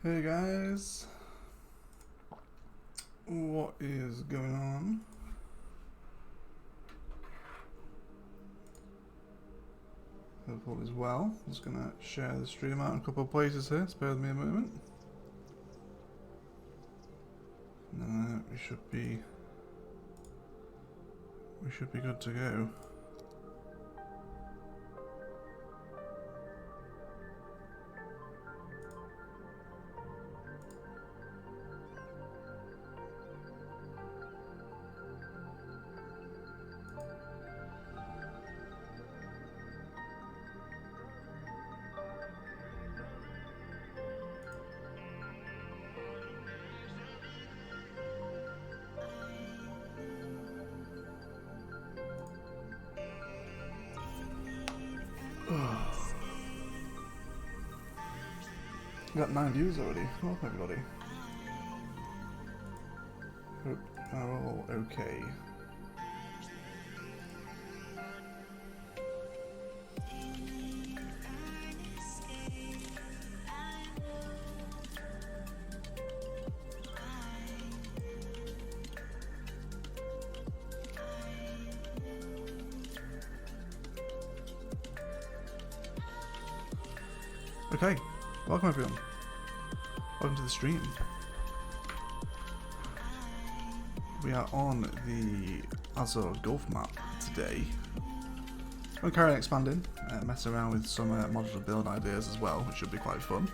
Hey guys, what is going on? Hope all is well. I'm just gonna share the stream out in a couple of places here. Spare with me a moment. We should be good to go. Got 9 views already. Welcome everybody. Hope you're all okay. Okay, welcome everyone. Welcome to the stream. We are on the Azure Gulf map today. I'm going to carry on expanding, mess around with some modular build ideas as well, which should be quite fun.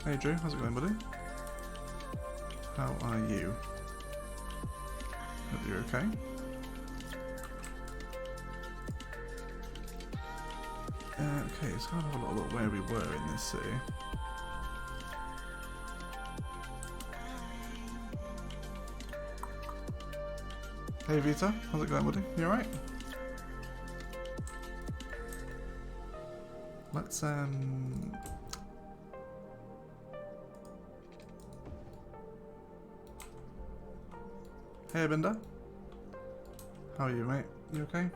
Hey Drew, how's it going, buddy? How are you? Hope you're okay. Okay, so I'll have a little look where we were in this city. Hey Vita, how's it going, buddy? You alright? Let's Hey Binda. How are you, mate? You okay?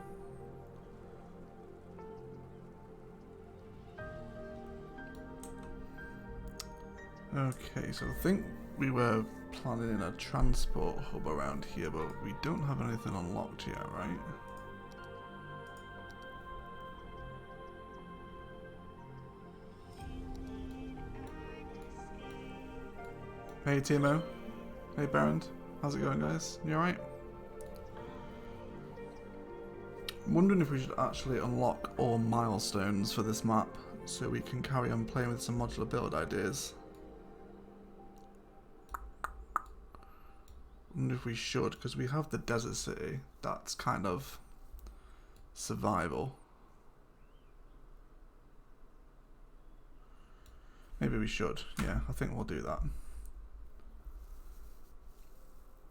Okay, so I think we were planning in a transport hub around here, but we don't have anything unlocked yet, right? Hey Timo. Hey Baron. How's it going, guys? You alright? I'm wondering if we should actually unlock all milestones for this map so we can carry on playing with some modular build ideas. I wonder if we should, because we have the desert city. That's kind of survival. Maybe we should. Yeah, I think we'll do that.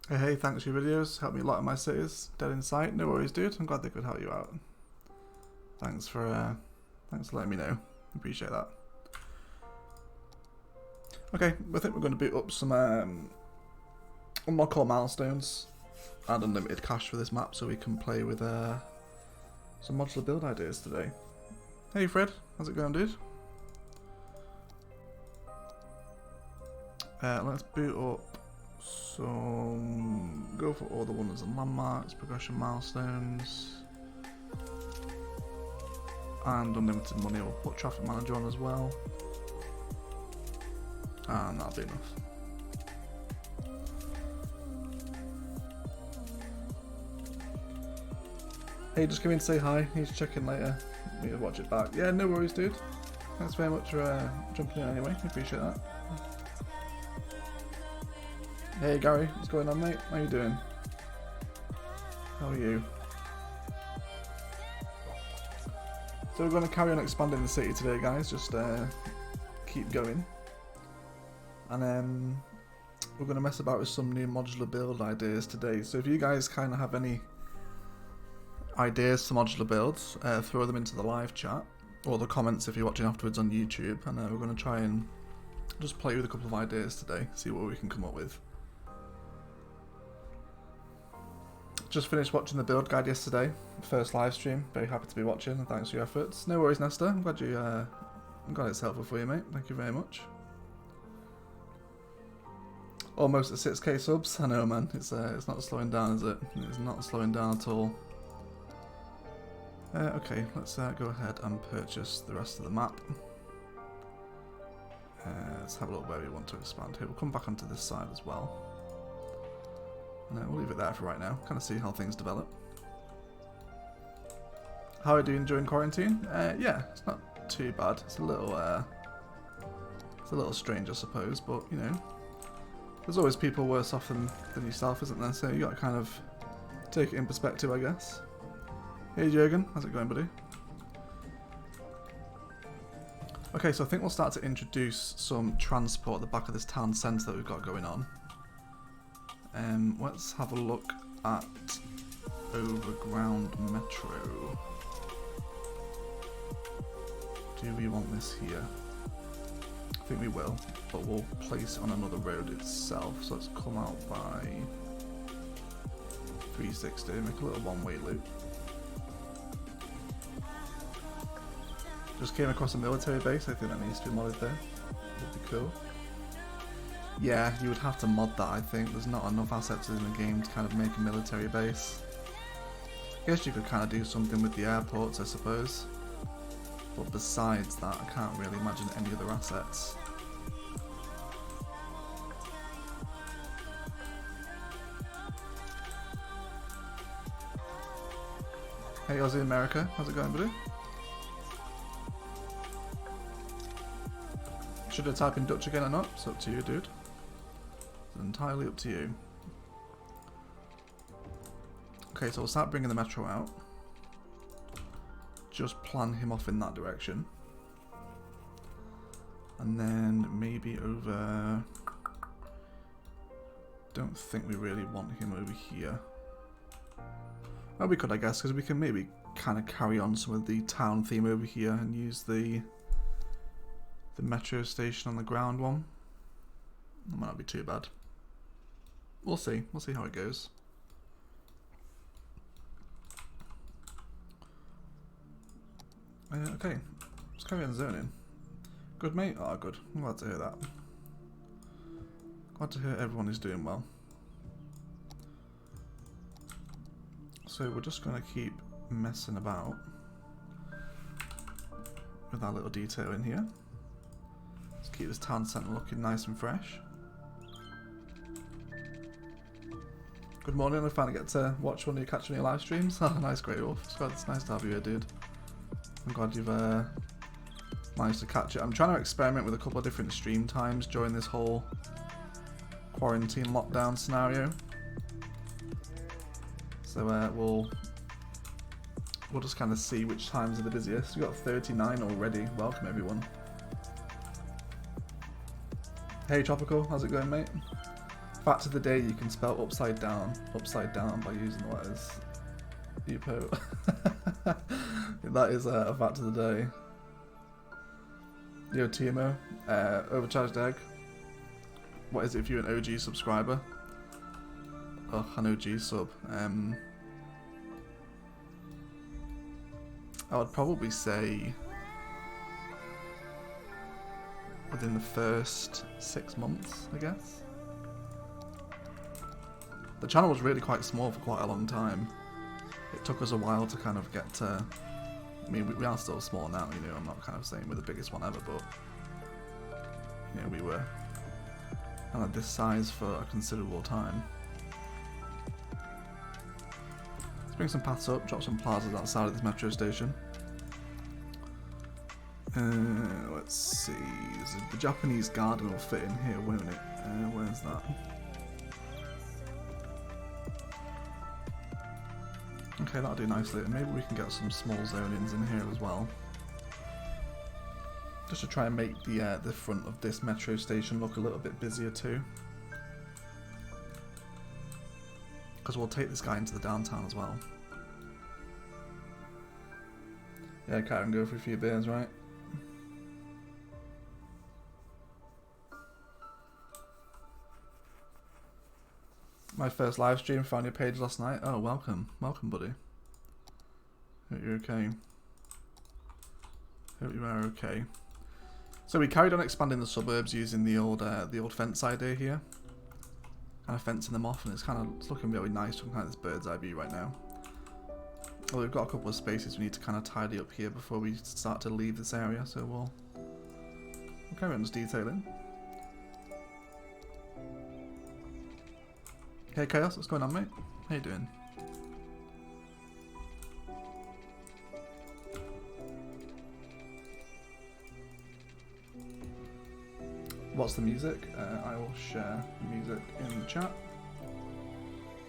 Hey, thanks for your videos. Helped me a lot in my cities. Dead in sight. No worries, dude. I'm glad they could help you out. Thanks for letting me know. Appreciate that. Okay, I think we're going to boot up some unlock all milestones and unlimited cash for this map so we can play with some modular build ideas today. Hey Fred, how's it going, dude? Let's boot up some, go for all the wonders and landmarks, progression milestones, and unlimited money. We'll put traffic manager on as well, and that'll be enough. Hey, just come in to say hi. He's checking later. Maybe watch it back. Yeah, no worries, dude. Thanks very much for jumping in anyway. Appreciate that. Hey, Gary. What's going on, mate? How you doing? How are you? So we're going to carry on expanding the city today, guys. Just keep going. And we're going to mess about with some new modular build ideas today. So if you guys kind of have any ideas for modular builds, throw them into the live chat or the comments if you're watching afterwards on YouTube, and we're going to try and just play with a couple of ideas today, see what we can come up with. Just finished watching the build guide yesterday, first live stream. Very happy to be watching, and thanks for your efforts. No worries, Nesta. I'm glad you I'm glad it's helpful for you, mate. Thank you very much. Almost at 6k subs. I know, man. It's not slowing down, is it? It's not slowing down at all. Okay, let's go ahead and purchase the rest of the map. Let's have a look where we want to expand here. We'll come back onto this side as well. And we'll leave it there for right now. Kind of see how things develop. How are you doing during quarantine? Yeah, it's not too bad. It's a little strange, I suppose, but you know, there's always people worse off than yourself, isn't there? So you got to kind of take it in perspective, I guess. Hey Jürgen, how's it going, buddy? Okay, so I think we'll start to introduce some transport at the back of this town centre that we've got going on. Let's have a look at overground metro. Do we want this here? I think we will, but we'll place it on another road itself. So let's come out by 360, make a little one-way loop. Just came across a military base. I think that needs to be modded there. Would be cool. Yeah, you would have to mod that, I think. There's not enough assets in the game to kind of make a military base. I guess you could kind of do something with the airports, I suppose. But besides that, I can't really imagine any other assets. Hey Aussie America, how's it going, buddy? Should I type in Dutch again or not? It's up to you, dude. It's entirely up to you. Okay, so we'll start bringing the metro out. Just plan him off in that direction. And then maybe over... Don't think we really want him over here. Well, we could, I guess, because we can maybe kind of carry on some of the town theme over here and use the metro station on the ground one. That might not be too bad. We'll see. We'll see how it goes. Okay, let's carry on zoning. Good, mate? Oh, good. I'm glad to hear that. Glad to hear everyone is doing well. So we're just going to keep messing about with that little detail in here. Let's keep this town centre looking nice and fresh. Good morning, I finally get to watch one of you catching your live streams. Oh, nice, Grey Wolf. It's nice to have you here, dude. I'm glad you've managed to catch it. I'm trying to experiment with a couple of different stream times during this whole quarantine lockdown scenario. So we'll just kind of see which times are the busiest. We've got 39 already. Welcome, everyone. Hey Tropical, how's it going, mate? Fact of the day, you can spell upside down by using the letters UPO. That is a fact of the day. Yo Timo, overcharged egg. What is it if you're an OG subscriber? Oh, an OG sub. I would probably say within the first 6 months, I guess. The channel was really quite small for quite a long time. It took us a while to kind of get to... I mean, we are still small now, you know, I'm not kind of saying we're the biggest one ever, but... You know, we were kind of this size for a considerable time. Let's bring some paths up, drop some plazas outside of this metro station. Let's see, the Japanese garden will fit in here, won't it? Where's that? Okay, that'll do nicely, and maybe we can get some small zonings in here as well. Just to try and make the front of this metro station look a little bit busier too. Because we'll take this guy into the downtown as well. Yeah, Karen, go for a few beers, right? My first live stream, found your page last night. Oh, welcome. Welcome, buddy. Hope you're okay. Hope you are okay. So we carried on expanding the suburbs using the old fence idea here. Kind of fencing them off, and it's looking really nice from kind of this bird's eye view right now. Well, we've got a couple of spaces we need to kind of tidy up here before we start to leave this area, so we'll carry on just detailing. Hey Chaos, what's going on, mate? How you doing? What's the music? I will share music in the chat.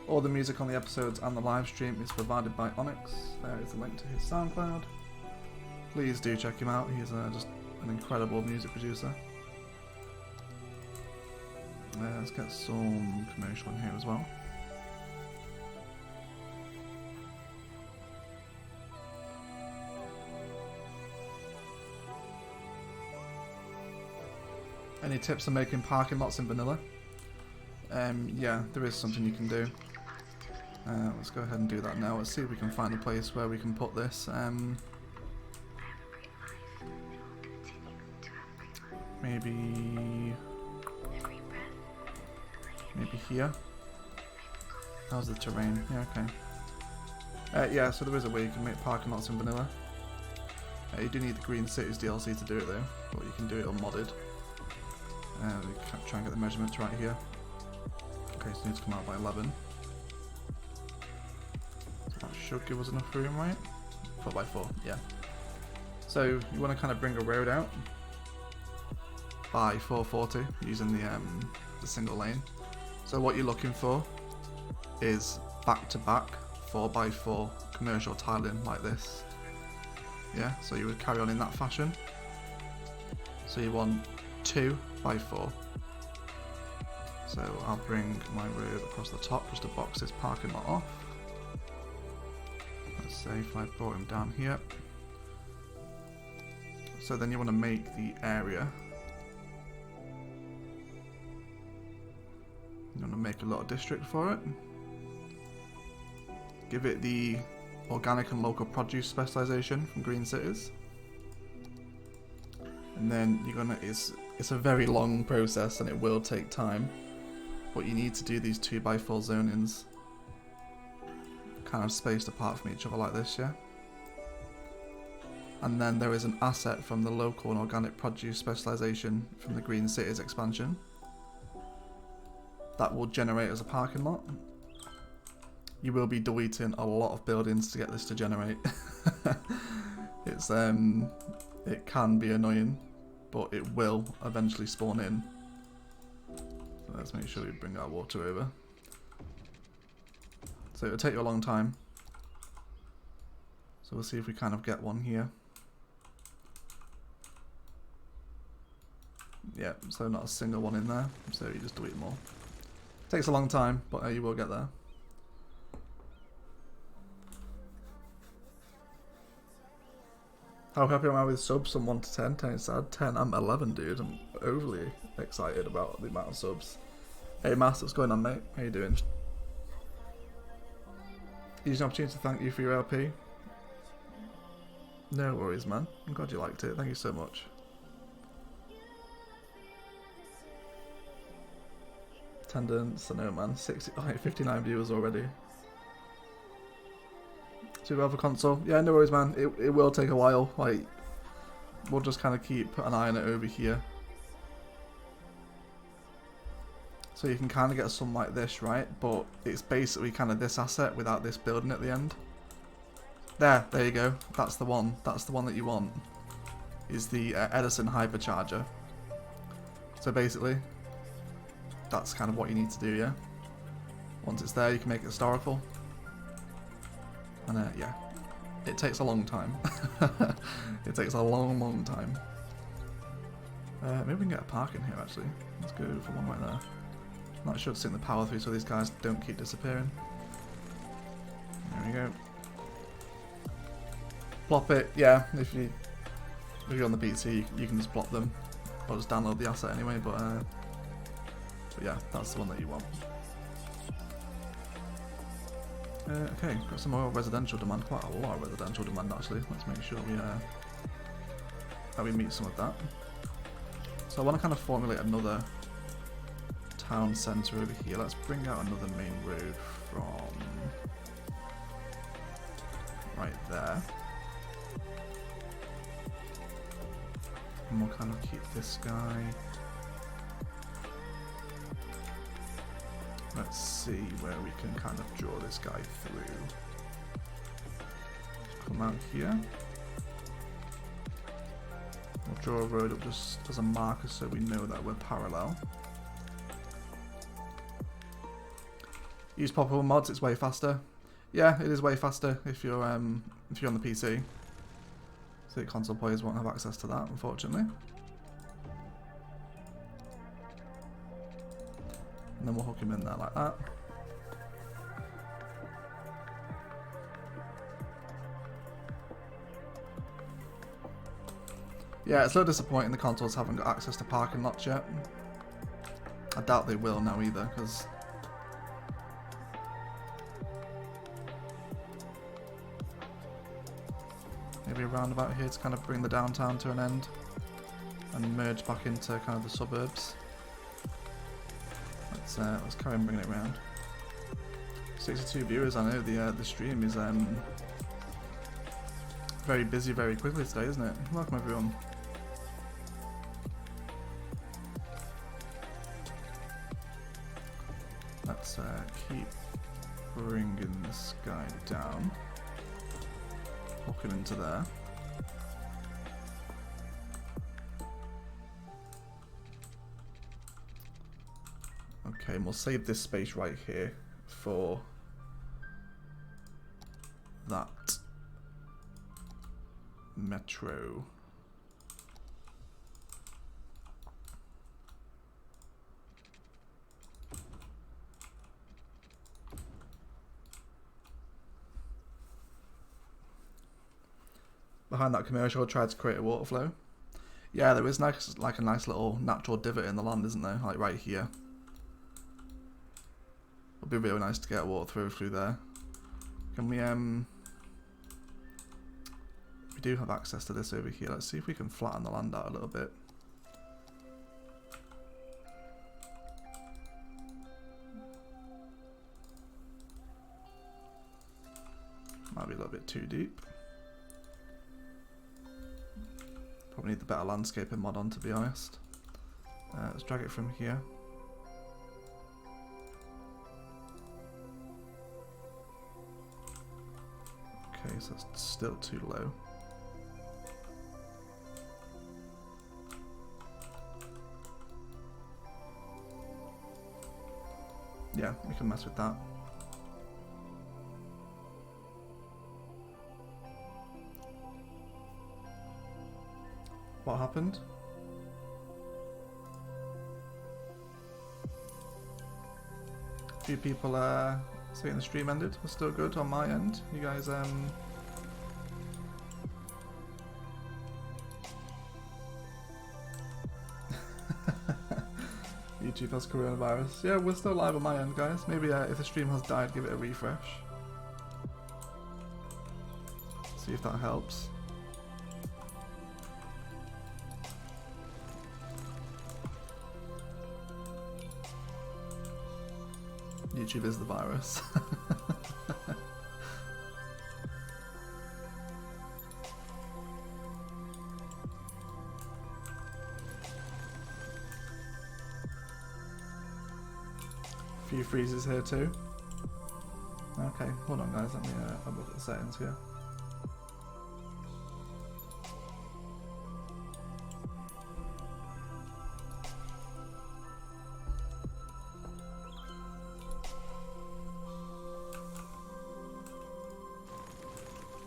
All the music on the episodes and the live stream is provided by Onyx. There is a link to his SoundCloud. Please do check him out. He's just an incredible music producer. Let's get some commercial in here as well. Any tips on making parking lots in vanilla? Yeah, there is something you can do. Let's go ahead and do that now. Let's see if we can find a place where we can put this. Maybe here. How's the terrain? Yeah, okay. Yeah, so there is a way you can make parking lots in vanilla. You do need the Green Cities DLC to do it though, but you can do it unmodded. We can try and get the measurements right here. Okay, so it needs to come out by 11. So that should give us enough room, right? 4x4, yeah. So you want to kind of bring a road out by 440 using the single lane. So what you're looking for is back-to-back 4x4 commercial tiling like this. Yeah, so you would carry on in that fashion. So you want 2x4. So I'll bring my road across the top just to box this parking lot off. Let's say if I brought him down here. So then you want to make the area. You want to make a little district for it. Give it the organic and local produce specialization from Green Cities. And then you're gonna, it's a very long process and it will take time, but you need to do these 2x4 zonings kind of spaced apart from each other like this, yeah? And then there is an asset from the local and organic produce specialization from the Green Cities expansion that will generate as a parking lot. You will be deleting a lot of buildings to get this to generate. It's it can be annoying, but it will eventually spawn in. So let's make sure we bring our water over. So it'll take you a long time. So we'll see if we kind of get one here. Yeah, so not a single one in there, so you just delete them all. Takes a long time, but you will get there. How happy am I with subs from 1 to 10? 10 is sad. 10, I'm 11, dude. I'm overly excited about the amount of subs. Hey, Mass, what's going on, mate? How you doing? Use an opportunity to thank you for your LP. No worries, man. I'm glad you liked it. Thank you so much. Attendance, I know, man. 59 viewers already. So well for console. Yeah, no worries, man. It will take a while. Like, we'll just kind of keep an eye on it over here. So you can kind of get something like this, right? But it's basically kind of this asset without this building at the end. There you go. That's the one. That's the one that you want. Is the Edison hypercharger. So basically, that's kind of what you need to do, yeah? Once it's there, you can make it historical. And yeah, it takes a long time. It takes a long, long time. Maybe we can get a park in here, actually. Let's go for one right there. That should sink the power through so these guys don't keep disappearing. There we go. Plop it, yeah, if you're on the PC, you can just plop them. Or just download the asset anyway, but yeah, that's the one that you want. Okay, got some more residential demand, quite a lot of residential demand actually. Let's make sure we that we meet some of that. So I want to kind of formulate another town centre over here. Let's bring out another main road from right there. And we'll kind of keep this guy. Let's see where we can kind of draw this guy through. Come out here. We'll draw a road up just as a marker so we know that we're parallel. Use popular mods, it's way faster. Yeah, it is way faster if you're on the PC. So the console players won't have access to that, unfortunately. And then we'll hook him in there like that. Yeah, it's a little disappointing the consoles haven't got access to parking lots yet. I doubt they will now either, because maybe a roundabout here to kind of bring the downtown to an end and merge back into kind of the suburbs. Let's carry on bringing it around. 62 viewers. I know the stream is very busy very quickly today, isn't it? Welcome everyone. Let's keep bringing this guy down. Hook him into there. Okay, and we'll save this space right here for that metro. Behind that commercial, I tried to create a water flow. Yeah, there is nice, like a nice little natural divot in the land, isn't there? Like right here. It'll be really nice to get water through there. Can we we do have access to this over here. Let's see if we can flatten the land out a little bit. Might be a little bit too deep. Probably need the better landscaping mod on, to be honest. Let's drag it from here. Okay, so it's still too low. Yeah, we can mess with that. What happened? A few people saying the stream ended. Was still good on my end. You guys YouTube has coronavirus. Yeah, we're still live on my end, guys. Maybe if the stream has died, give it a refresh. See if that helps. YouTube is the virus. A few freezes here too. Okay, hold on guys, let me have a look at the settings here.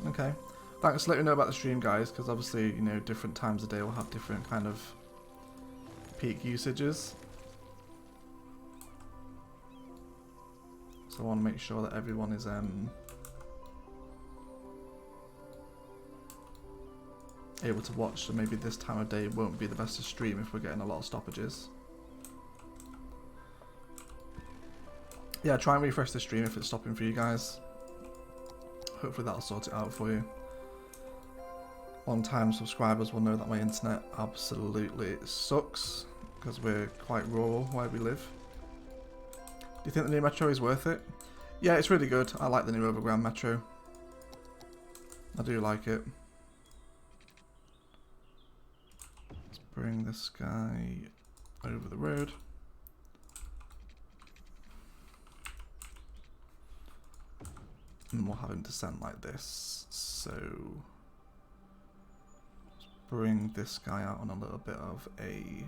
Okay, thanks for letting me know about the stream, guys, because obviously, you know, different times of day will have different kind of peak usages. So I want to make sure that everyone is able to watch, so maybe this time of day won't be the best to stream if we're getting a lot of stoppages. Yeah, try and refresh the stream if it's stopping for you guys. Hopefully that'll sort it out for you. Long-time subscribers will know that my internet absolutely sucks because we're quite rural where we live. Do you think the new metro is worth it? Yeah, it's really good. I like the new overground metro. I do like it. Let's bring this guy over the road. And we'll have him descend like this. So let's bring this guy out on a little bit of a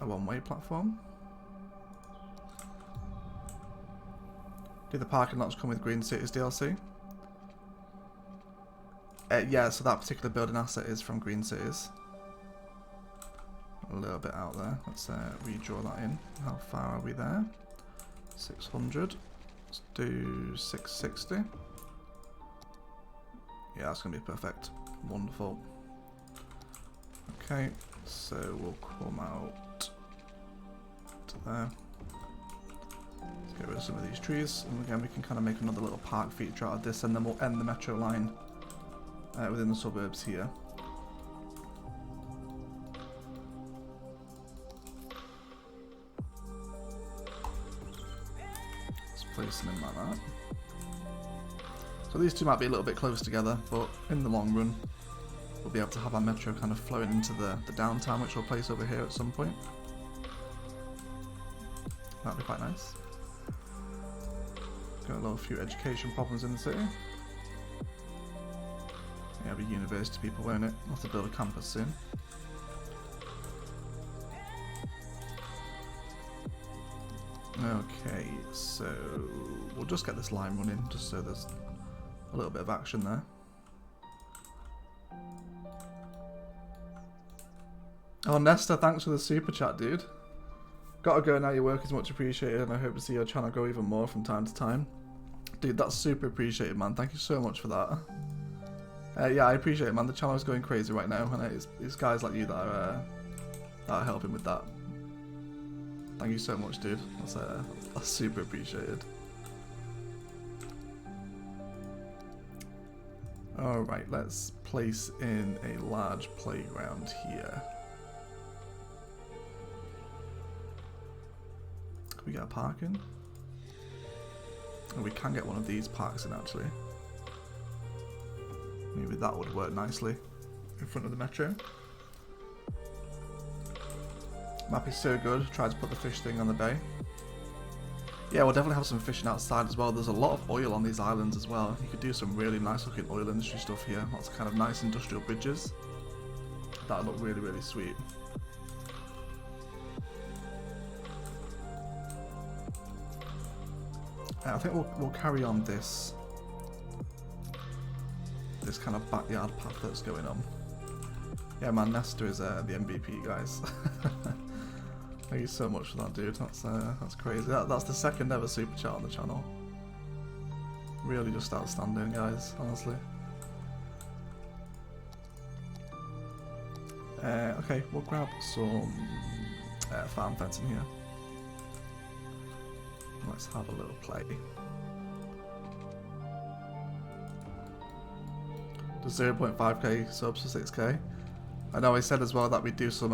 one-way platform. Do the parking lots come with Green Cities DLC? Yeah, so that particular building asset is from Green Cities. A little bit out there. Let's redraw that in. How far are we there? 600. Let's do 660. Yeah, that's going to be perfect. Wonderful. Okay, so we'll come out to there. Let's get rid of some of these trees, and again we can kind of make another little park feature out of this, and then we'll end the metro line within the suburbs here. Let's place them in like that. So these two might be a little bit close together, but in the long run we'll be able to have our metro kind of flowing into the downtown, which we'll place over here at some point. That'd be quite nice. Got a little few education problems in the city. Yeah, be university people, won't it? We'll have to build a campus soon. Okay, so we'll just get this line running, just so there's a little bit of action there. Oh, Nesta, thanks for the super chat, dude. Gotta go now, your work is much appreciated, and I hope to see your channel grow even more from time to time. Dude, that's super appreciated, man. Thank you so much for that. Yeah, I appreciate it, man. The channel is going crazy right now, and it's guys like you that are helping with that. Thank you so much, dude. That's super appreciated. Alright, let's place in a large playground here. Can we get a park in? Oh, we can get one of these parks in, actually. Maybe that would work nicely in front of the metro. Map is so good. Tried to put the fish thing on the bay. Yeah, we'll definitely have some fishing outside as well. There's a lot of oil on these islands as well. You could do some really nice looking oil industry stuff here. Lots of kind of nice industrial bridges. That would look really, really sweet. I think we'll carry on this kind of backyard path that's going on. Yeah, man, Nesta is the MVP, guys. Thank you so much for that, dude. That's crazy. That's the second ever super chat on the channel. Really just outstanding, guys, honestly. Okay, we'll grab some farm fencing here. Let's have a little play. Does 0.5k subs for 6k? I know I said as well that we'd do some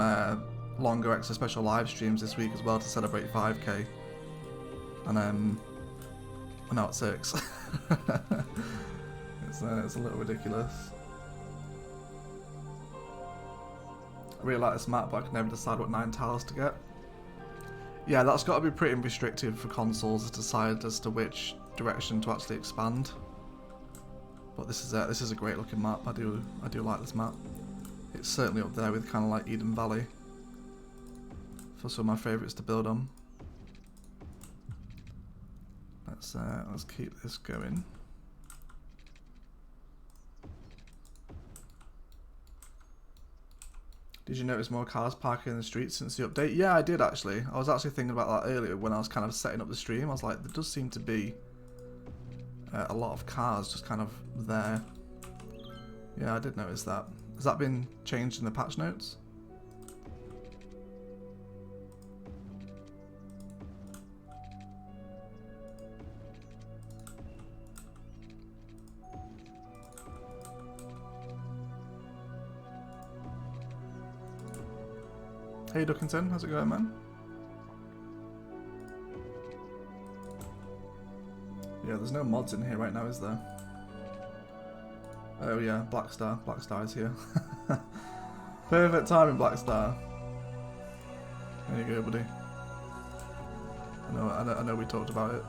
longer extra special live streams this week as well to celebrate 5k. And now it's 6. It's a little ridiculous. I really like this map, but I can never decide what 9 tiles to get. Yeah, that's got to be pretty restrictive for consoles to decide as to which direction to actually expand. But this is a great looking map. I do like this map. It's certainly up there with kind of like Eden Valley for some of my favourites to build on. Let's keep this going. Did you notice more cars parking in the streets since the update? Yeah, I did actually. I was actually thinking about that earlier when I was kind of setting up the stream. I was like, there does seem to be a lot of cars just kind of there. Yeah, I did notice that. Has that been changed in the patch notes? Hey Duckington, how's it going, man? Yeah, there's no mods in here right now, is there? Oh yeah, Black Star. Black Star is here. Perfect timing, Black Star. There you go, buddy. I know we talked about it.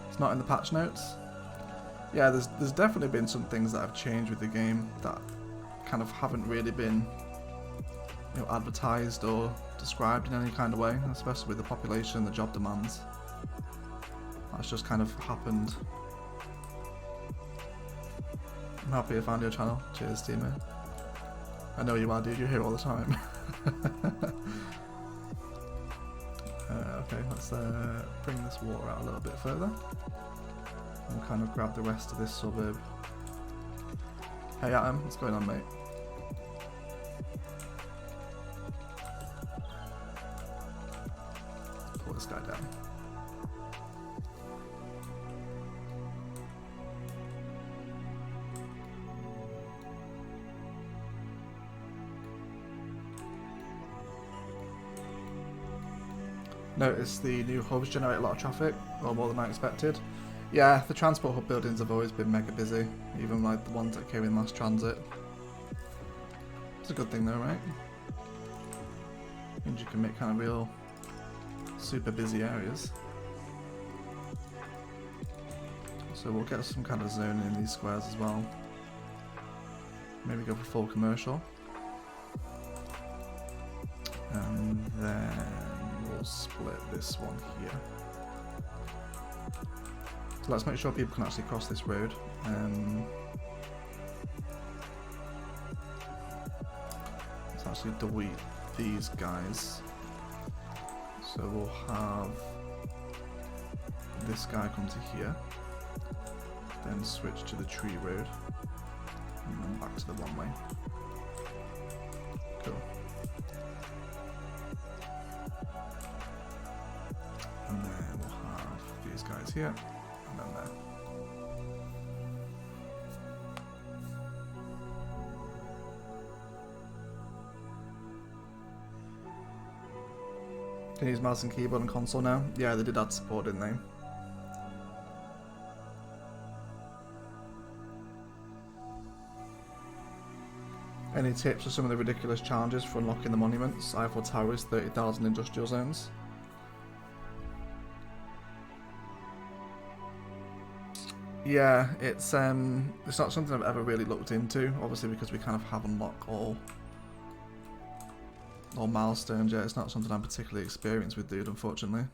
It's not in the patch notes. Yeah, there's definitely been some things that have changed with the game that kind of haven't really been, you know, advertised or described in any kind of way, especially with the population and the job demands. That's just kind of happened. I'm happy I found your channel. Cheers, teammate. I know you are, dude. You're here all the time. Okay, let's bring this water out a little bit further. And kind of grab the rest of this suburb. Hey Adam, what's going on, mate? Pull this guy down. Notice the new hubs generate a lot of traffic, or more than I expected. Yeah, the transport hub buildings have always been mega busy, even like the ones that came in mass transit. It's a good thing though, right? Means you can make kind of real super busy areas. So we'll get some kind of zoning in these squares as well. Maybe go for full commercial. And then we'll split this one here. So let's make sure people can actually cross this road. Let's actually delete these guys. So we'll have this guy come to here, then switch to the tree road, and then back to the one way. Cool. And then we'll have these guys here, and then there. Can you use mouse and keyboard and console now? Yeah, they did add support, didn't they? Any tips for some of the ridiculous challenges for unlocking the monuments? Eiffel Towers, 30,000 industrial zones. Yeah, it's not something I've ever really looked into, obviously because we kind of have unlocked all milestones yet. It's not something I'm particularly experienced with, dude, unfortunately.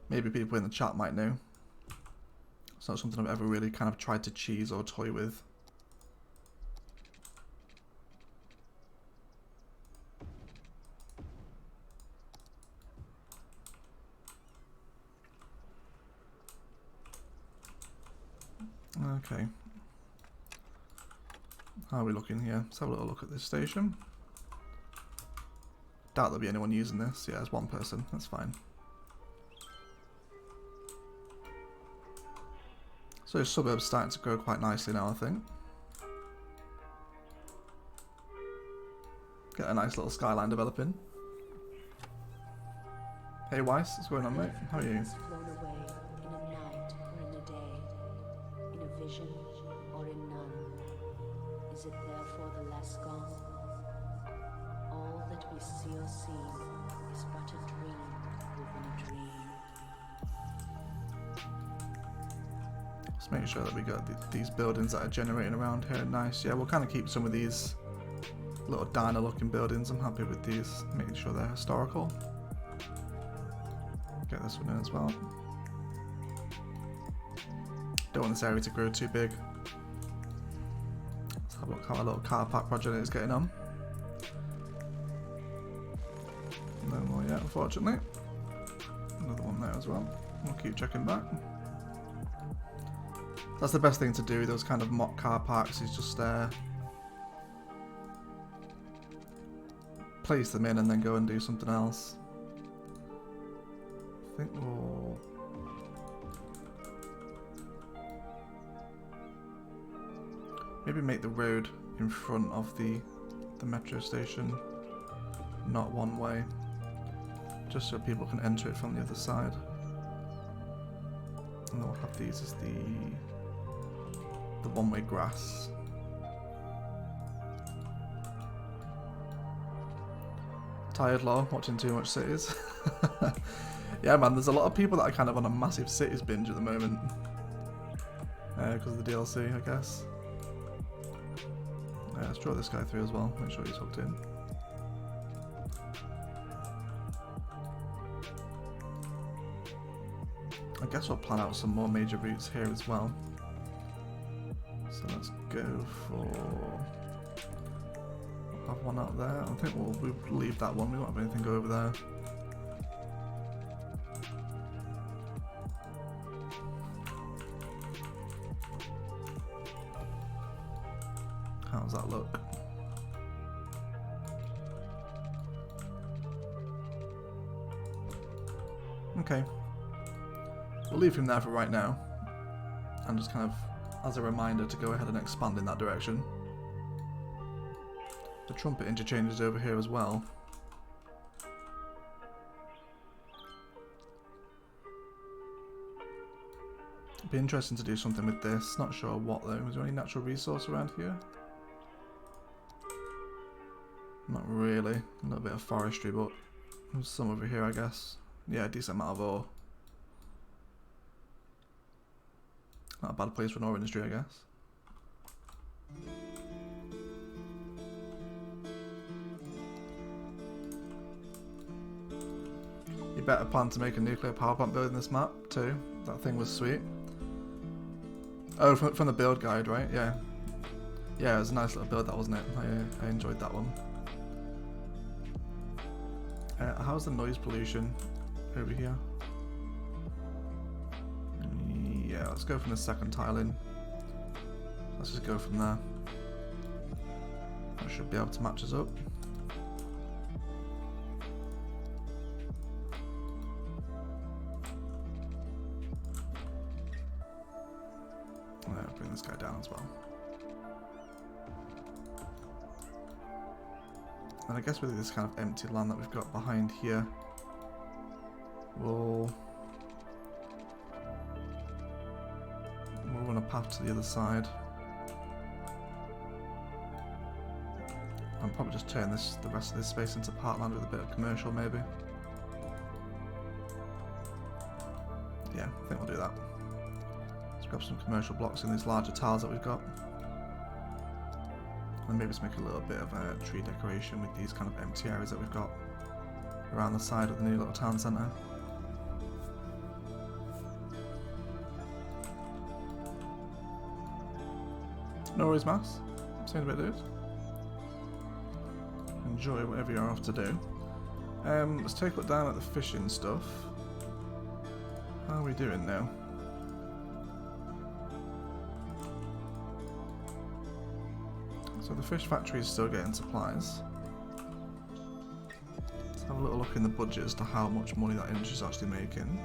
Maybe people in the chat might know. It's not something I've ever really kind of tried to cheese or toy with. Okay. How are we looking here? Let's have a little look at this station. Doubt there'll be anyone using this. Yeah, there's one person. That's fine. So the suburb's starting to grow quite nicely now, I think. Get a nice little skyline developing. Hey Weiss, what's going on, mate? How are you? Flown away in a night or in a day, in a vision or in none. Is it therefore the less gone? All that we see or seem is but a dream within a dream. Let's make sure that we got these buildings that are generating around here. Nice. Yeah, we'll kind of keep some of these little diner looking buildings. I'm happy with these, making sure they're historical. Get this one in as well. Don't want this area to grow too big. Let's have a look how our little car park project is getting on. No more yet, unfortunately. Another one there as well. We'll keep checking back. That's the best thing to do with those kind of mock car parks, is just place them in and then go and do something else. I think we'll Maybe make the road in front of the metro station not one way, just so people can enter it from the other side. And then we'll have these as the one-way grass. Tired law, watching too much cities. Yeah man, there's a lot of people that are kind of on a massive cities binge at the moment. Because of the DLC, I guess. Let's draw this guy through as well, make sure he's hooked in. I guess we'll plan out some more major routes here as well. So let's go for... We'll have one out there. I think we'll leave that one, we won't have anything go over there. How does that look? Okay. We'll leave him there for right now. And just kind of as a reminder to go ahead and expand in that direction. The trumpet interchange is over here as well. It'd be interesting to do something with this. Not sure what though. Is there any natural resource around here? Not really. A little bit of forestry, but there's some over here, I guess. Yeah, a decent amount of ore. Not a bad place for an ore industry, I guess. You better plan to make a nuclear power plant building this map too. That thing was sweet. Oh, from the build guide, right? Yeah. Yeah, it was a nice little build, that wasn't it? I enjoyed that one. How's the noise pollution over here? Yeah, let's go from the second tile in. Let's just go from there. I should be able to match us up. I'll bring this guy down as well. And I guess with this kind of empty land that we've got behind here, we'll run a path to the other side. I'll probably just turn the rest of this space into parkland with a bit of commercial maybe. Yeah, I think we'll do that. Let's grab some commercial blocks in these larger tiles that we've got. And maybe just make a little bit of a tree decoration with these kind of empty areas that we've got around the side of the new little town centre. No worries, Mass. Seeing a bit, dude. Enjoy whatever you're off to do. Let's take a look down at the fishing stuff. How are we doing now? So the fish factory is still getting supplies. Let's have a little look in the budget as to how much money that industry is actually making.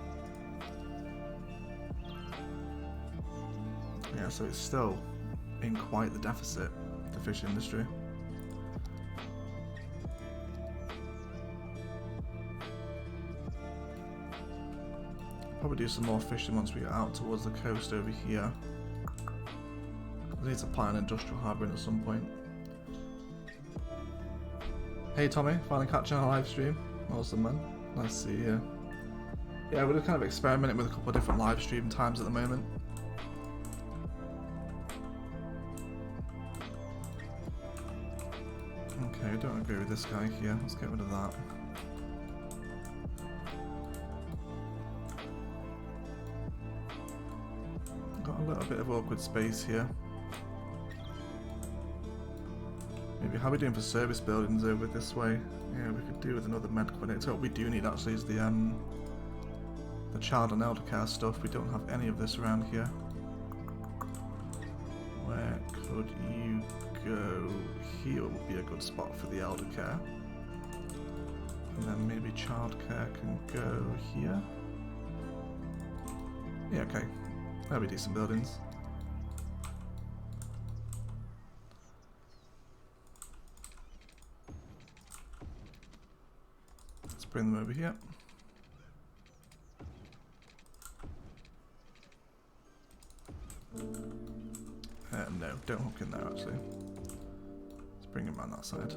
Yeah, so it's still in quite the deficit, the fish industry. Probably do some more fishing once we get out towards the coast over here. I need to plan an industrial harbour in at some point. Hey Tommy, finally catching on a live stream. Awesome man, nice to see you. Yeah, we're just kind of experimenting with a couple of different live stream times at the moment. Okay, I don't agree with this guy here, let's get rid of that. Got a little bit of awkward space here. Maybe how are we doing for service buildings over this way? Yeah, we could do with another med clinic. So what we do need actually is the child and elder care stuff. We don't have any of this around here. Where could you go? Here would be a good spot for the elder care. And then maybe childcare can go here. Yeah, okay. That'll be decent buildings. bring them over here. No, don't hook in there actually. Let's bring them around that side.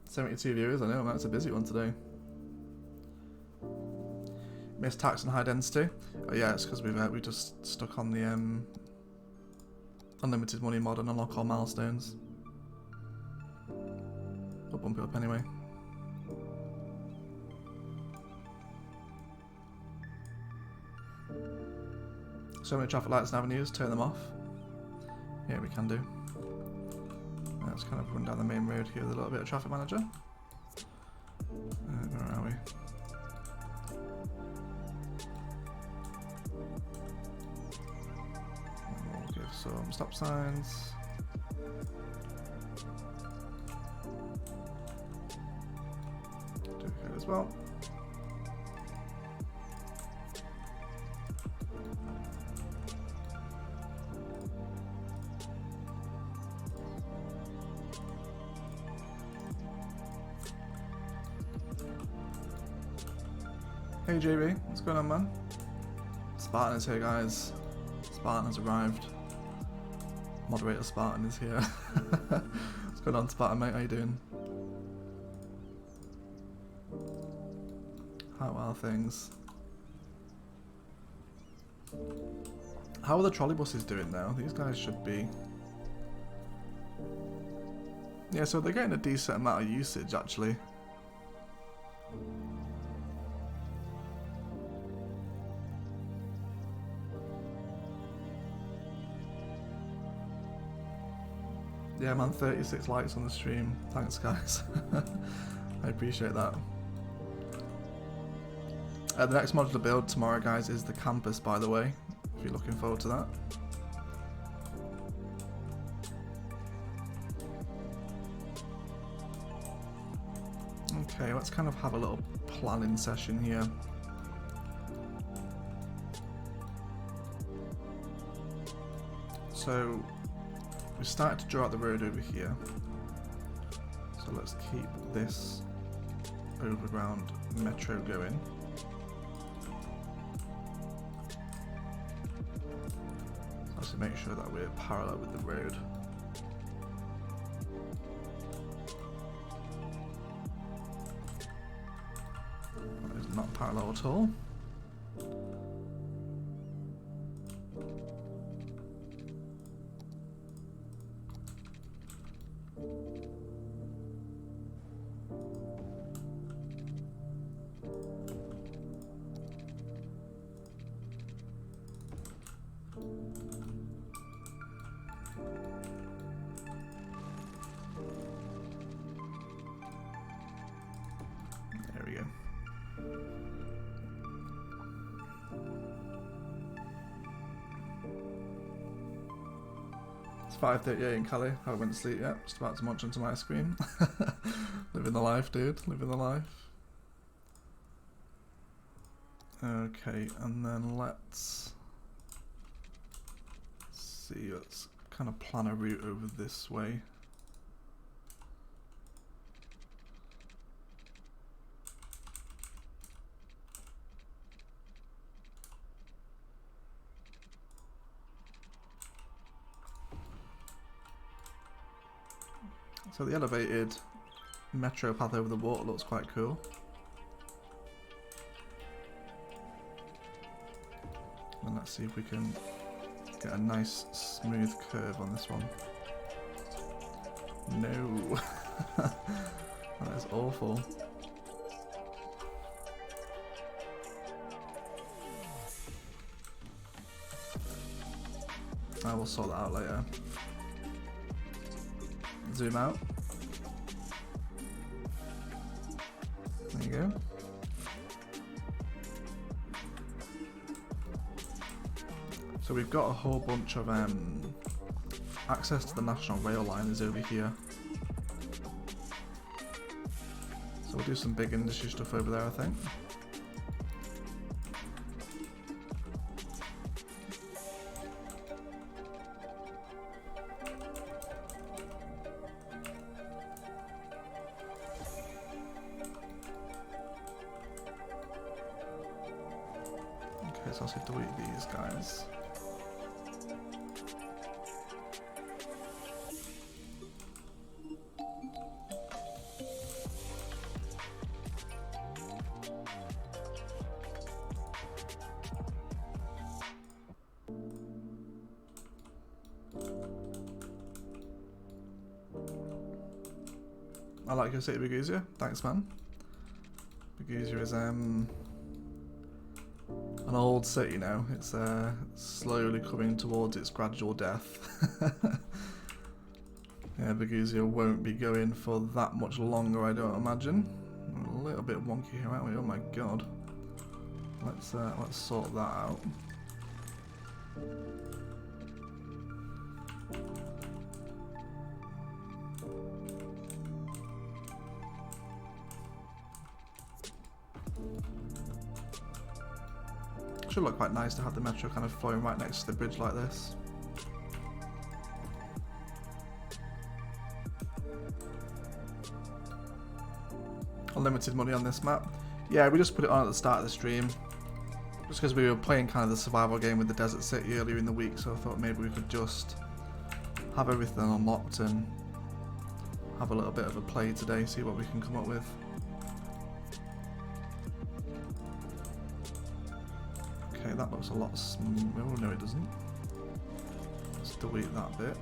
72 viewers, I know, man, it's a busy one today. Missed tax and high density. Oh yeah, it's because we just stuck on the unlimited money mod and unlock all milestones. I'll bump it up anyway. So many traffic lights and avenues, turn them off. Yeah, we can do. Let's kind of run down the main road here with a little bit of traffic manager. Where are we? We'll give some stop signs. Do it here as well. Hey JB, what's going on, man? Spartan is here, guys. Spartan has arrived. Moderator Spartan is here. What's going on, Spartan, mate? How you doing? How are things? How are the trolley buses doing now? These guys should be... Yeah, so they're getting a decent amount of usage, actually. Yeah, man, 36 likes on the stream. Thanks, guys. I appreciate that. The next modular build tomorrow, guys, is the campus, by the way, if you're looking forward to that. Okay, let's kind of have a little planning session here. So, we started to draw out the road over here, so let's keep this overground metro going. Let's make sure that we're parallel with the road. That is not parallel at all. There we go. It's 5:38 in Cali. I went to sleep yet. Just about to munch onto my screen. Living the life, dude. Living the life. Okay, and then let's see. Let's kind of plan a route over this way. So the elevated metro path over the water looks quite cool. And let's see if we can get a nice smooth curve on this one. No. That is awful. I will sort that out later. Zoom out. There you go. So we've got a whole bunch of access to the national rail line is over here. So we'll do some big industry stuff over there, I think. So I'll delete these guys. I like your city, Biguzia. Thanks, man. Biguzia is an old city now. It's slowly coming towards its gradual death. Yeah, Biguzia won't be going for that much longer, I don't imagine. We're a little bit wonky here, aren't we? Oh my god. Let's sort that out. Should look quite nice to have the metro kind of flowing right next to the bridge like this. Unlimited money on this map. Yeah, we just put it on at the start of the stream. Just because we were playing kind of the survival game with the Desert City earlier in the week, so I thought maybe we could just have everything unlocked and have a little bit of a play today, see what we can come up with. Okay, that looks a lot smoother. Oh, no, it doesn't. Let's delete that bit.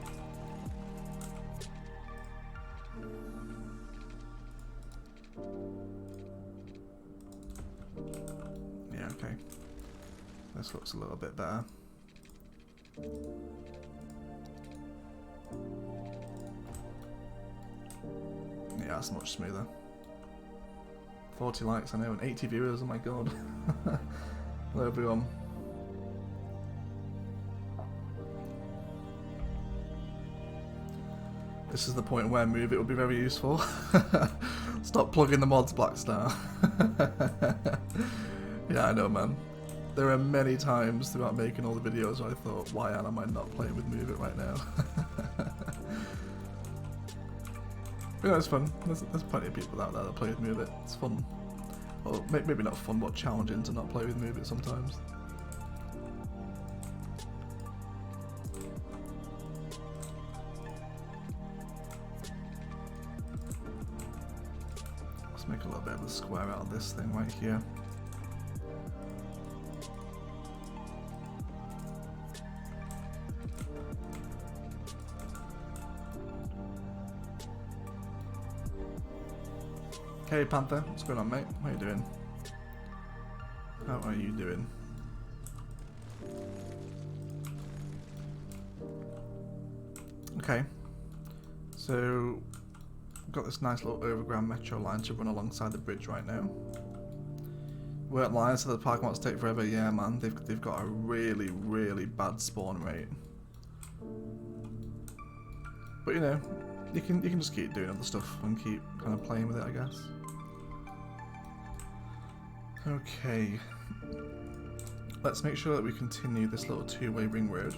Yeah, okay. This looks a little bit better. Yeah, that's much smoother. 40 likes, I know, and 80 viewers, oh my god. Hello everyone. This is the point where Move It would be very useful. Stop plugging the mods, Blackstar. Yeah, I know, man. There are many times throughout making all the videos where I thought, why am I not playing with Move It right now? But no, it's fun. There's plenty of people out there that play with Move It. It's fun. Well, maybe not fun, but challenging to not play with Move It sometimes. Let's make a little bit of a square out of this thing right here. Hey Panther, what's going on, mate? How are you doing? How are you doing? Okay, so we've got this nice little overground metro line to run alongside the bridge right now. Weren't lying, so the park wants to take forever. Yeah, man, they've got a really, really bad spawn rate. But you know, you can just keep doing other stuff and keep kind of playing with it, I guess. Okay, let's make sure that we continue this little two-way ring road.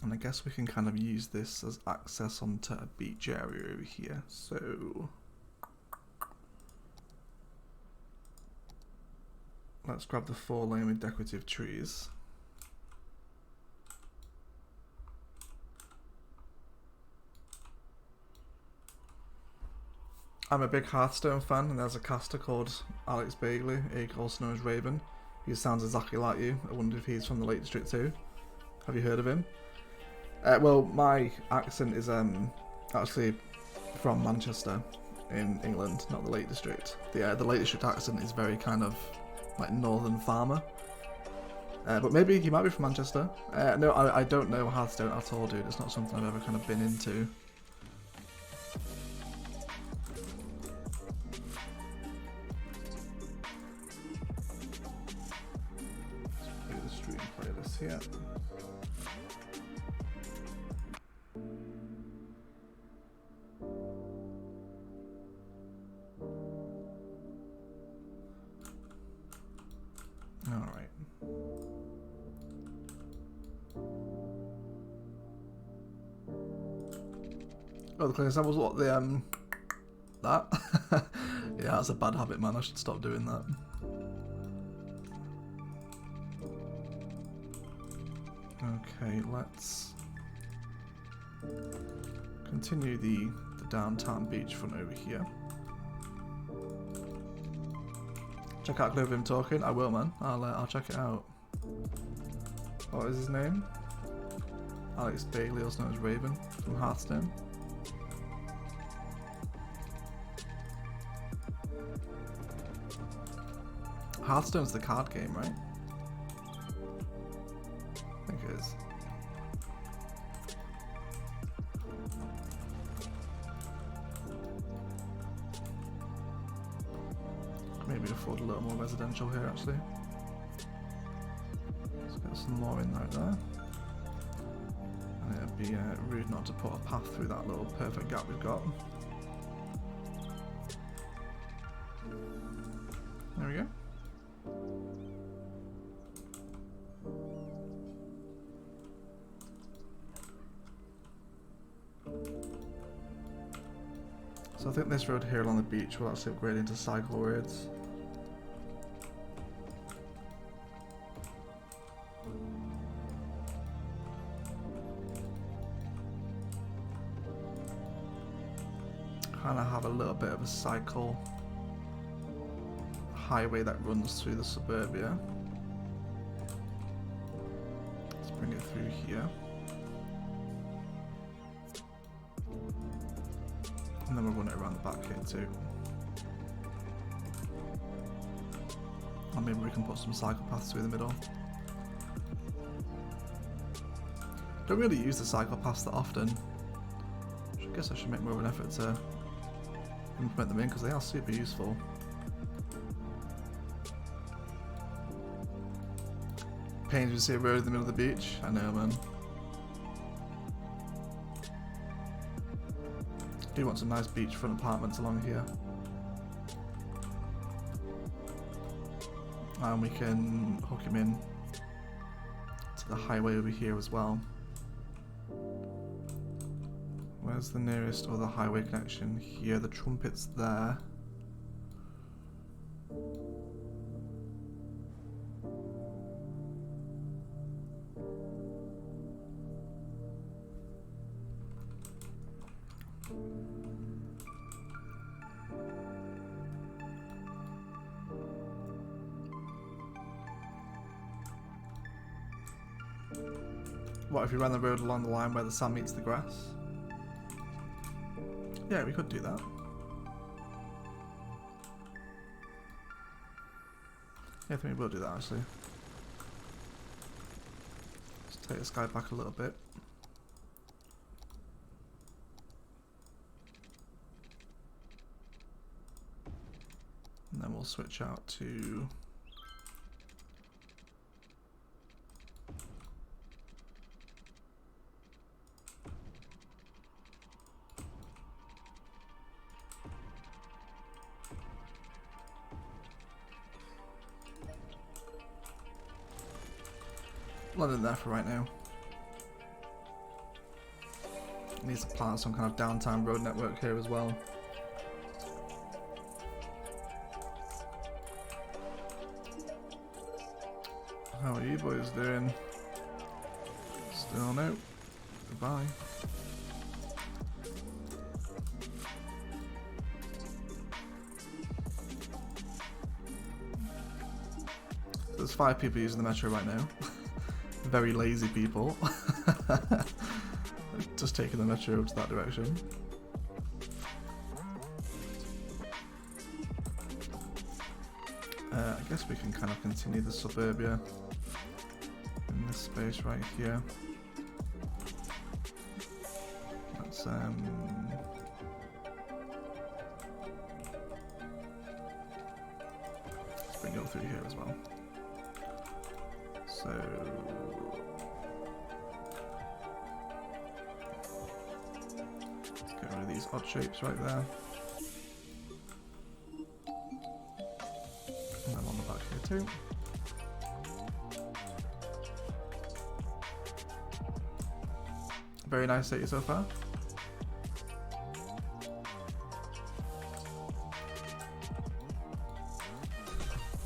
And I guess we can kind of use this as access onto a beach area over here. So let's grab the 4-lane with decorative trees. I'm a big Hearthstone fan, and there's a caster called Alex Bagley, also known as Raven. He sounds exactly like you. I wonder if he's from the Lake District too. Have you heard of him? Well, my accent is actually from Manchester in England, not the Lake District. The Lake District accent is very kind of like northern farmer. But maybe he might be from Manchester. No, I don't know Hearthstone at all, dude. It's not something I've ever kind of been into. Yeah. All right. Oh, the cleaning samples, what, the, that? Yeah, that's a bad habit, man. I should stop doing that. Okay, let's continue the downtown beachfront over here. Check out a clip of him talking. I will, man. I'll check it out. What is his name? Alex Bailey, also known as Raven from Hearthstone. Hearthstone's the card game, right? I think it is. Maybe afford a little more residential here, actually. Let's get some more in right there. And it'd be rude not to put a path through that little perfect gap we've got. There we go. So I think this road here along the beach will actually upgrade into cycle roads. Kind of have a little bit of a cycle highway that runs through the suburbia. Let's bring it through here. And then we'll run it around the back here too. Or maybe we can put some cycle paths through the middle. Don't really use the cycle paths that often. I guess I should make more of an effort to implement them in because they are super useful. Pain to see a road in the middle of the beach. I know, man. Do want some nice beachfront apartments along here. And we can hook him in to the highway over here as well. Where's the nearest other highway connection? Here, the Trumpet's there. What if we ran the road along the line where the sand meets the grass? Yeah, we could do that. Yeah, I think we will do that actually. Let's take this guy back a little bit. And then we'll switch out to London there for right now. Needs to plan some kind of downtown road network here as well. How are you boys doing? Still no. Goodbye. There's 5 people using the metro right now. Very lazy people. Just taking the metro over to that direction. I guess we can kind of continue the suburbia in this space right here. Let's bring it through here as well. So let's get rid of these odd shapes right there. And then on the back here too. Very nice city so far.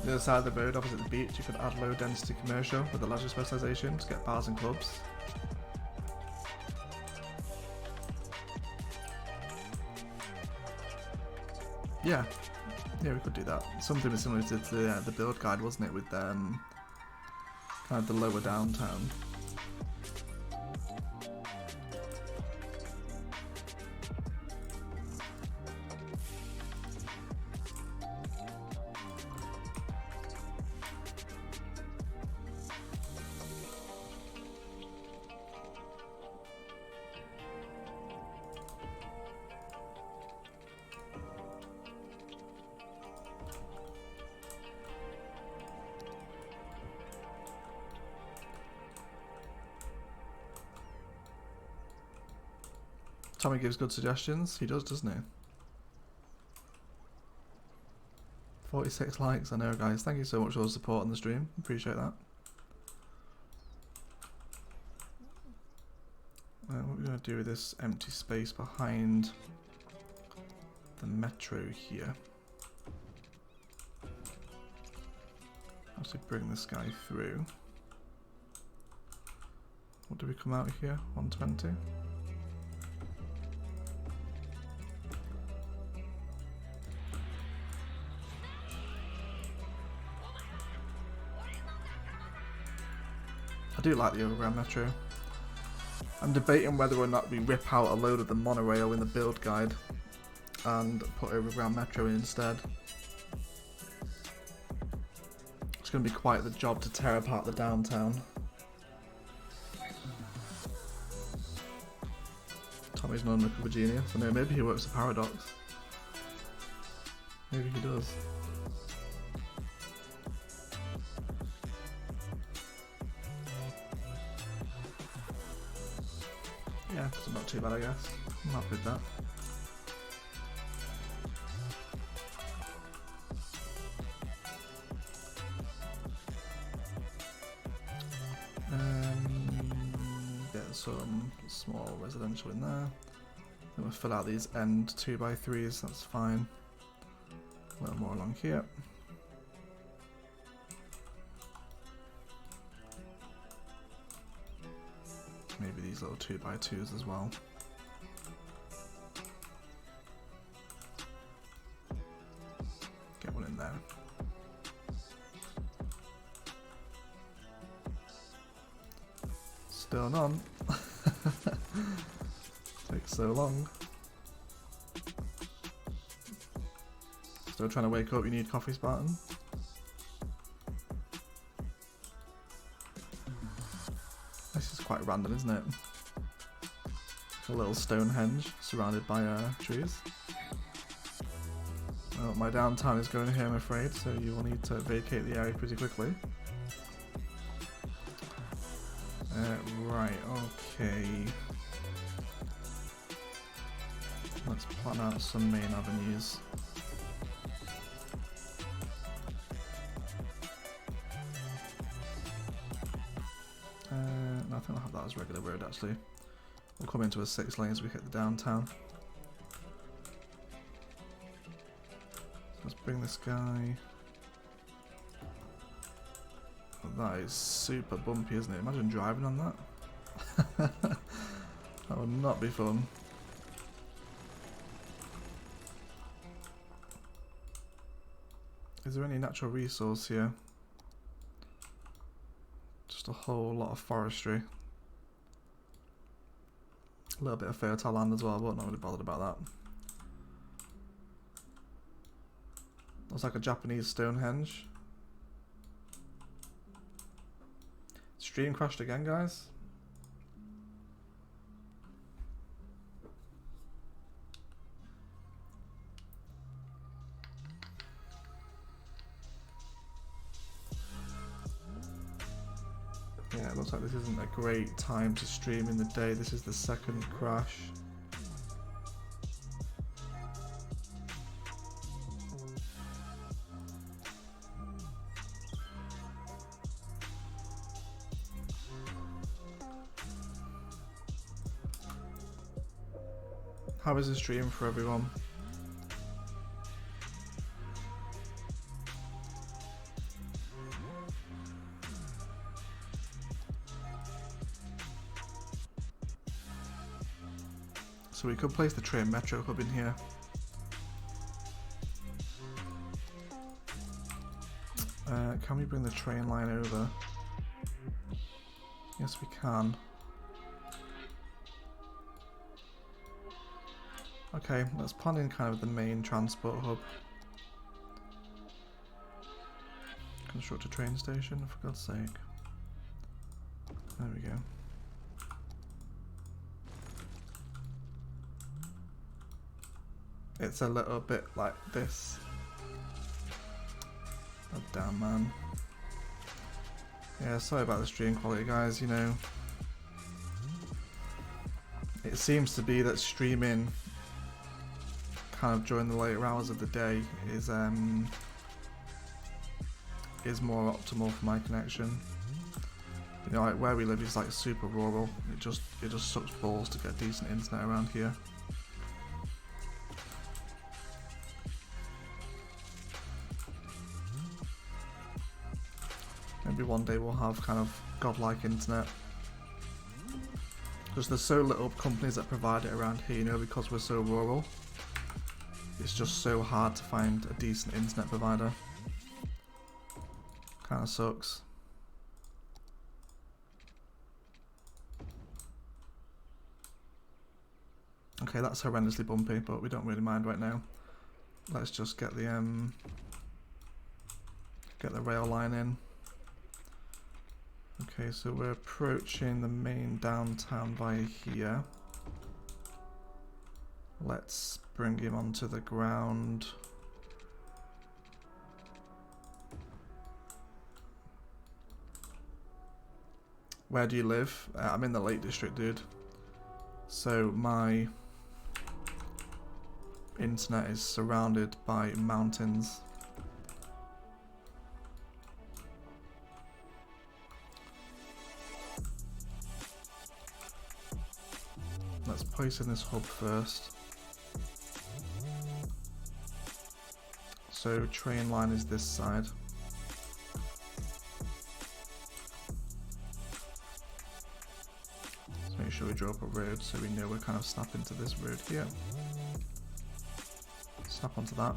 The other side of the road opposite the beach, you could add low density commercial with a leisure specialisation to get bars and clubs. Yeah, we could do that. Something similar to the build guide, wasn't it, with kind of the lower downtown. Tommy gives good suggestions. He does, doesn't he? 46 likes, I know, guys. Thank you so much for the support on the stream. Appreciate that. What we're going to do with this empty space behind the metro here. Actually bring this guy through. What do we come out here? 120? I do like the overground metro. I'm debating whether or not we rip out a load of the monorail in the build guide and put overground metro in instead. It's going to be quite the job to tear apart the downtown. Tommy's known like a genius. I know, maybe he works at Paradox. Maybe he does. Yeah, it's not too bad, I guess. I'm happy with that. Get some small residential in there. Then we'll fill out these end 2x3s, that's fine. A little more along here. Maybe these little 2x2s as well. Get one in there. Still none. Takes so long. Still trying to wake up, you need coffee, Spartan? This is quite random, isn't it? A little Stonehenge surrounded by trees. Well, my downtown is going here, I'm afraid, so you will need to vacate the area pretty quickly. Right, okay. Let's plan out some main avenues. I think I'll have that as regular road actually. We'll come into a 6 lane as we hit the downtown. Let's bring this guy. Oh, that is super bumpy, isn't it? Imagine driving on that. That would not be fun. Is there any natural resource here? Just a whole lot of forestry. A little bit of fertile land as well, but not really bothered about that. Looks like a Japanese Stonehenge. Stream crashed again, guys. Yeah, it looks like this isn't a great time to stream in the day. This is the second crash. How is the stream for everyone? So we could place the train metro hub in here. Can we bring the train line over? Yes, we can. Okay, let's plan in kind of the main transport hub. Construct a train station, for God's sake. There we go. It's a little bit like this. Oh damn, man. Yeah, sorry about the stream quality, guys, you know. It seems to be that streaming kind of during the later hours of the day is more optimal for my connection. You know, like where we live is like super rural. It just sucks balls to get decent internet around here. Maybe one day we'll have kind of godlike internet. Because there's so little companies that provide it around here, you know, because we're so rural. It's just so hard to find a decent internet provider. Kinda sucks. Okay, that's horrendously bumpy, but we don't really mind right now. Let's just get the rail line in. Okay, so we're approaching the main downtown via here. Let's bring him onto the ground. Where do you live? I'm in the Lake District, dude. So my internet is surrounded by mountains. Let's place in this hub first. So train line is this side. Let's make sure we draw up a road so we know we're kind of snapping to this road here. Snap onto that.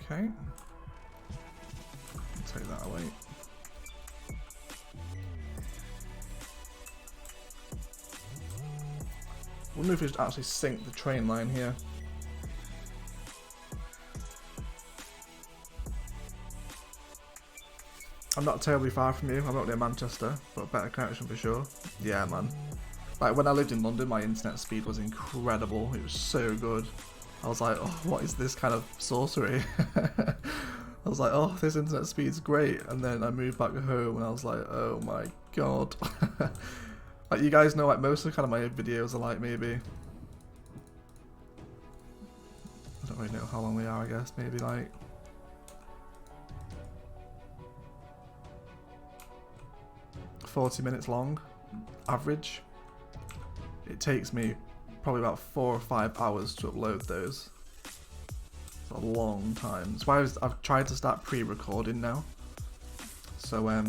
Okay. Take that away. Wonder if we should actually sink the train line here. I'm not terribly far from you. I'm not near Manchester, but a better connection for sure. Yeah, man. Like when I lived in London, my internet speed was incredible. It was so good. I was like, oh, what is this kind of sorcery? I was like, oh, this internet speed's great. And then I moved back home and I was like, oh my god. Like you guys know, like most of kind of my videos are like maybe, I don't really know how long they are, I guess, maybe like 40 minutes long, average. It takes me probably about 4 or 5 hours to upload those. It's a long time. That's why I've tried to start pre-recording now, so I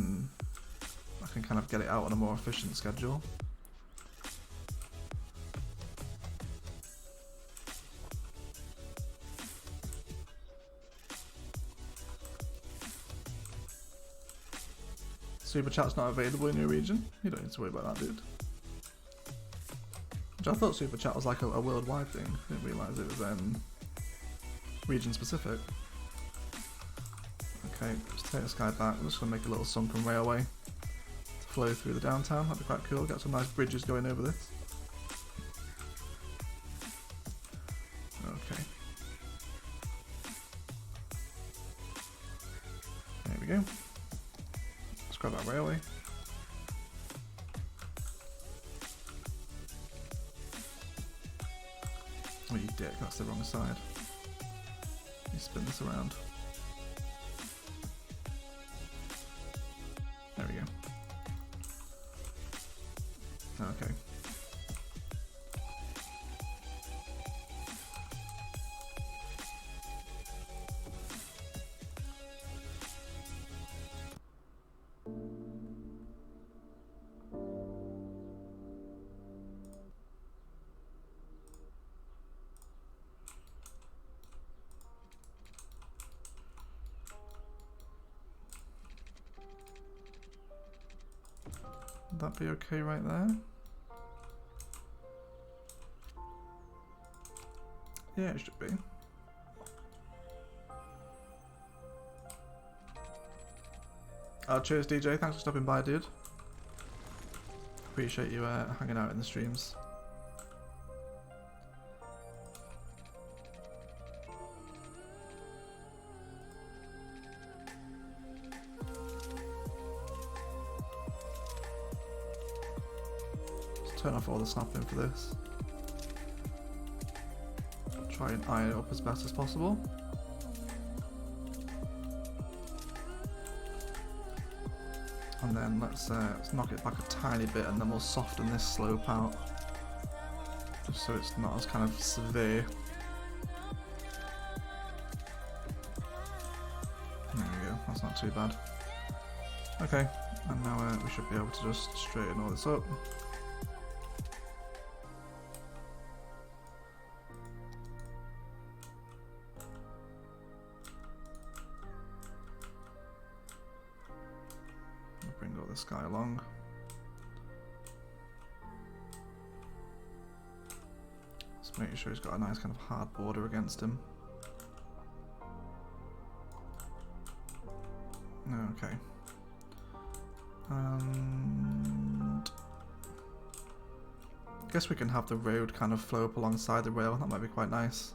can kind of get it out on a more efficient schedule. Super chat's not available in your region. You don't need to worry about that, dude. Which I thought super chat was like a worldwide thing. I didn't realise it was region specific. Okay, let's take this guy back. I'm just gonna make a little sunken railway to flow through the downtown. That'd be quite cool. Get some nice bridges going over this. Okay. There we go. Let's grab that railway. Oh, you dick, that's the wrong side. You spin this around. There we go. Okay. Should that be okay right there? Yeah, it should be. Cheers DJ, thanks for stopping by, dude. Appreciate you hanging out in the streams. Let's turn off all the snapping for this. Try and iron it up as best as possible. And then let's knock it back a tiny bit, and then we'll soften this slope out, just so it's not as kind of severe. There we go, that's not too bad. Okay, and now we should be able to just straighten all this up. Bring all this guy along. Just making sure he's got a nice kind of hard border against him. Okay. And I guess we can have the road kind of flow up alongside the rail. That might be quite nice.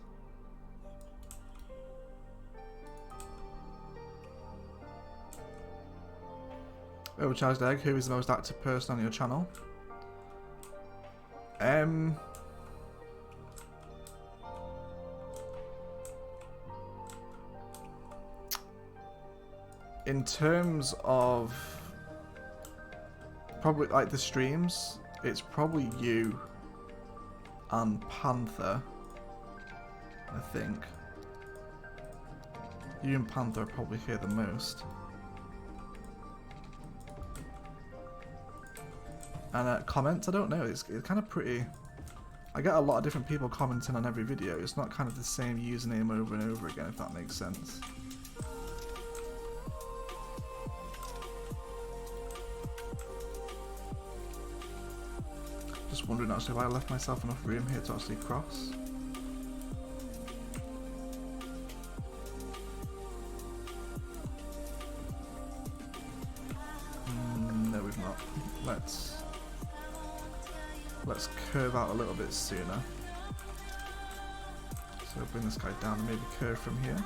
Overcharged Egg, who is the most active person on your channel? In terms of probably like the streams, it's probably you and Panther, I think. You and Panther are probably here the most. And comments, I don't know, it's kind of pretty... I get a lot of different people commenting on every video. It's not kind of the same username over and over again, if that makes sense. Just wondering actually if I left myself enough room here to actually cross. No, we've not. Let's curve out a little bit sooner. So bring this guy down and maybe curve from here.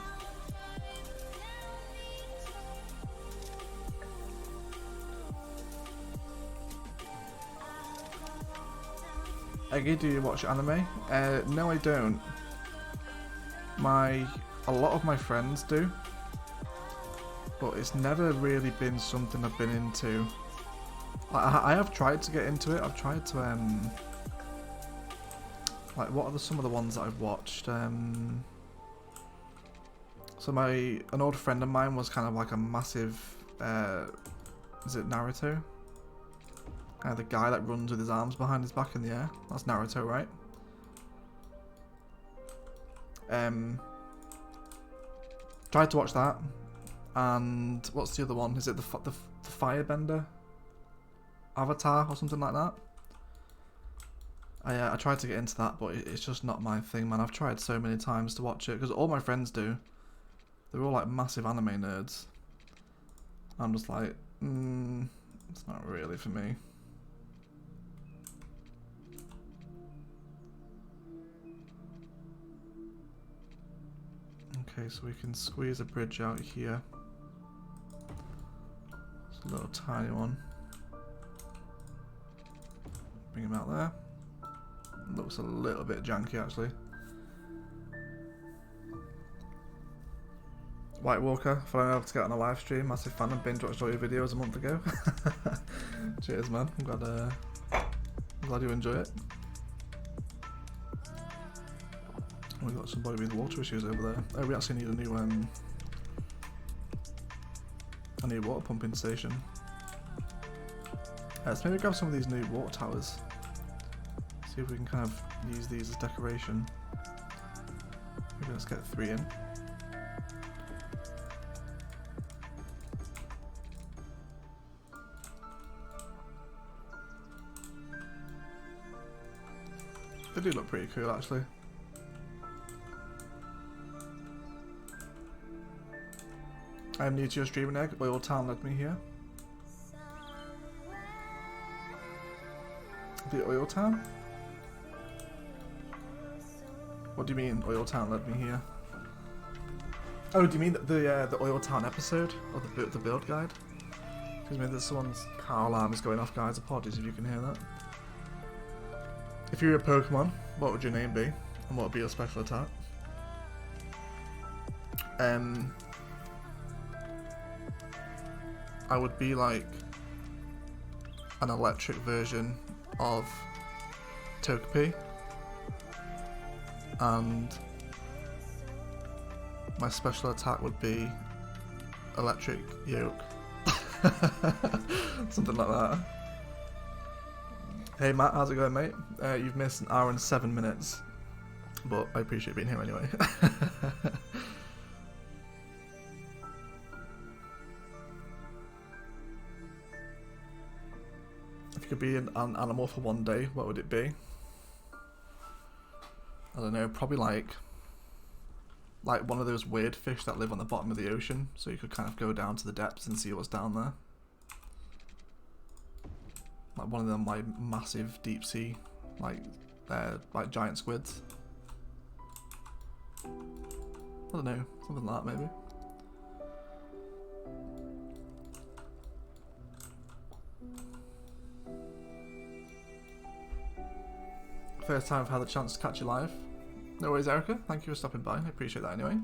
Eggy, do you watch anime? No, I don't. A lot of my friends do, but it's never really been something I've been into. I have tried to get into it. I've tried to like, what are some of the ones that I've watched? So an old friend of mine was kind of like a massive, is it Naruto? The guy that runs with his arms behind his back in the air. That's Naruto, right? Tried to watch that. And what's the other one? Is it the Firebender? Avatar or something like that? I tried to get into that, but it's just not my thing, man. I've tried so many times to watch it, because all my friends do. They're all like massive anime nerds. I'm just like, it's not really for me. Okay, so we can squeeze a bridge out here. It's a little tiny one. Bring him out there. Looks a little bit janky actually. White Walker, following over to get on a live stream. Massive fan and binge watched all your videos a month ago. Cheers, man. I'm glad you enjoy it. We've got somebody with water issues over there. Oh, we actually need a new water pumping station. Let's maybe grab some of these new water towers. See if we can kind of use these as decoration. Maybe let's get 3 in. They do look pretty cool, actually. I'm new to your streaming egg. Oil Town led me here. The Oil Town? What do you mean, Oil Town led me here? Oh, do you mean the Oil Town episode? Or the build guide? Excuse me, there's someone's car alarm is going off, guys. Apologies if you can hear that. If you were a Pokemon, what would your name be? And what would be your special attack? I would be like an electric version of Togepi, and my special attack would be electric yoke. Something like that. Hey Matt, how's it going, mate? You've missed an hour and 7 minutes, but I appreciate being here anyway. If you could be an animal for one day, what would it be? I don't know, probably like one of those weird fish that live on the bottom of the ocean, so you could kind of go down to the depths and see what's down there. Like one of them, like massive deep sea, like giant squids. I don't know, something like that maybe. First time I've had the chance to catch you live. No worries, Erica. Thank you for stopping by. I appreciate that anyway.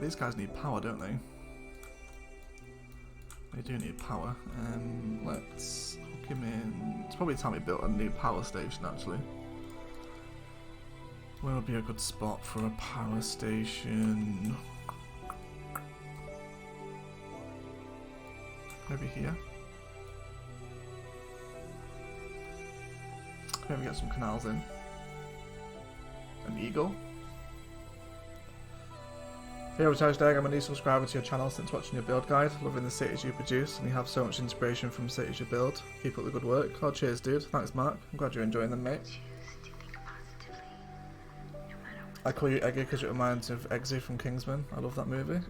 These guys need power, don't they? They do need power. Let's hook him in. It's probably time we built a new power station, actually. Where would be a good spot for a power station? Maybe here. Maybe get some canals in. An eagle. Hey, Recharged Egg, I'm a new subscriber to your channel since watching your build guide. Loving the cities you produce, and you have so much inspiration from cities you build. Keep up the good work. Oh, cheers, dude. Thanks, Mark. I'm glad you're enjoying them, mate. I call you Eggy because it reminds me of Eggsy from Kingsman. I love that movie.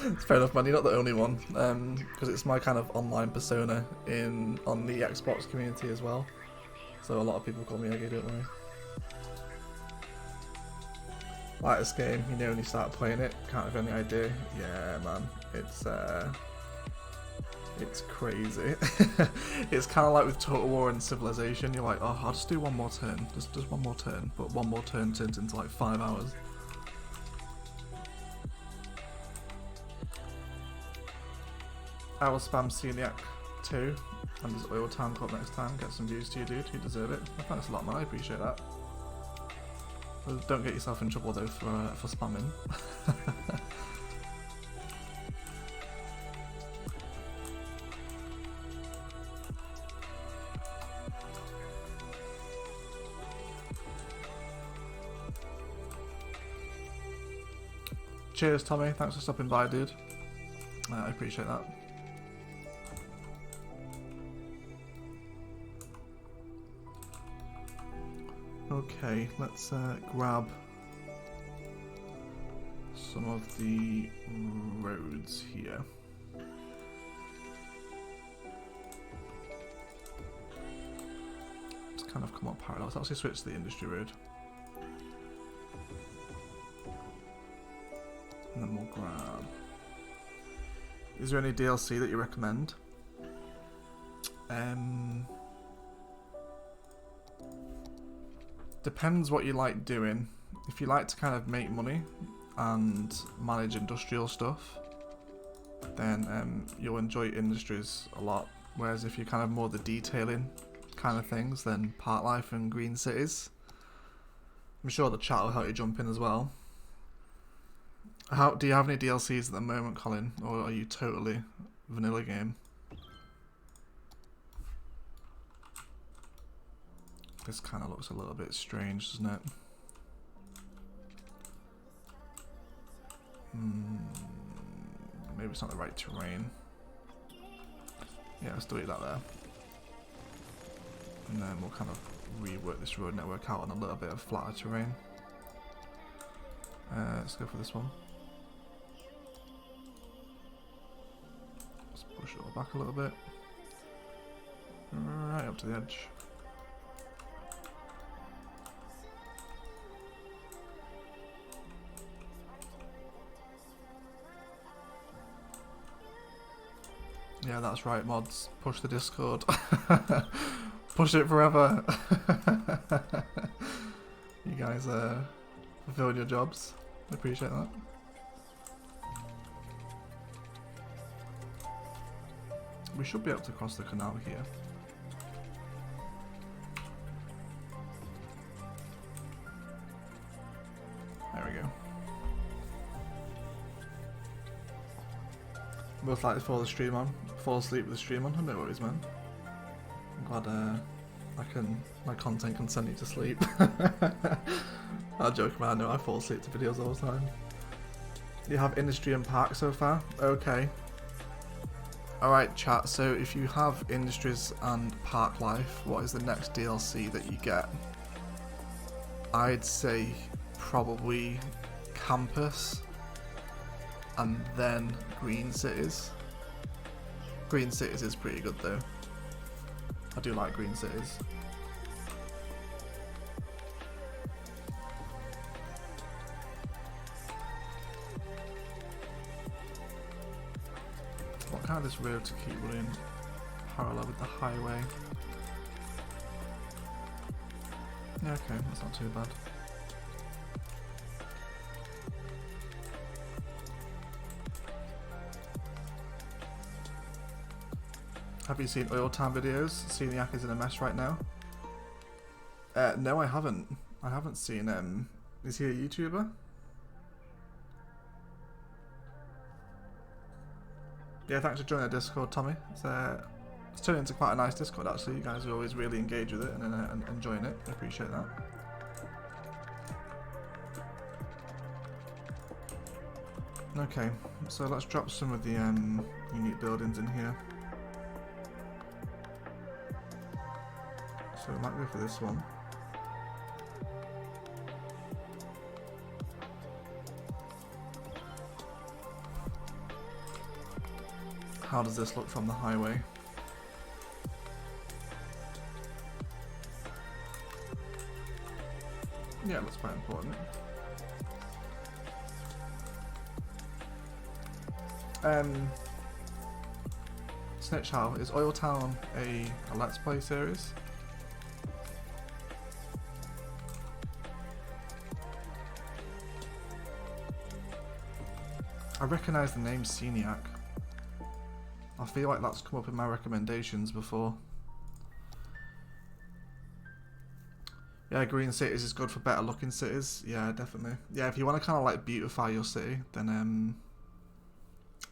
It's fair enough, man. You're not the only one. Because it's my kind of online persona on the Xbox community as well. So a lot of people call me Eggy, don't worry. Like this game, you know, when you start playing it, can't have any idea. Yeah, man, it's crazy. It's kind of like with Total War and Civilization. You're like, oh, I'll just do one more turn, just one more turn. But one more turn turns into like 5 hours. I will spam Celiac too. And there's Oil Town Club next time. Get some views to you, dude. You deserve it. Thanks a lot, man. I appreciate that. Don't get yourself in trouble though for spamming. Cheers, Tommy. Thanks for stopping by, dude. I appreciate that. Okay, let's grab some of the roads here. Let's kind of come up parallel. Let's actually switch to the industry road. And then we'll grab... Is there any DLC that you recommend? Depends what you like doing. If you like to kind of make money and manage industrial stuff, then you'll enjoy industries a lot. Whereas if you're kind of more the detailing kind of things, then Park Life and Green Cities. I'm sure the chat will help you jump in as well. Do you have any DLCs at the moment, Colin, or are you totally vanilla game? This kind of looks a little bit strange, doesn't it? Maybe it's not the right terrain. Yeah, let's delete that there. And then we'll kind of rework this road network out on a little bit of flatter terrain. Let's go for this one. Let's push it all back a little bit. Right up to the edge. Yeah, that's right, mods. Push the Discord. Push it forever. You guys fulfilling your jobs. I appreciate that. We should be able to cross the canal here. There we go. Most likely fall asleep with the stream on. No worries, man. I'm glad my content can send you to sleep. I'll joke, man. No, I fall asleep to videos all the time. You have industry and park so far? Okay. Alright, chat. So if you have industries and park life, what is the next DLC that you get? I'd say probably campus and then green cities. Green cities is pretty good though. I do like green cities. What kind of this road to keep running parallel with the highway? Yeah, okay, that's not too bad. Have you seen Oil Town videos? Seniac is in a mess right now. No, I haven't. I haven't seen is he a YouTuber? Yeah, thanks for joining the Discord, Tommy. It's turned into quite a nice Discord actually. You guys are always really engaged with it and enjoying it. I appreciate that. Okay, so let's drop some of the unique buildings in here. So we might go for this one. How does this look from the highway? Yeah, that's quite important. Snitch, how is Oil Town a Let's Play series? I recognise the name Seniac. I feel like that's come up in my recommendations before. Yeah, green cities is good for better looking cities. Yeah, definitely. Yeah, if you want to kind of like beautify your city, then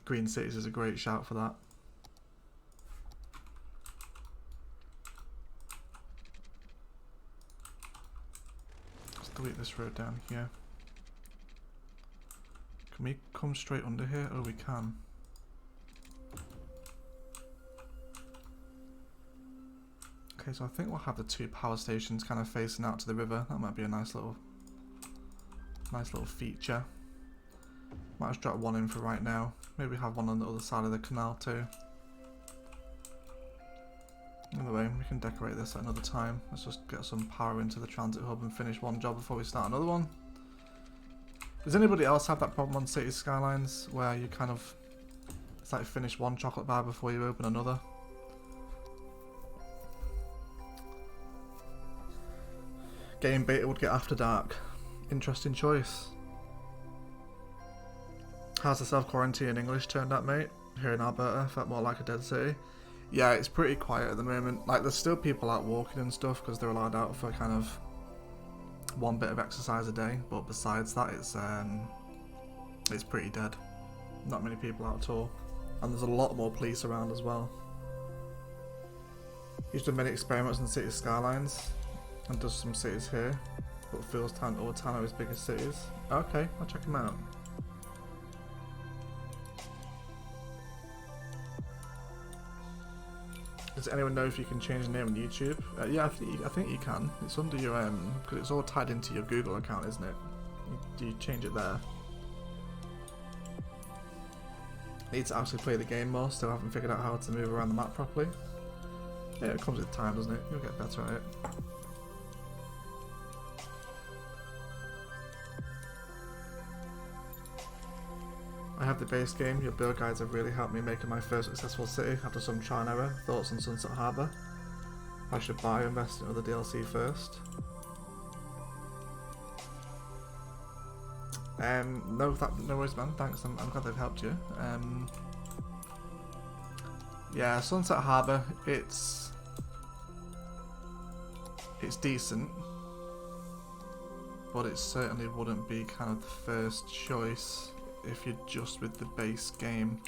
green cities is a great shout for that. Let's delete this road down here. Can we come straight under here? Oh, we can. Okay, so I think we'll have the two power stations kind of facing out to the river. That might be a nice little feature. Might just drop one in for right now. Maybe have one on the other side of the canal too. Either way, we can decorate this at another time. Let's just get some power into the transit hub and finish one job before we start another one. Does anybody else have that problem on City Skylines where you kind of, it's like finish one chocolate bar before you open another? Game beta would get After Dark. Interesting choice. How's the self-quarantine in English turned out, mate? Here in Alberta, felt more like a dead city. Yeah, it's pretty quiet at the moment. Like, there's still people out walking and stuff because they're allowed out for kind of one bit of exercise a day. But besides that, it's pretty dead. Not many people out at all. And there's a lot more police around as well. He's done many experiments in City Skylines and does some cities here, but Fieldstown or Town are his biggest cities. Okay, I'll check him out. Does anyone know if you can change the name on YouTube? Yeah, I think you can. It's under your because it's all tied into your Google account, isn't it? You change it there. Need to actually play the game more, still haven't figured out how to move around the map properly. Yeah, it comes with time, doesn't it? You'll get better at it. I have the base game. Your build guides have really helped me making my first successful city after some trial and error. Thoughts on Sunset Harbour? I should buy or invest in other DLC first. No worries, man. Thanks. I'm glad they've helped you. Yeah, Sunset Harbour. It's decent, but it certainly wouldn't be kind of the first choice if you're just with the base game.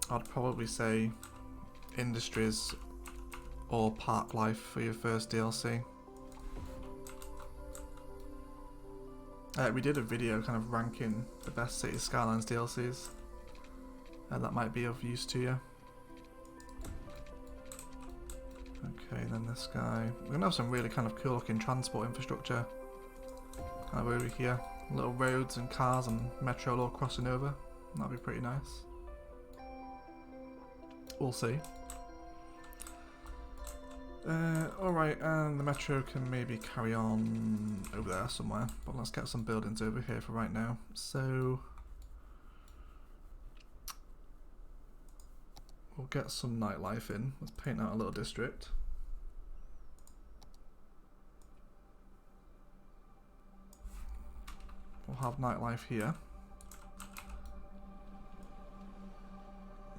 I'd probably say Industries or Park Life for your first DLC. We did a video kind of ranking the best City Skylines DLCs. That might be of use to you. Okay, then this guy. We're gonna have some really kind of cool looking transport infrastructure. Kind of over here. Little roads and cars and metro all crossing over. That'd be pretty nice. We'll see. Alright, and the metro can maybe carry on over there somewhere, but let's get some buildings over here for right now. So we'll get some nightlife in. Let's paint out a little district. We'll have nightlife here.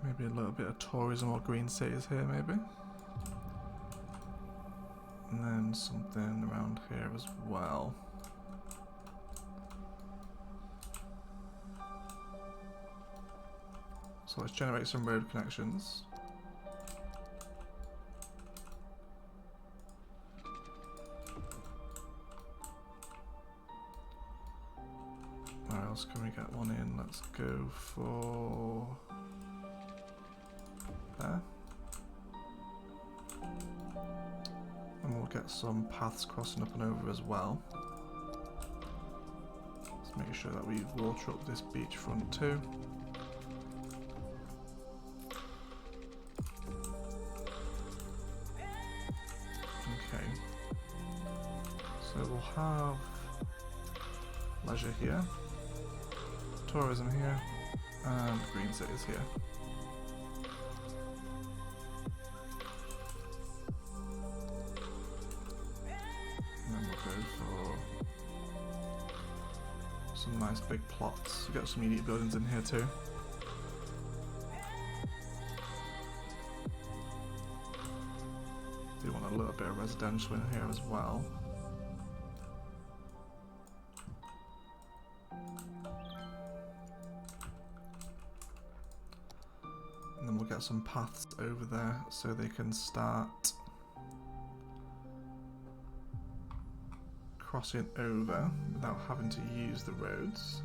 Maybe a little bit of tourism or green cities here, maybe. And then something around here as well. So let's generate some road connections. Where else can we get one in? Let's go for there. And we'll get some paths crossing up and over as well. Let's make sure that we water up this beachfront too. Okay. So we'll have leisure here, tourism here, and green cities here. Nice big plots. We've got some unique buildings in here too. Do want a little bit of residential in here as well. And then we'll get some paths over there so they can start crossing over without having to use the roads.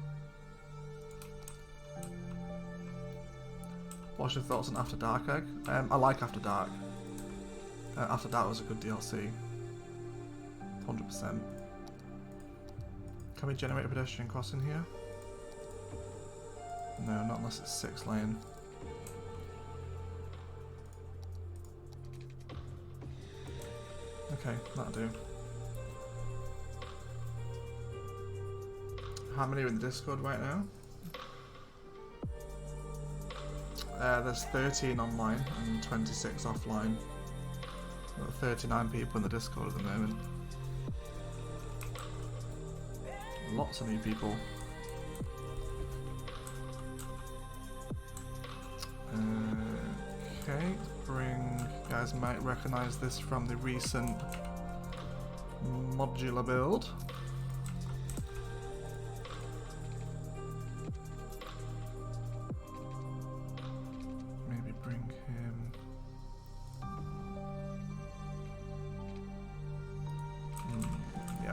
What's your thoughts on After Dark, Egg? I like After Dark. After Dark was a good DLC. 100%. Can we generate a pedestrian crossing here? No, not unless it's 6 lane. Okay, that'll do. How many are in the Discord right now? There's 13 online and 26 offline. We've got 39 people in the Discord at the moment. Lots of new people. Okay, bring. You guys might recognize this from the recent Modular Build.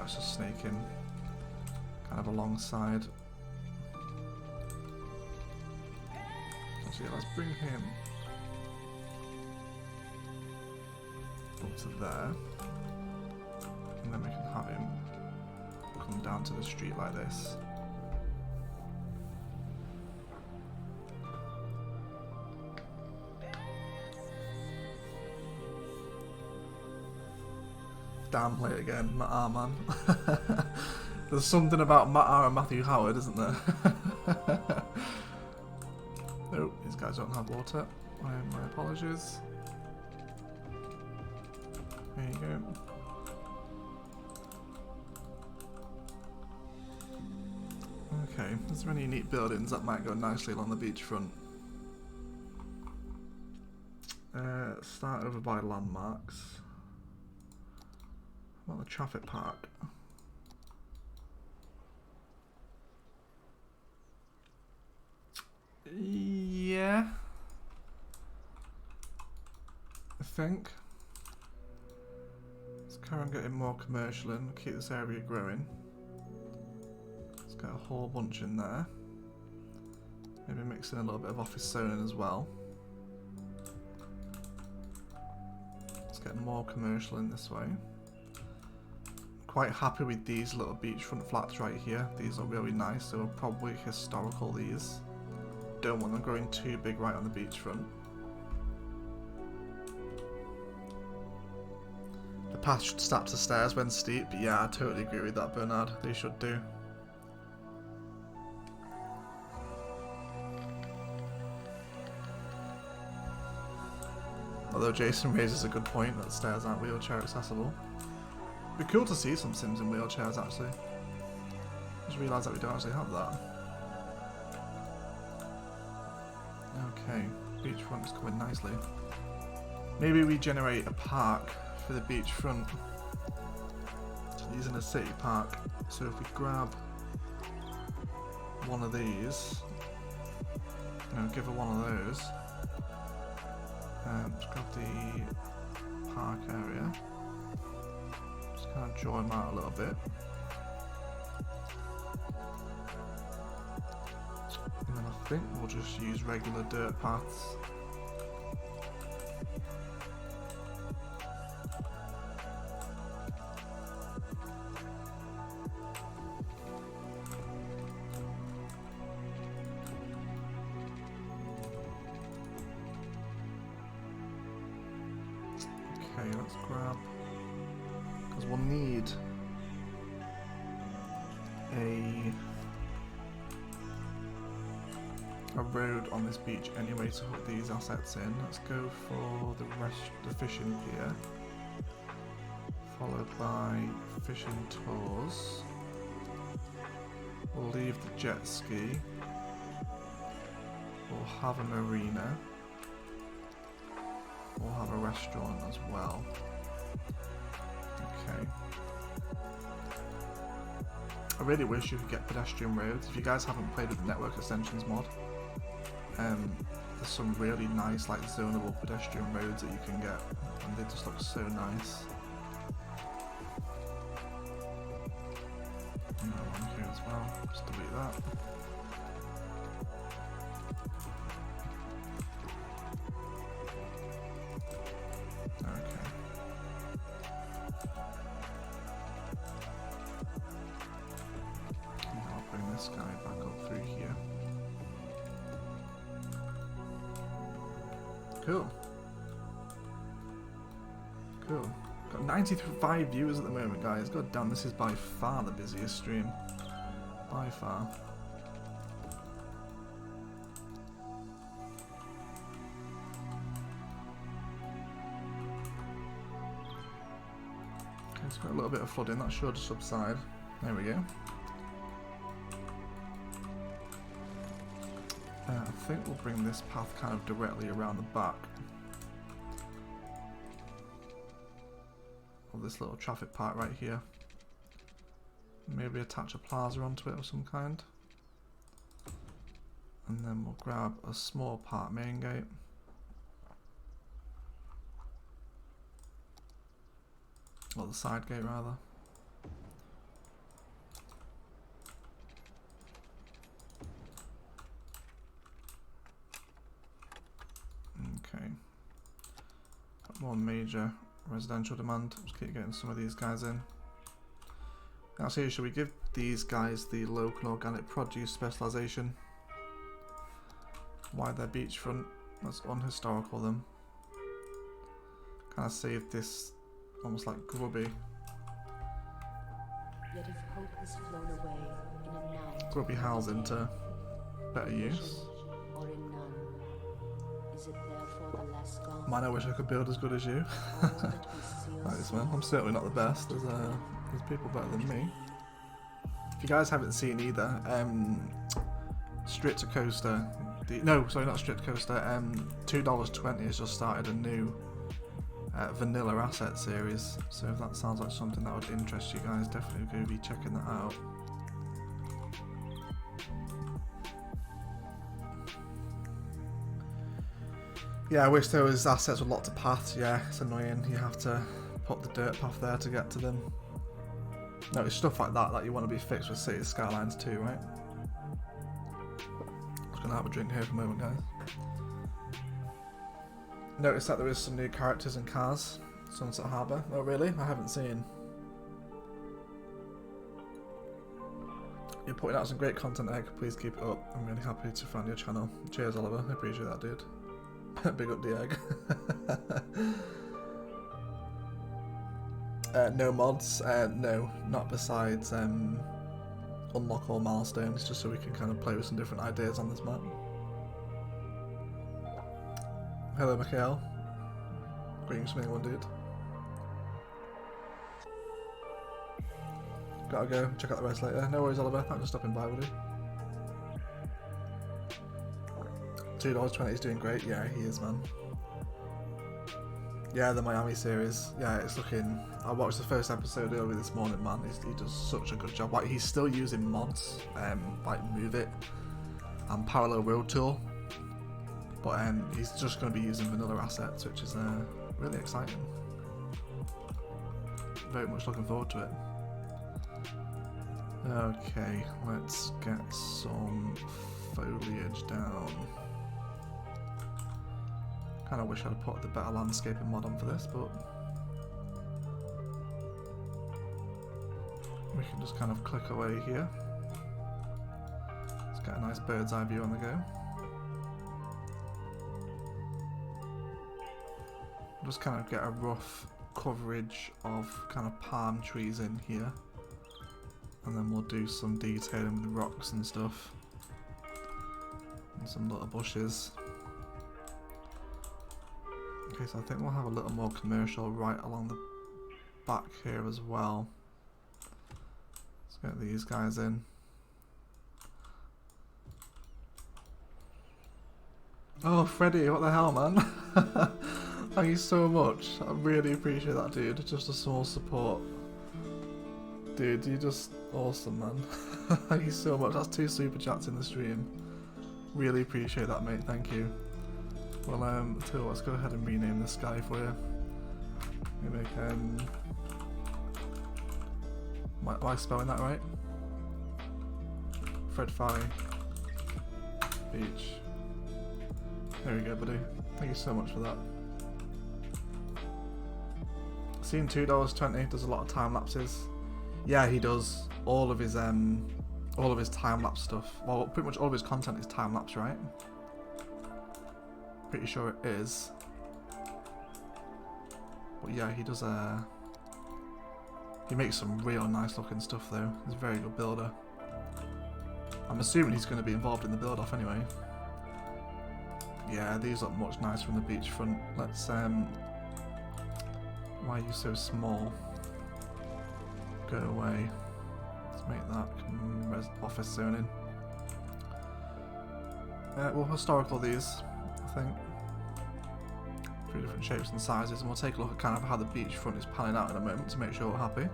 Just snaking kind of alongside. Let's Actually, let's bring him up to there. And then we can have him come down to the street like this. Damn, play it again, Matt R, man. There's something about Matt R and Matthew Howard, isn't there? Oh, these guys don't have water. My apologies. There you go. Okay, is there any neat buildings that might go nicely along the beachfront? Start over by landmarks. What about the traffic park? Yeah, I think. Let's carry on getting more commercial in, keep this area growing. Let's get a whole bunch in there. Maybe mix in a little bit of office zoning as well. Let's get more commercial in this way. Quite happy with these little beachfront flats right here. These are really nice. They were probably historical, these. Don't want them growing too big right on the beachfront. The path should start to stairs when steep. Yeah, I totally agree with that, Bernard. They should do. Although Jason raises a good point that stairs aren't wheelchair accessible. It'd be cool to see some Sims in wheelchairs actually. Just realised that we don't actually have that. Okay, beachfront is coming nicely. Maybe we generate a park for the beachfront. Using a city park. So if we grab one of these, give her one of those. Just grab the park area. Just kind of draw them out a little bit. And then I think we'll just use regular dirt paths. Okay, let's grab, because we'll need a road on this beach anyway to hook these assets in. Let's go for the fishing pier, followed by fishing tours. We'll leave the jet ski. We'll have a marina. We'll have a restaurant as well. Okay. I really wish you could get pedestrian roads. If you guys haven't played with the network extensions mod, there's some really nice like zonable pedestrian roads that you can get, and they just look so nice. Another one here as well. Just delete that. Okay. And I'll bring this guy back up through here. Cool. Cool. Got 95 viewers at the moment, guys. God damn, this is by far the busiest stream. By far. Okay, it's got a little bit of flooding. That should subside. There we go. I think we'll bring this path kind of directly around the back of this little traffic park right here. Maybe attach a plaza onto it of some kind. And then we'll grab a small park main gate. Or the side gate rather. more major residential demand. Just keep getting some of these guys in. Actually, should we give these guys the local organic produce specialisation? Why they're beachfront? Let's unhistorical them. Kind of save this almost like grubby. Yet if hope has flown away in a night, Grubby housing to better use. or in none, is it therefore the less gone? Man, I wish I could build as good as you. All that we see or Thanks, man. I'm certainly not the best. There's people better than me. If you guys haven't seen either, Strict Coaster, no, sorry, not Strict Coaster. $2.20 has just started a new vanilla asset series. So if that sounds like something that would interest you guys, definitely go be checking that out. Yeah, I wish there was assets with lots of paths. Yeah, it's annoying. You have to put the dirt path there to get to them. No, it's stuff like that you want to be fixed with City Skylines too, right? I'm just gonna have a drink here for a moment, guys. Notice that there is some new characters and cars. Sunset Harbour. Oh really? I haven't seen. You're putting out some great content, Egg. Please keep it up. I'm really happy to find your channel. Cheers, Oliver. I appreciate that, dude. Big up the Egg. No mods. No, not besides unlock all milestones, just so we can kind of play with some different ideas on this map. Hello, Mikhail. Greetings from anyone, dude. Gotta go. Check out the rest later. No worries, Oliver. Thanks for stopping by, buddy. $2.20 is doing great. Yeah, he is, man. Yeah, the Miami series. Yeah, it's looking... I watched the first episode earlier this morning, man. He does such a good job. Like, he's still using mods, like Move It and Parallel Road Tool. But he's just going to be using vanilla assets, which is really exciting. Very much looking forward to it. Okay, let's get some foliage down. Kind of wish I'd put the better landscaping mod on for this, but we can just kind of click away here. Let's get a nice bird's eye view on the go. Just kind of get a rough coverage of kind of palm trees in here, and then we'll do some detailing with the rocks and stuff, and some little bushes. Okay, so I think we'll have a little more commercial right along the back here as well. Let's get these guys in. Oh, Freddy, what the hell, man? Thank you so much. I really appreciate that, dude. Just a small support. Dude, you're just awesome, man. Thank you so much. That's 2 super chats in the stream. Really appreciate that, mate. Thank you. Well, too, let's go ahead and rename this guy for you. Maybe I can... Am I spelling that right? Fred Farley. Beach. There we go, buddy. Thank you so much for that. Seen $2.20 does a lot of time lapses. Yeah, he does. All of his time lapse stuff. Well, pretty much all of his content is time lapse, right? Pretty sure it is. But yeah, he does. He makes some real nice looking stuff though. He's a very good builder. I'm assuming he's going to be involved in the build off anyway. Yeah, these look much nicer from the beachfront. Let's why are you so small? Go away. Let's make that office zoning. We'll historical these, I think. 3 different shapes and sizes, and we'll take a look at kind of how the beachfront is panning out in a moment to make sure we're happy.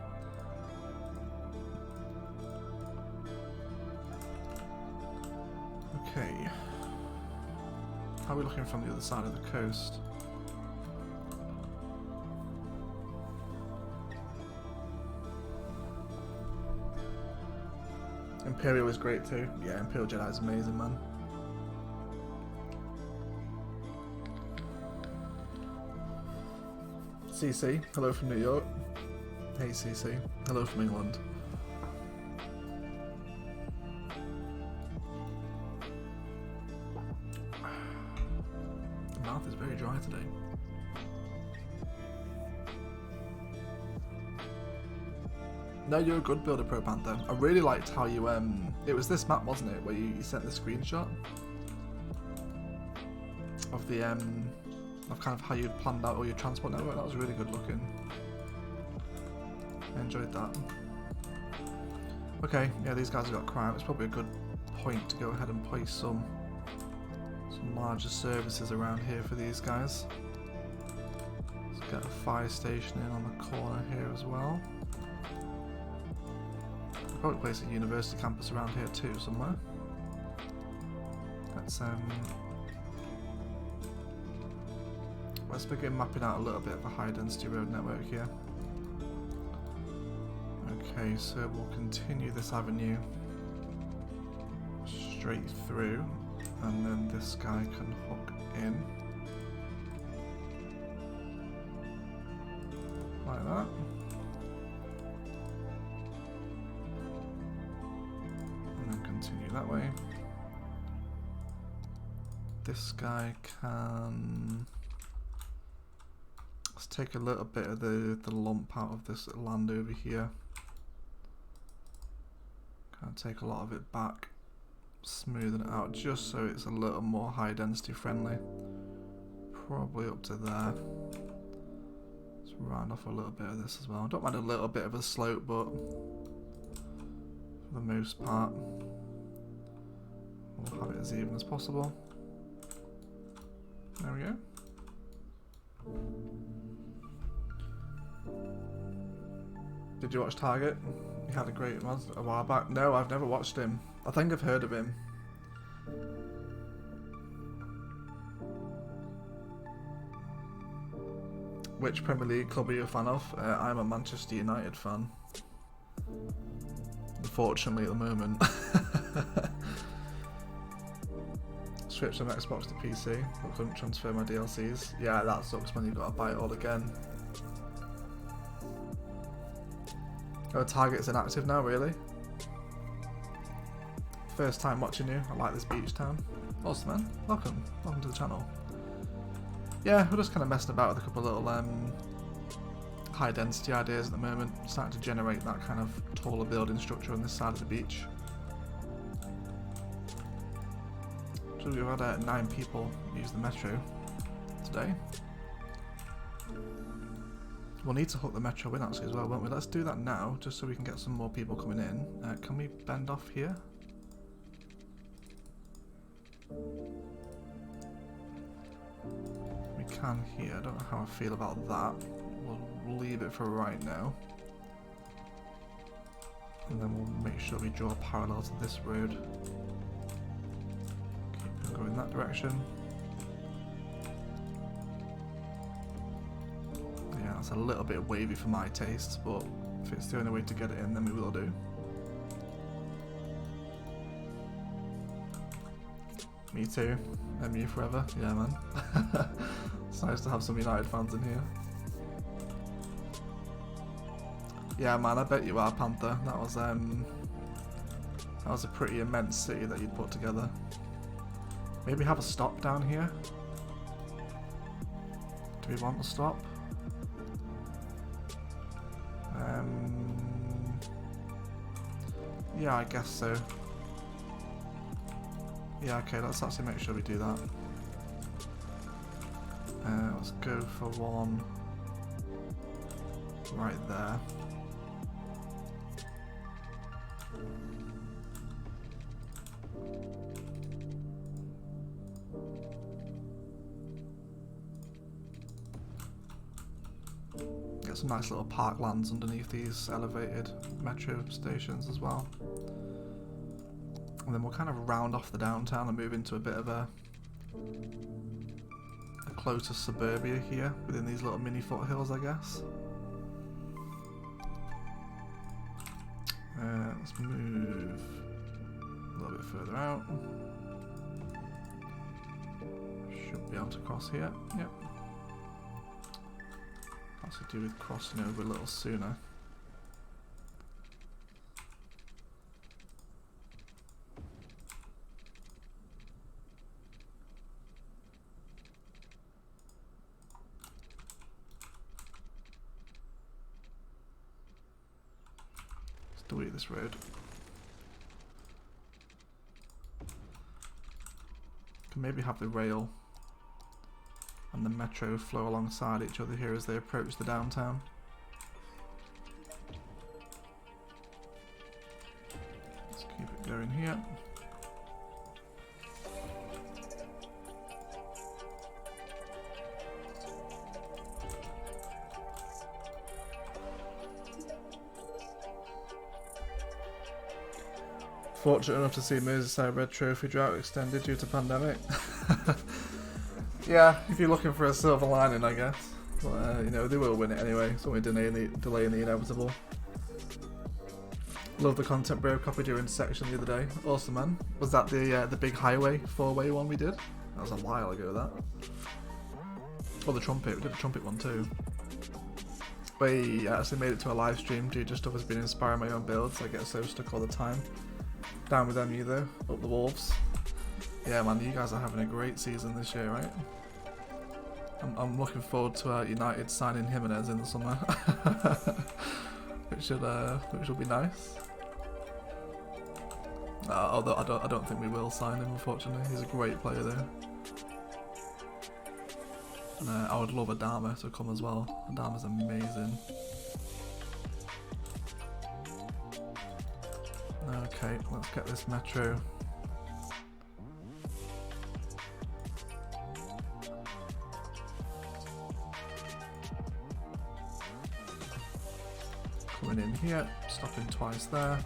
Okay. How are we looking from the other side of the coast? Imperial is great too. Yeah, Imperial Jedi is amazing, man. CC, hello from New York. Hey CC, hello from England. The mouth is very dry today. No, you're a good builder, Pro Panther. I really liked how you, it was this map, wasn't it, where you sent the screenshot of the, of kind of how you'd planned out all your transport network. That was really good looking. I enjoyed that. Okay, yeah, these guys have got crime. It's probably a good point to go ahead and place some larger services around here for these guys. Let's get a fire station in on the corner here as well. I'll probably place a university campus around here too somewhere. Let's begin mapping out a little bit of a high density road network here. Okay, so we'll continue this avenue straight through, and then this guy can hook in like that. And then continue that way. This guy can... Let's take a little bit of the lump out of this land over here. Kind of take a lot of it back, smoothing it out just so it's a little more high density friendly. Probably up to there. Let's round off a little bit of this as well. I don't mind a little bit of a slope, but for the most part, we'll have it as even as possible. There we go. Did you watch Target? He had a great one a while back. No, I've never watched him. I think I've heard of him. Which Premier League club are you a fan of? I'm a Manchester United fan. Unfortunately at the moment. Switch from Xbox to PC, but couldn't transfer my DLCs. Yeah, that sucks when you've got to buy it all again. Oh, Target's inactive now, really? First time watching you. I like this beach town. Awesome, man. Welcome. Welcome to the channel. Yeah, we're just kind of messing about with a couple of little high density ideas at the moment. Starting to generate that kind of taller building structure on this side of the beach. So we've had 9 people use the metro today. We'll need to hook the metro in actually as well, won't we? Let's do that now, just so we can get some more people coming in. Can we bend off here? We can here. I don't know how I feel about that. We'll leave it for right now. And then we'll make sure we draw parallel to this road. Keep going in that direction. Yeah, that's a little bit wavy for my taste, but if it's the only way to get it in, then we will do. Me too. MU forever. Yeah, man. It's nice to have some United fans in here. Yeah, man, I bet you are, Panther. That was a pretty immense city that you'd put together. Maybe have a stop down here. Do we want a stop? Yeah, I guess so. Yeah, okay, let's actually make sure we do that. Let's go for one right there. Get some nice little parklands underneath these elevated metro stations as well. And then we'll kind of round off the downtown and move into a bit of a closer suburbia here within these little mini foothills, I guess. Let's move a little bit further out. Should be able to cross here. Yep. What's to do with crossing over a little sooner? Let's delete this road. Can maybe have the rail and the metro flow alongside each other here as they approach the downtown. Let's keep it going here. Fortunate enough to see Merseyside Red Trophy drought extended due to pandemic. Yeah, if you're looking for a silver lining, I guess. But, you know, they will win it anyway. It's only delaying the inevitable. Love the content bro copied your intersection the other day. Awesome, man. Was that the big highway 4-way one we did? That was a while ago, that. Or the trumpet. We did a trumpet one too. We actually made it to a live stream. Dude, just stuff has been inspiring my own builds. I get so stuck all the time. Down with them, you though. Up the Wolves. Yeah, man, you guys are having a great season this year, right? I'm looking forward to United signing Jimenez in the summer, which will be nice. Although I don't think we will sign him, unfortunately. He's a great player though, and I would love Adama to come as well. Adama's amazing. Okay, let's get this metro. Coming in here, stopping twice there.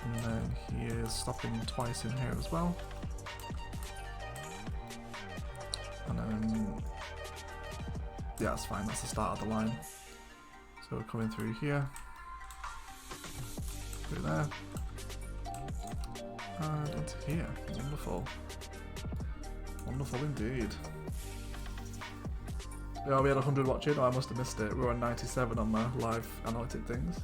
And then he is stopping twice in here as well. And then, yeah, that's fine, that's the start of the line. So we're coming through here. Through there. And into here. Wonderful. Wonderful indeed. Yeah, we had 100 watching. Oh, I must have missed it. We were on 97 on my live analytic things.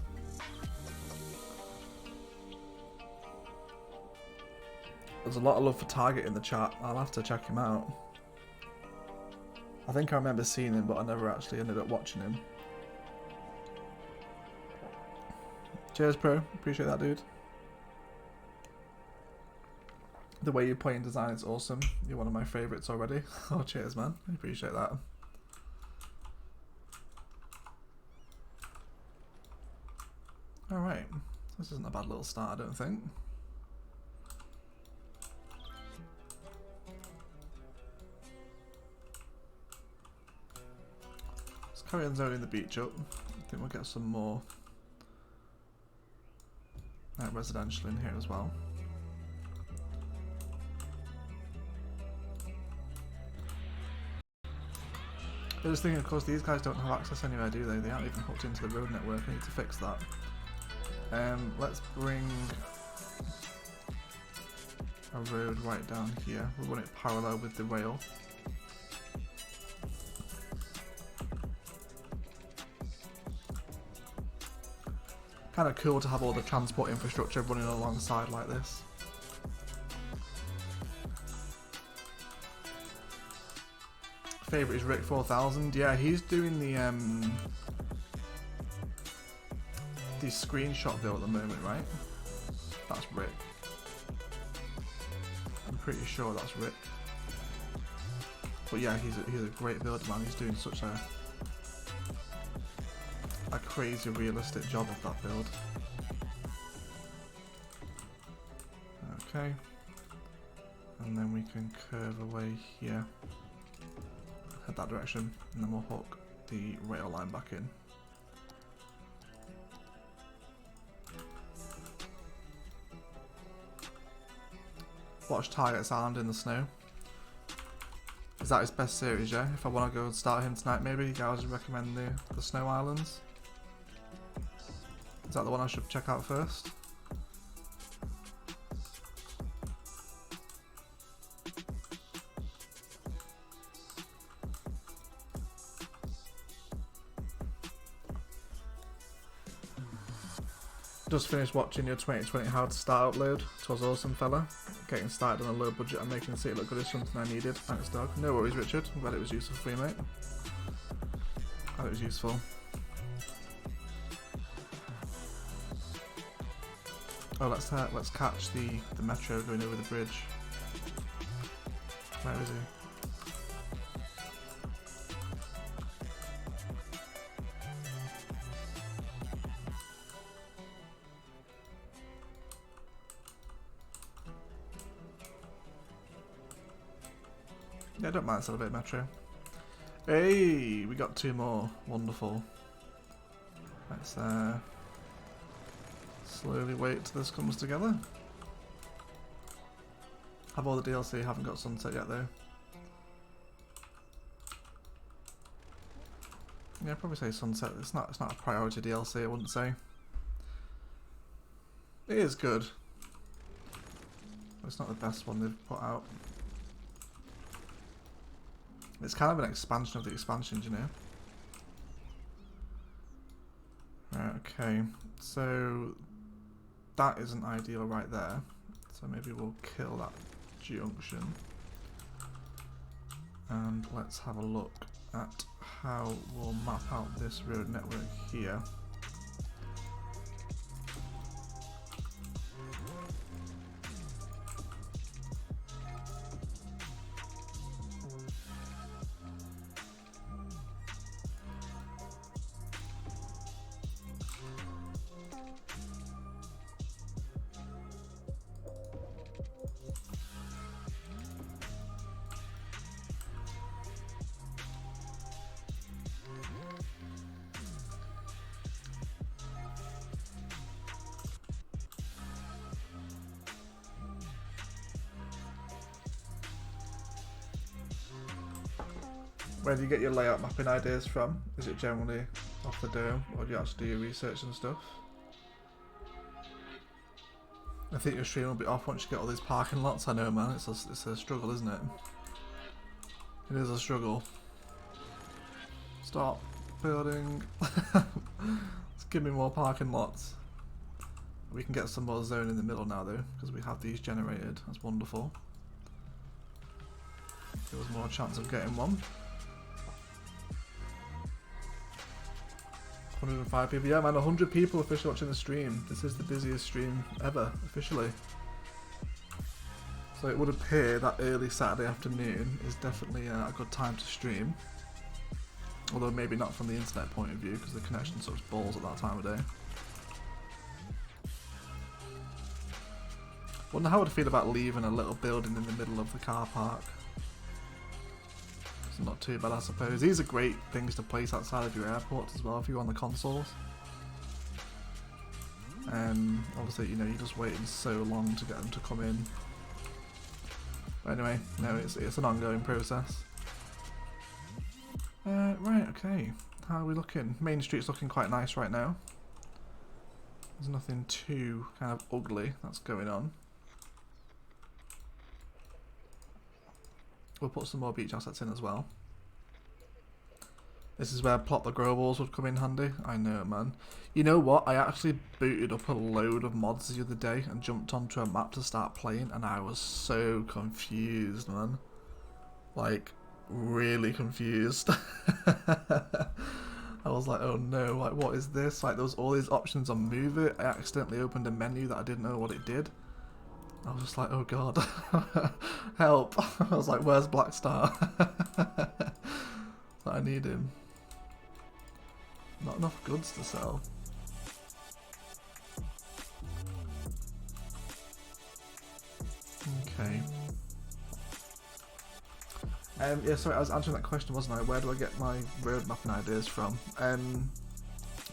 There's a lot of love for Target in the chat. I'll have to check him out. I think I remember seeing him, but I never actually ended up watching him. Cheers, Pro. Appreciate that, dude. The way you play and design is awesome. You're one of my favourites already. Oh, cheers, man. I appreciate that. Alright. This isn't a bad little start, I don't think. Let's carry on zoning the beach up. I think we'll get some more residential in here as well. I just think, of course, these guys don't have access anywhere, do they? They aren't even hooked into the road network. I need to fix that. Let's bring a road right down here. We'll run it parallel with the rail. Kind of cool to have all the transport infrastructure running alongside like this. Favorite is Rick 4000. Yeah, he's doing the screenshot build at the moment, right? That's Rick. I'm pretty sure that's Rick. But yeah, he's a great builder, man. He's doing such a crazy realistic job of that build. Okay. And then we can curve away here. Head that direction, and then we'll hook the rail line back in. Watch Target's Island in the snow. Is that his best series, yeah? If I want to go and start him tonight, maybe you guys would recommend the Snow Islands. Is that the one I should check out first? Just finished watching your 2020 How to Start upload. 'Twas awesome, fella. Getting started on a low budget and making the city look good is something I needed. Thanks, dog. No worries, Richard. I'm glad it was useful for you, mate. Glad it was useful. Oh, let's catch the metro going over the bridge. Where is he? Yeah, I don't mind Celebrate Metro. Hey, we got 2 more. Wonderful. Let's slowly wait till this comes together. Have all the DLC, haven't got Sunset yet though. Yeah, I'd probably say Sunset. It's not a priority DLC, I wouldn't say. It is good. But it's not the best one they've put out. It's kind of an expansion of the expansions, you know. Right, okay, so that isn't ideal right there. So maybe we'll kill that junction. And let's have a look at how we'll map out this road network here. Where do you get your layout mapping ideas from? Is it generally off the dome, or do you actually do your research and stuff? I think your stream will be off once you get all these parking lots. I know, man, it's a struggle, isn't it? It is a struggle. Stop building. Let's give me more parking lots. We can get some more zone in the middle now though, because we have these generated. That's wonderful. Give us more chance of getting one. 105 people. Yeah, man, 100 people officially watching the stream. This is the busiest stream ever, officially. So it would appear that early Saturday afternoon is definitely a good time to stream. Although maybe not from the internet point of view, because the connection sucks balls at that time of day. Wonder how I would feel about leaving a little building in the middle of the car park. It's not too bad, I suppose. These are great things to place outside of your airports as well if you're on the consoles. Obviously, you know, you're just waiting so long to get them to come in. But anyway, no, it's an ongoing process. Right, okay. How are we looking? Main Street's looking quite nice right now. There's nothing too kind of ugly that's going on. We'll put some more beach assets in as well. This is where Plot the Grow Walls would come in handy. I know, man. You know what? I actually booted up a load of mods the other day and jumped onto a map to start playing, and I was so confused, man. Like, really confused. I was like, oh no, like what is this? Like there was all these options on Move It. I accidentally opened a menu that I didn't know what it did. I was just like, oh god, help. I was like, where's Black Star? I need him. Not enough goods to sell. Okay. Yeah, sorry, I was answering that question, wasn't I? Where do I get my road mapping ideas from?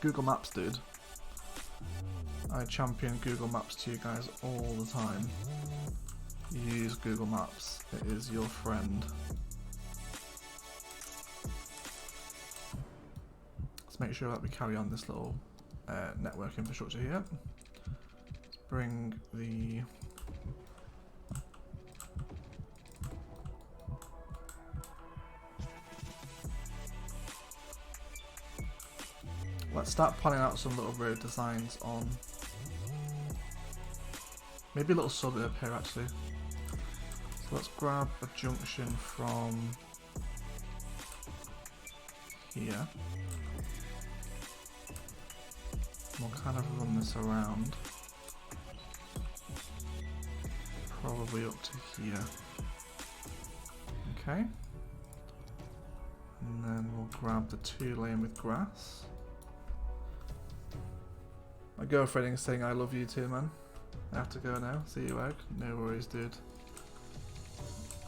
Google Maps, dude. I champion Google Maps to you guys all the time. Use Google Maps. It is your friend. Let's make sure that we carry on this little network infrastructure here. Let's bring the... Let's start planning out some little road designs on Maybe a little suburb here actually. So let's grab a junction from here. We'll kind of run this around. Probably up to here. Okay. And then we'll grab the 2-lane with grass. My girlfriend is saying I love you too, man. I have to go now. See you, Egg. No worries, dude.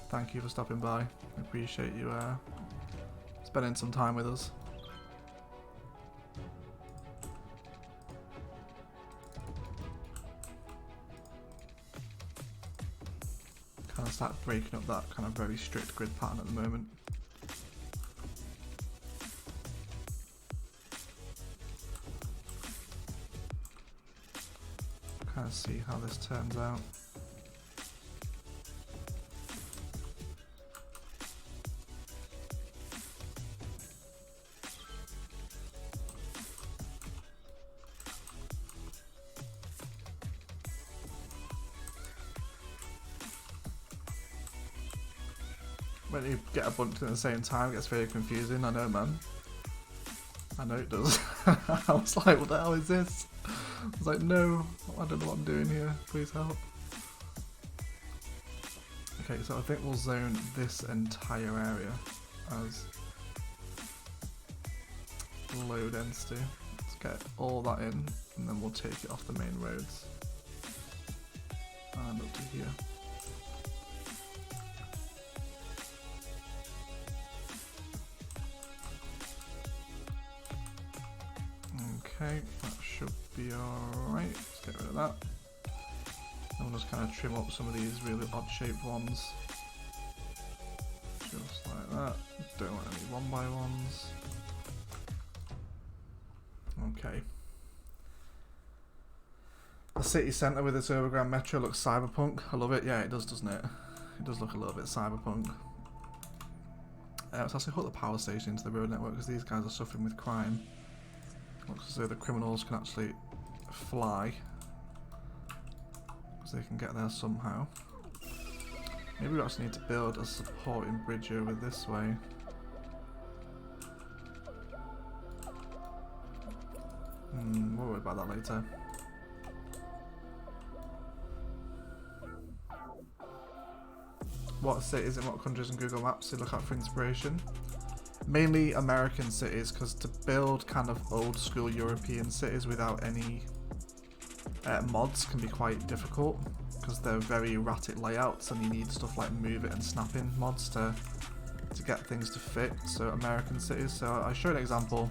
Thank you for stopping by. I appreciate you spending some time with us. Kind of start breaking up that kind of very strict grid pattern at the moment. Kind of see how this turns out. When you get a bunch at the same time, it gets very confusing. I know, man. I know it does. I was like, what the hell is this? I was like, no, I don't know what I'm doing here. Please help. Okay, so I think we'll zone this entire area as low density. Let's get all that in, and then we'll take it off the main roads. And up to here. Okay, that should be alright. Let's get rid of that. And we'll just kind of trim up some of these really odd shaped ones. Just like that. Don't want any 1x1s. Okay. The city centre with its overground metro looks cyberpunk. I love it. Yeah, it does, doesn't it? It does look a little bit cyberpunk. Let's actually hook the power station into the road network because these guys are suffering with crime. Looks as though the criminals can actually fly, because they can get there somehow. Maybe we actually need to build a supporting bridge over this way. We'll worry about that later. What cities and what countries in Google Maps to look at for inspiration? Mainly American cities, because to build kind of old school European cities without any mods can be quite difficult, because they're very erratic layouts and you need stuff like move it and snap in mods to get things to fit. So American cities. So I showed an example.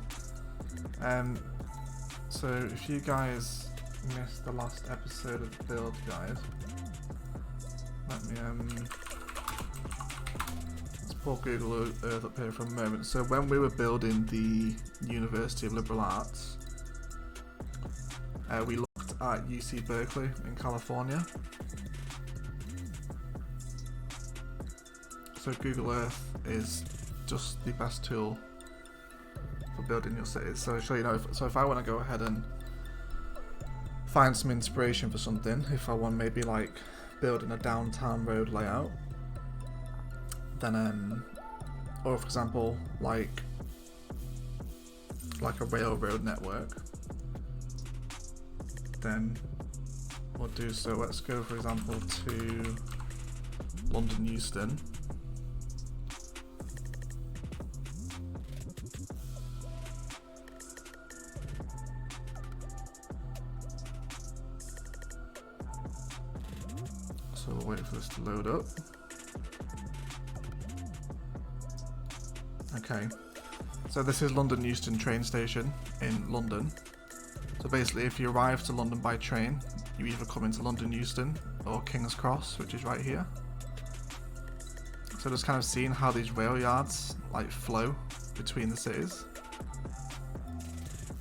So if you guys missed the last episode of the build guide, let me pull Google Earth up here for a moment. So when we were building the University of Liberal Arts, we looked at UC Berkeley in California. So Google Earth is just the best tool for building your cities. So you know, if I want to go ahead and find some inspiration for something, if I want maybe like building a downtown road layout, then or for example like a railroad network, then we'll do so. Let's go for example to London Euston. So we'll wait for this to load up. Okay, so this is London Euston train station in London. So basically if you arrive to London by train, you either come into London Euston or King's Cross, which is right here. So just kind of seeing how these rail yards like flow between the cities.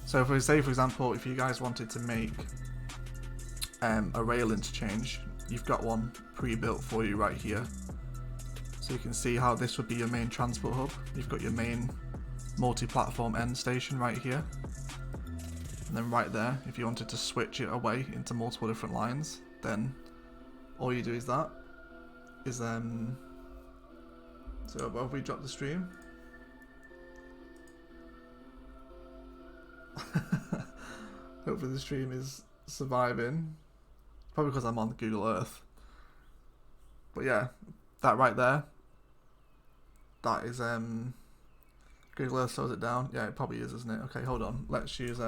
So if we say for example, if you guys wanted to make a rail interchange, you've got one pre-built for you right here. So you can see how this would be your main transport hub. You've got your main multi-platform end station right here. And then right there, if you wanted to switch it away into multiple different lines, then all you do is that. So above we drop the stream. Hopefully the stream is surviving. Probably because I'm on Google Earth. But yeah, that right there. That is Google Earth slows it down. Yeah, it probably is, isn't it? Okay, hold on. Let's use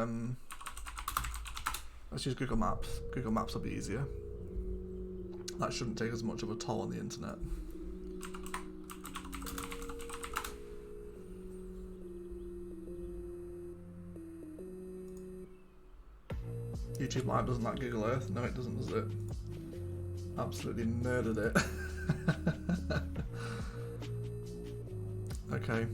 Google Maps. Google Maps will be easier. That shouldn't take as much of a toll on the internet. YouTube Live doesn't like Google Earth. No, it doesn't, does it? Absolutely murdered it. Okay.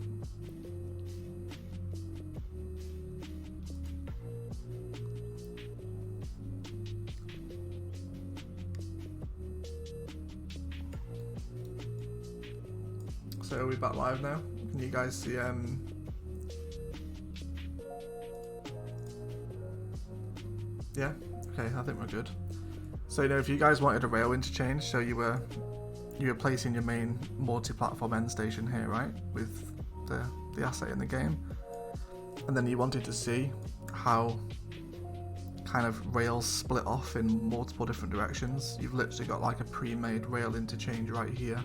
So are we back live now? Can you guys see yeah? Okay, I think we're good. So if you guys wanted a rail interchange, so you were placing your main multi-platform end station here, right? With the asset in the game. And then you wanted to see how kind of rails split off in multiple different directions. You've literally got like a pre-made rail interchange right here.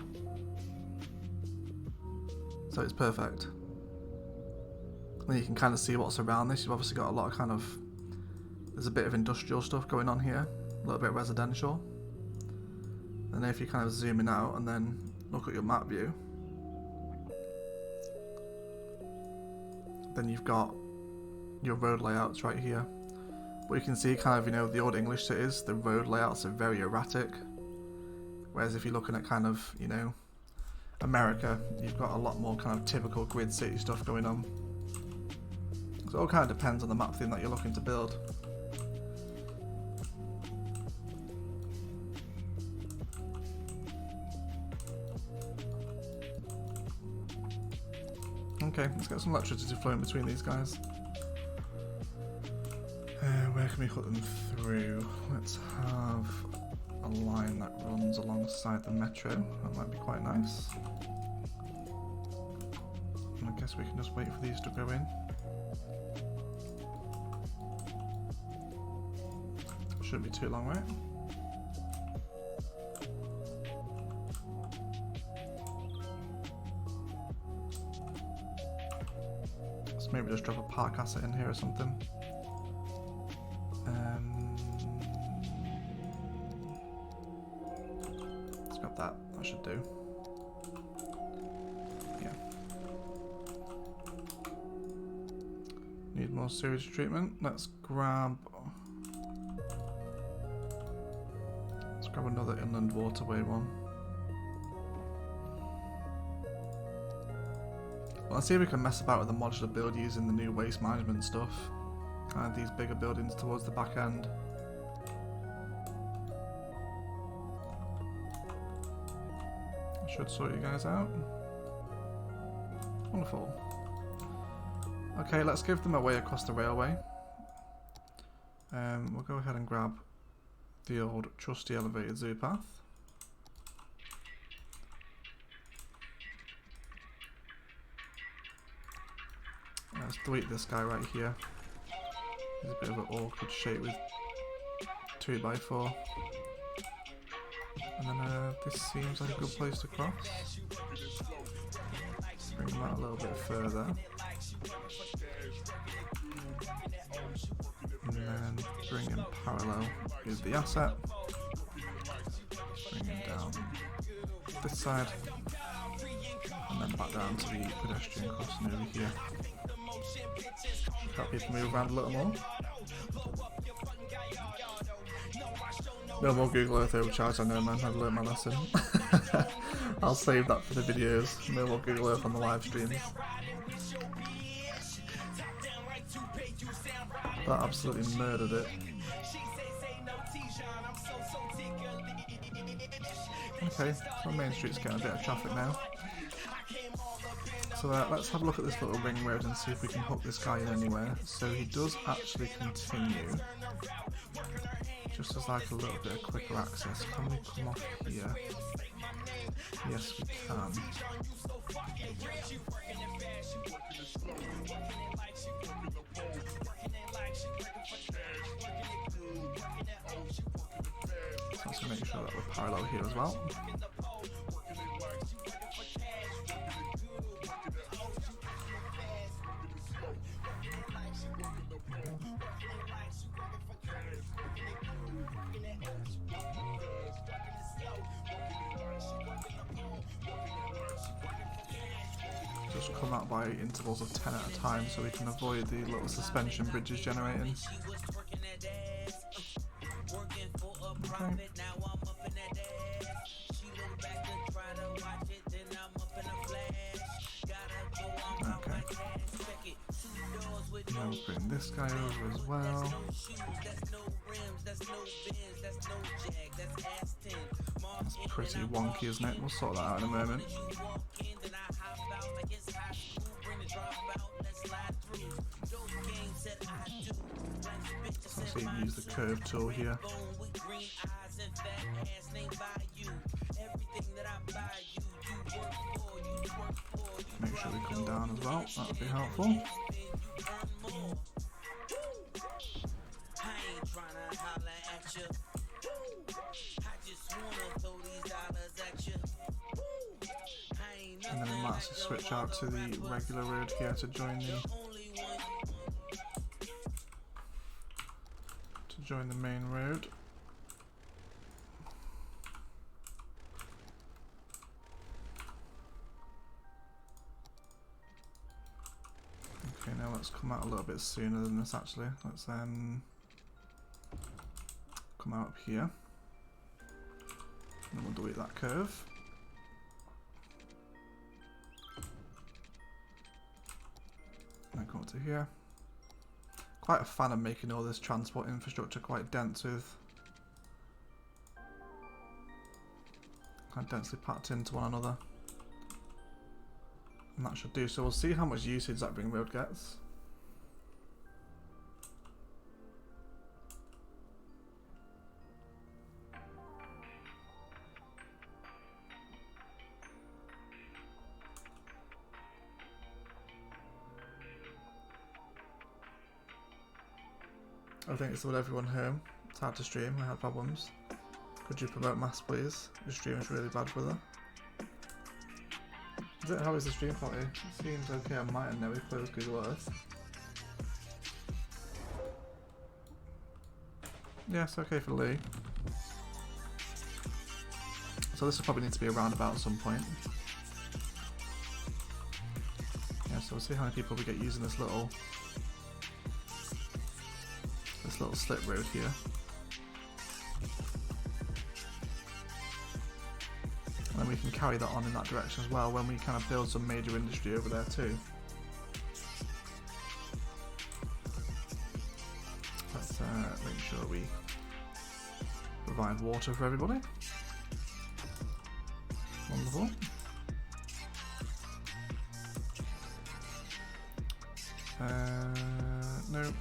So it's perfect. And you can kind of see what's around this. You've obviously got a lot of there's a bit of industrial stuff going on here, a little bit residential. And then if you kind of zoom in out and then look at your map view, then you've got your road layouts right here. But you can see kind of, the old English cities, the road layouts are very erratic. Whereas if you're looking at kind of, America, you've got a lot more kind of typical grid city stuff going on. So it all kind of depends on the map theme that you're looking to build. Okay, let's get some electricity flowing between these guys. Where can we put them through? Let's have a line that runs alongside the metro. That might be quite nice. And I guess we can just wait for these to go in. Shouldn't be too long, right? Let's maybe just drop a park asset in here or something. Let's grab that. That should do. Yeah. Need more sewage treatment. Let's grab another inland waterway one. Well, let's see if we can mess about with the modular build using the new waste management stuff. Kind of these bigger buildings towards the back end. Should sort you guys out. Wonderful. Okay, let's give them a way across the railway. We'll go ahead and grab the old trusty elevated zoo path. Let's delete this guy right here. He's a bit of an awkward shape with 2x4. And then this seems like a good place to cross. Bring them out a little bit further. And then bring in parallel with the asset. Bring it down this side. And then back down to the pedestrian crossing over here. Help people move around a little more. No more Google Earth overcharge, I know, man. I've learned my lesson. I'll save that for the videos. No more Google Earth on the live streams. That absolutely murdered it. Okay, so Main Street's getting a bit of traffic now. So let's have a look at this little ring road and see if we can hook this guy in anywhere. So he does actually continue just as like a little bit of quicker access. Can we come off here? Yes, we can. So let's make sure that we're parallel here as well. Just come out by intervals of 10 at a time so we can avoid the little suspension bridges generating. Okay. Okay. Now we'll bring this guy over as well. That's pretty wonky, isn't it? We'll sort that out in a moment. So you can use the curve tool here. Make sure we come down as well, that would be helpful. And then we might actually switch out to the regular road here to join the main road. Okay, now let's come out a little bit sooner than this actually. Let's then come out up here. And then we'll delete that curve. And come up to here. Quite a fan of making all this transport infrastructure quite dense with quite densely packed into one another. And that should do. So we'll see how much usage that ring road gets. I think it's with everyone home. It's hard to stream, I had problems. Could you promote mass please? Your stream is really bad for that. Is it? How is the stream quality? It seems okay on mine now, we closed Google Earth. Yeah, it's okay for Lee. So this will probably need to be a roundabout at some point. Yeah, so we'll see how many people we get using this little slip road here. And then we can carry that on in that direction as well when we kind of build some major industry over there too. Let's make sure we provide water for everybody. Wonderful. No.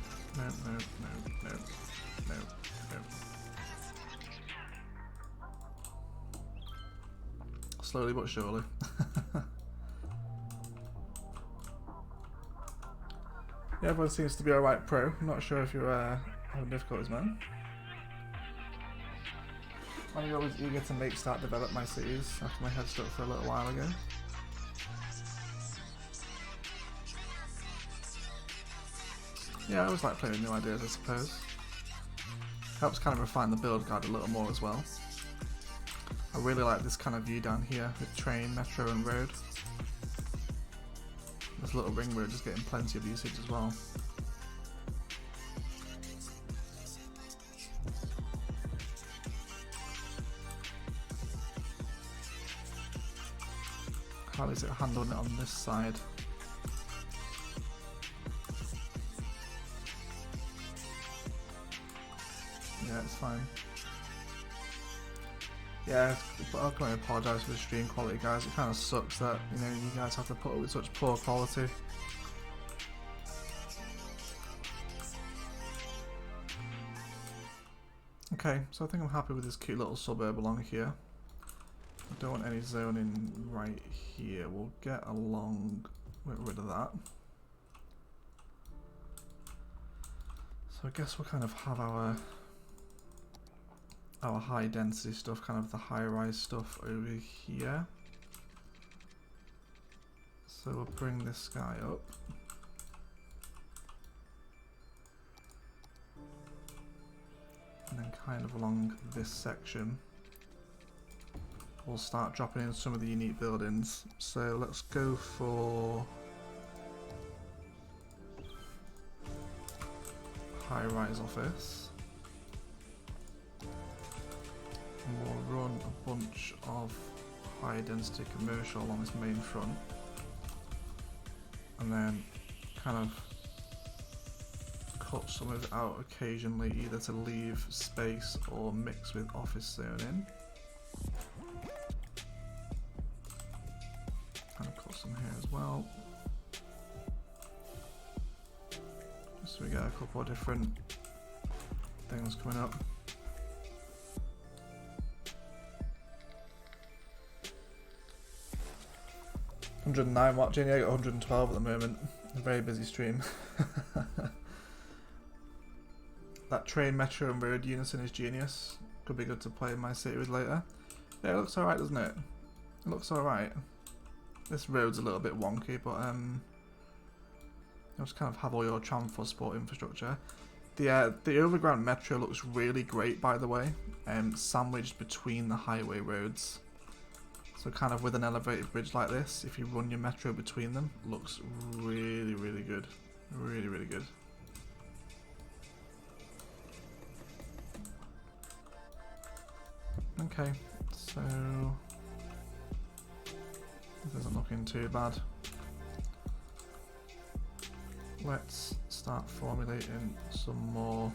Slowly but surely. Yeah, everyone seems to be alright pro. I'm not sure if you're having difficulties, man. I'm always eager to start develop my cities after my head stuck for a little while ago. Yeah, I always like playing with new ideas, I suppose. Helps kind of refine the build guide a little more as well. I really like this kind of view down here with train, metro and road. This little ring road is getting plenty of usage as well. How is it handling it on this side? Yeah, it's fine. Yeah, I'm going to apologise for the stream quality, guys. It kind of sucks that, you know, you guys have to put up with such poor quality. Okay, so I think I'm happy with this cute little suburb along here. I don't want any zoning right here. We'll get along, get rid of that. So I guess we'll kind of have our high density stuff, kind of the high rise stuff over here. So we'll bring this guy up. And then kind of along this section, we'll start dropping in some of the unique buildings. So let's go for high-rise office. And we'll run a bunch of high-density commercial along this main front. And then kind of cut some of it out occasionally, either to leave space or mix with office zoning. Kind of cut some here as well, just so we get a couple of different things coming up. $109 watching, yeah, I got 112 at the moment. A very busy stream. That train, metro and road unison is genius. Could be good to play in my city with later. Yeah, it looks alright, doesn't it? It looks alright. This road's a little bit wonky, but you just kind of have all your transport infrastructure. The overground metro looks really great, by the way, sandwiched between the highway roads. So kind of with an elevated bridge like this, if you run your metro between them, looks really, really good. Really, really good. Okay, so this isn't looking too bad. Let's start formulating some more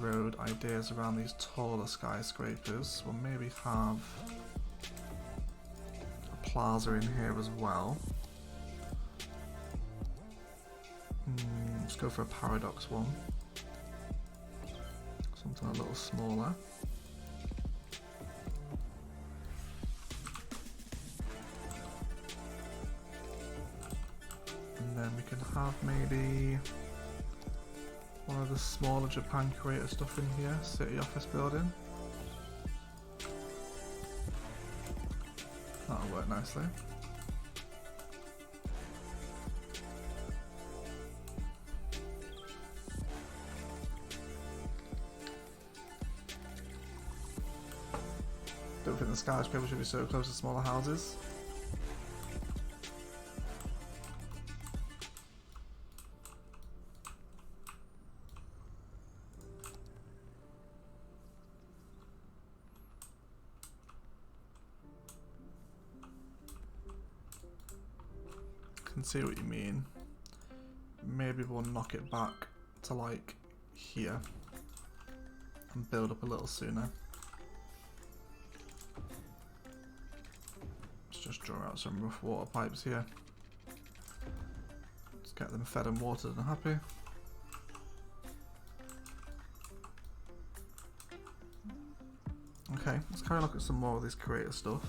road ideas around these taller skyscrapers. We'll maybe have a plaza in here as well. Let's go for a paradox one. Something a little smaller. And then we can have maybe one of the smaller Japan creator stuff in here, city office building. That'll work nicely. Don't think the skyscraper should be so close to smaller houses. Can see what you mean. Maybe we'll knock it back to like here and build up a little sooner. Just draw out some rough water pipes here. Just get them fed and watered and happy. Okay, let's carry a look at some more of this creator stuff.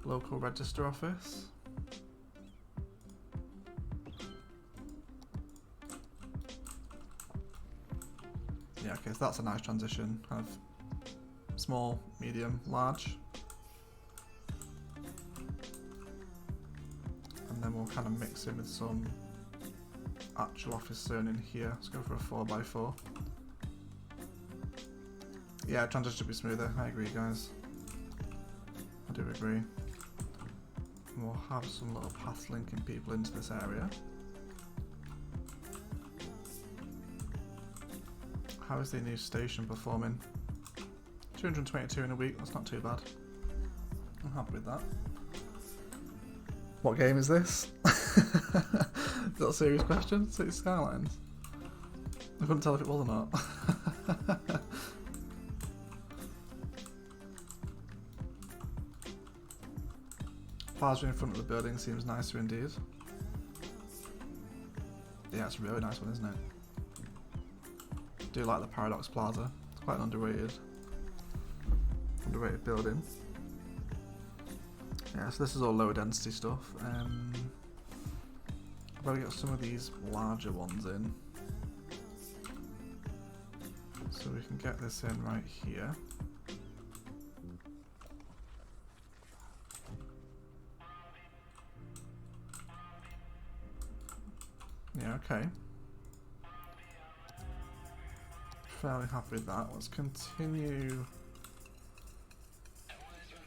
Local register office. Yeah, okay, so that's a nice transition. Kind of small, medium, large. And then we'll kind of mix in with some actual office zone in here. Let's go for a 4x4. Yeah, transition should be smoother. I agree, guys. I do agree. And we'll have some little paths linking people into this area. How is the new station performing? 222 in a week, that's not too bad. I'm happy with that. What game is this? Is that a serious question? City Skylines? I couldn't tell if it was or not. Plaza in front of the building seems nicer indeed. Yeah, it's a really nice one, isn't it? do like the Paradox Plaza. It's quite an underrated building. Yeah, so this is all lower density stuff. I've got to get some of these larger ones in. So we can get this in right here. Yeah, okay. Fairly happy with that. Let's continue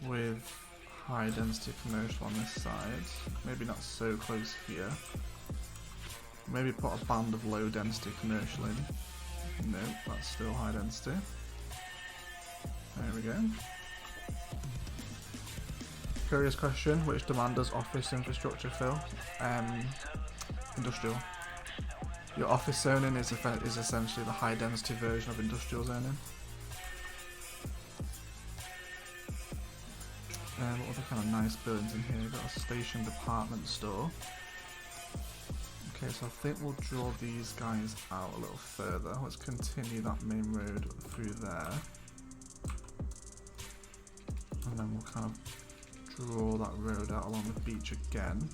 with high density commercial on this side. Maybe not so close here. Maybe put a band of low density commercial in. No, that's still high density. There we go. Curious question, which demand does office infrastructure fill? Industrial. Your office zoning is essentially the high density version of industrial zoning. What other kind of nice buildings in here? We've got a station department store. Okay, so I think we'll draw these guys out a little further. Let's continue that main road through there. And then we'll kind of draw that road out along the beach again.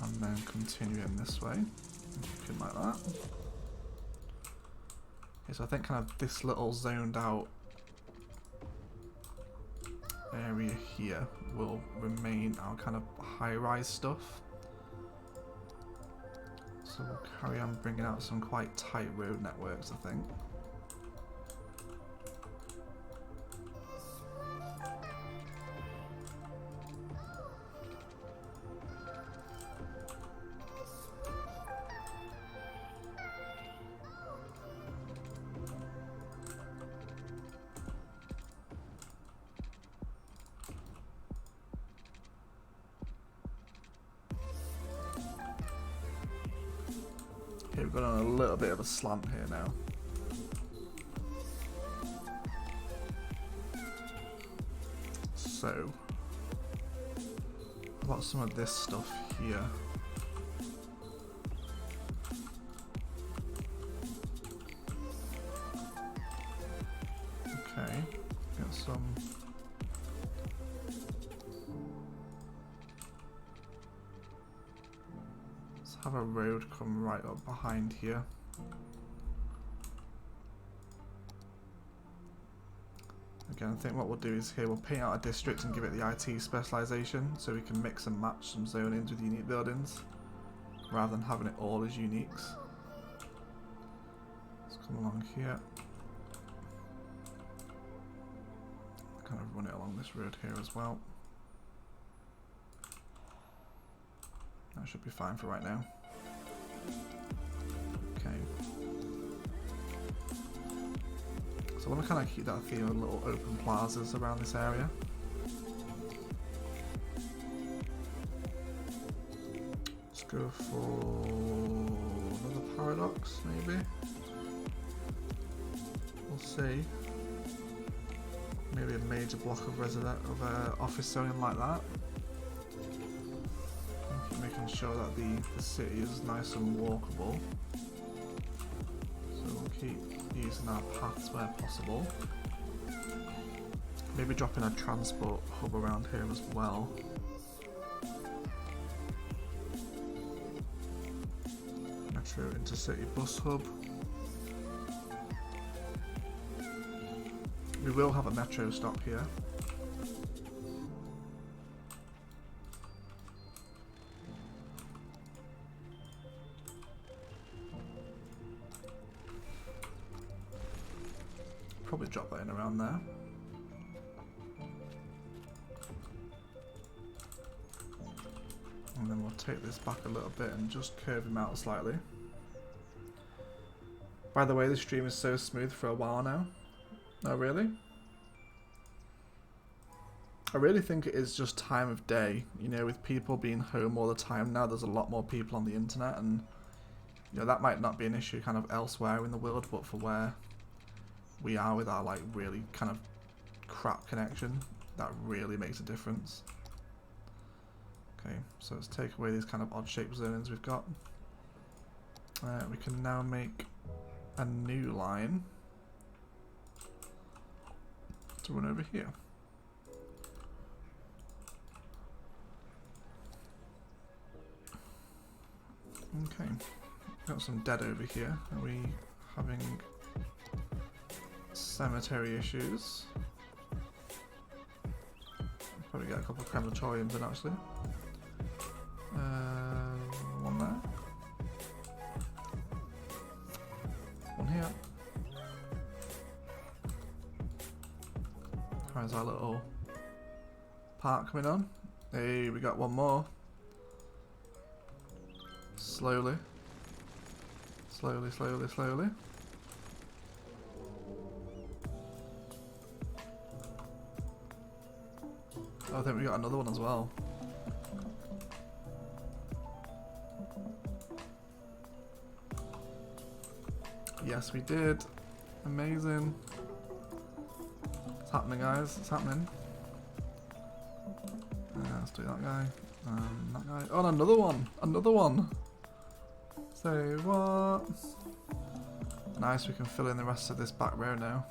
And then continue in this way. Looking like that. Okay, so I think kind of this little zoned out area here will remain our kind of high-rise stuff. So we'll carry on bringing out some quite tight road networks, I think. Okay, we've got on a little bit of a slant here now. So, I've got some of this stuff here. Okay, get some. Have a road come right up behind here. Again, I think what we'll do is here we'll paint out a district and give it the IT specialization so we can mix and match some zonings with unique buildings rather than having it all as uniques. Let's come along here. Kind of run it along this road here as well. That should be fine for right now. Okay. So I want to kind of keep that theme of little open plazas around this area. Let's go for another paradox, maybe. We'll see. Maybe a major block of office zoning like that. Making sure that the city is nice and walkable. So we'll keep using our paths where possible. Maybe dropping a transport hub around here as well. Metro intercity bus hub. We will have a metro stop here. Probably drop that in around there. And then we'll take this back a little bit and just curve him out slightly. By the way, this stream is so smooth for a while now. Oh, really? I really think it is just time of day. You know, with people being home all the time now, there's a lot more people on the internet, and you know, that might not be an issue kind of elsewhere in the world, but for where we are with our like really kind of crap connection, that really makes a difference. Okay, so let's take away these kind of odd shaped zonings we've got. We can now make a new line to run over here. Okay, got some dead over here. Are we having cemetery issues? Probably get a couple of crematoriums in actually. One there. One here. How's our little park coming on? Hey, we got one more. Slowly. Slowly, slowly, slowly. Oh, I think we got another one as well. Yes, we did. Amazing. It's happening, guys. It's happening. Let's do that guy. That guy. Oh, and another one. Another one. Say what? Nice, we can fill in the rest of this back row now.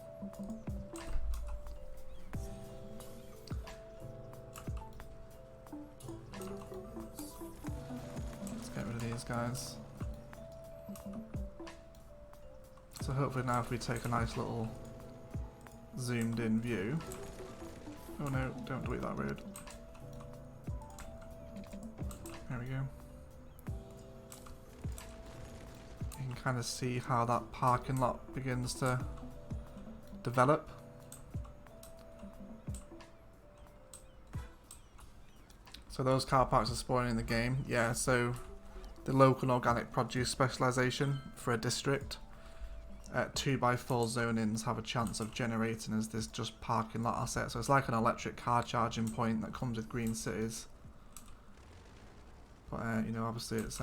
Let's get rid of these guys. So hopefully now if we take a nice little zoomed in view. Oh no, don't delete that road. There we go. You can kind of see how that parking lot begins to develop. So those car parks are spawning in the game. Yeah, so the local organic produce specialisation for a district. 2x4 zonings have a chance of generating as this just parking lot asset. So it's like an electric car charging point that comes with green cities. But you know, obviously it's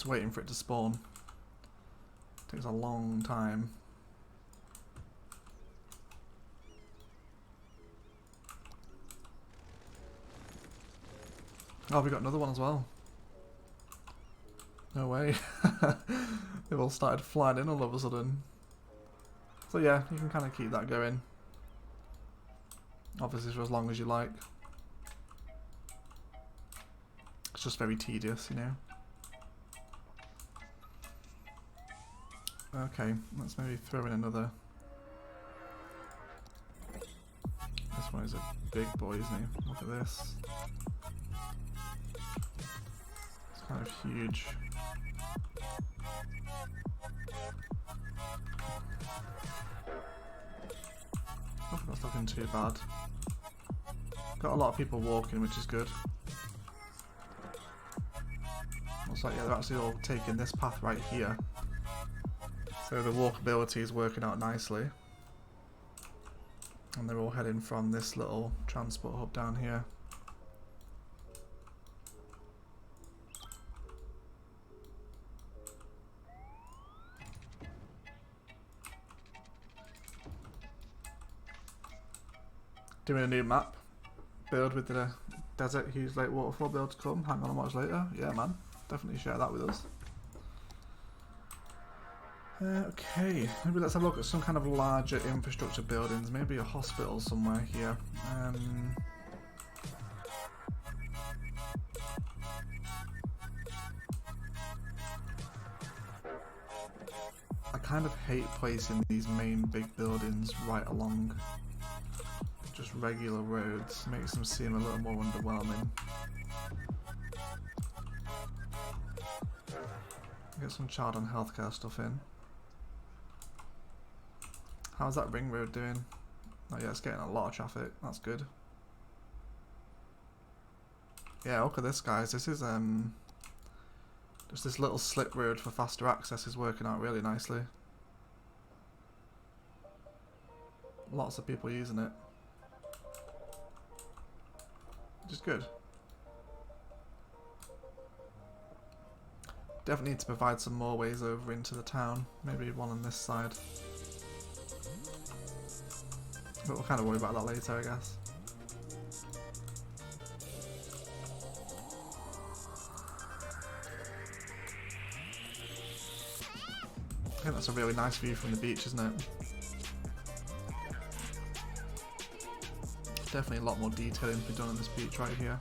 waiting for it to spawn. It takes a long time. Oh, we got another one as well. No way. They've all started flying in all of a sudden. So yeah, you can kind of keep that going. Obviously for as long as you like. It's just very tedious, you know. Okay, let's maybe throw in another. This one is a big boy, isn't he? Look at this. It's kind of huge. I think that's looking too bad. Got a lot of people walking, which is good. Looks like, yeah, they're actually all taking this path right here. So the walkability is working out nicely. And they're all heading from this little transport hub down here. Doing a new map. Build with the Desert Hughes Lake Waterfall build to come. Hang on and watch later. Yeah, man. Definitely share that with us. Okay, maybe let's have a look at some kind of larger infrastructure buildings. Maybe a hospital somewhere here. I kind of hate placing these main big buildings right along just regular roads. Makes them seem a little more underwhelming. Get some child and healthcare stuff in. How's that ring road doing? Oh yeah, it's getting a lot of traffic. That's good. Yeah, look at this, guys. This is just this little slip road for faster access is working out really nicely. Lots of people using it, which is good. Definitely need to provide some more ways over into the town. Maybe one on this side. But we'll kind of worry about that later, I guess. I think that's a really nice view from the beach, isn't it? Definitely a lot more detailing to be done on this beach right here.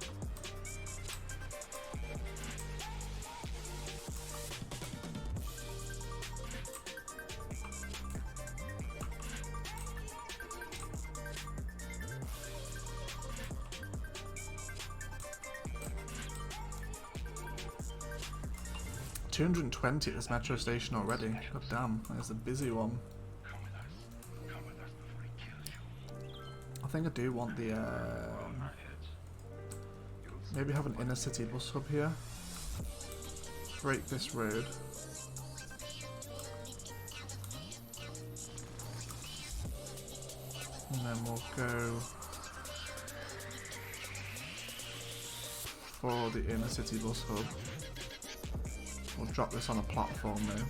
$220 at this metro station already. God damn, that's a busy one. I think I do want the maybe have an inner city bus hub here. Break this road. And then we'll go for the inner city bus hub. We'll drop this on a platform now.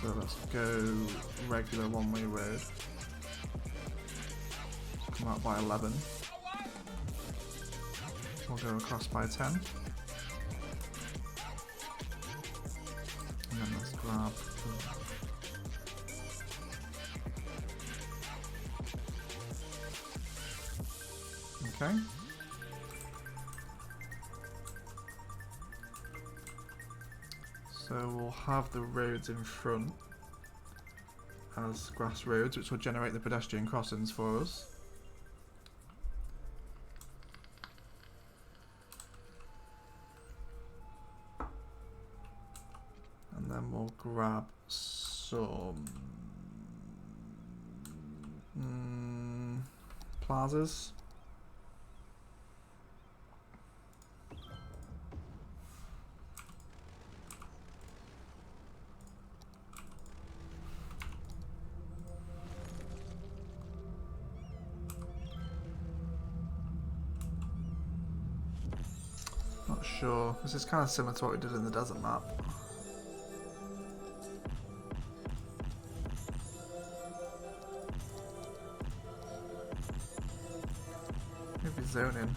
So let's go regular one-way road. Come out by 11. We'll go across by 10. And then let's grab... Okay. So we'll have the roads in front as grass roads, which will generate the pedestrian crossings for us. And then we'll grab some plazas. Not sure. This is kind of similar to what we did in the desert map. Maybe zoning.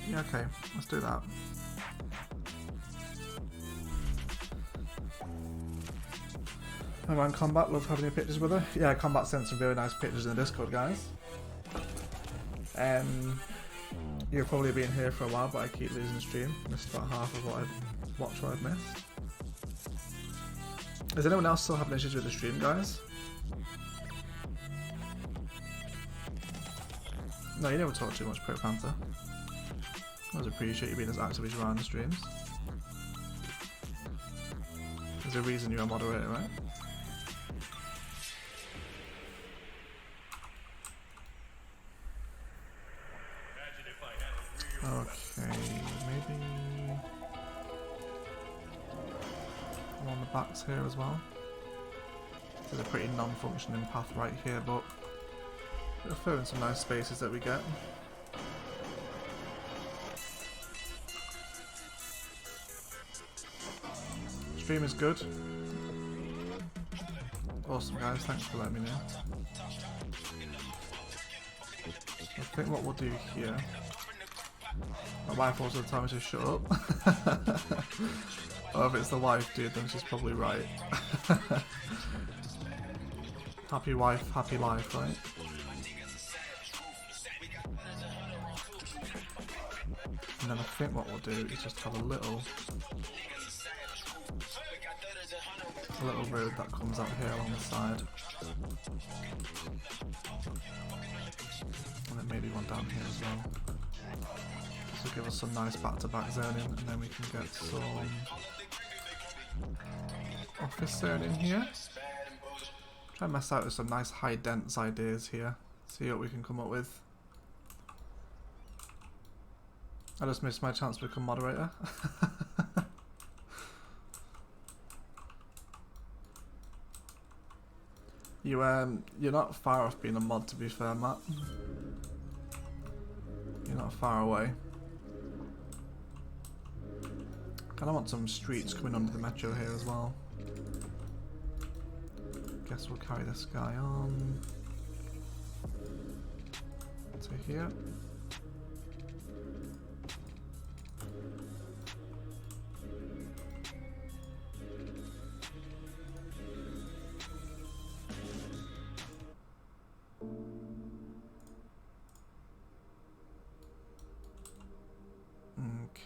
Yeah, okay, let's do that. Hi man, Combat, love having your pictures with her. Yeah, Combat sent some very nice pictures in the Discord, guys. You've probably been here for a while, but I keep losing the stream. Missed about half of what I've watched, what I've missed. Is anyone else still having issues with the stream, guys? No, you never talk too much, Pro Panther. I always appreciate you being as active as you are on the streams. There's a reason you're a moderator, right? Okay, maybe along the backs here as well. There's a pretty non-functioning path right here, but we'll throw in some nice spaces that we get. Stream is good. Awesome guys, thanks for letting me know. I think what we'll do here... My wife also tells me to shut up. Oh, if it's the wife, dude, then she's probably right. Happy wife, happy life, right? And then I think what we'll do is just have a little road that comes out here along the side. And then maybe one down here as well. This will give us some nice back-to-back zoning, and then we can get some office zoning here. Try and mess out with some nice high dense ideas here. See what we can come up with. I just missed my chance to become moderator. You're not far off being a mod, to be fair, Matt. You're not far away. Kinda want some streets coming under the metro here as well. Guess we'll carry this guy on to here.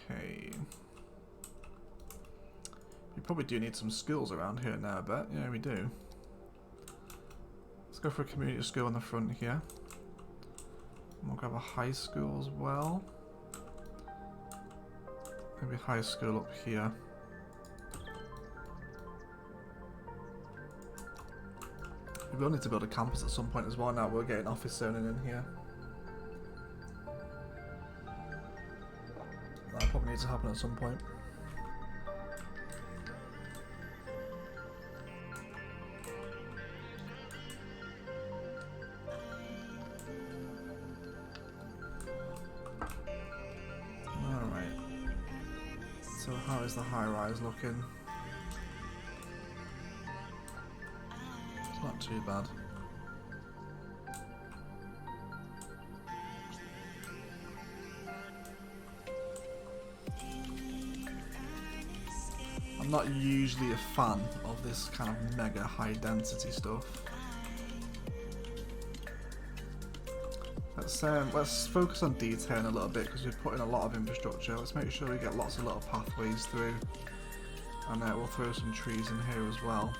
Okay. We probably do need some schools around here now, I bet. Yeah, we do. Let's go for a community school in the front here. And we'll grab a high school as well. Maybe high school up here. We will need to build a campus at some point as well now we're getting office zoning in here. That probably needs to happen at some point. Alright. So how is the high rise looking? It's not too bad. I'm not usually a fan of this kind of mega high density stuff. Let's focus on detailing a little bit because we've put in a lot of infrastructure. Let's make sure we get lots of little pathways through, and we'll throw some trees in here as well.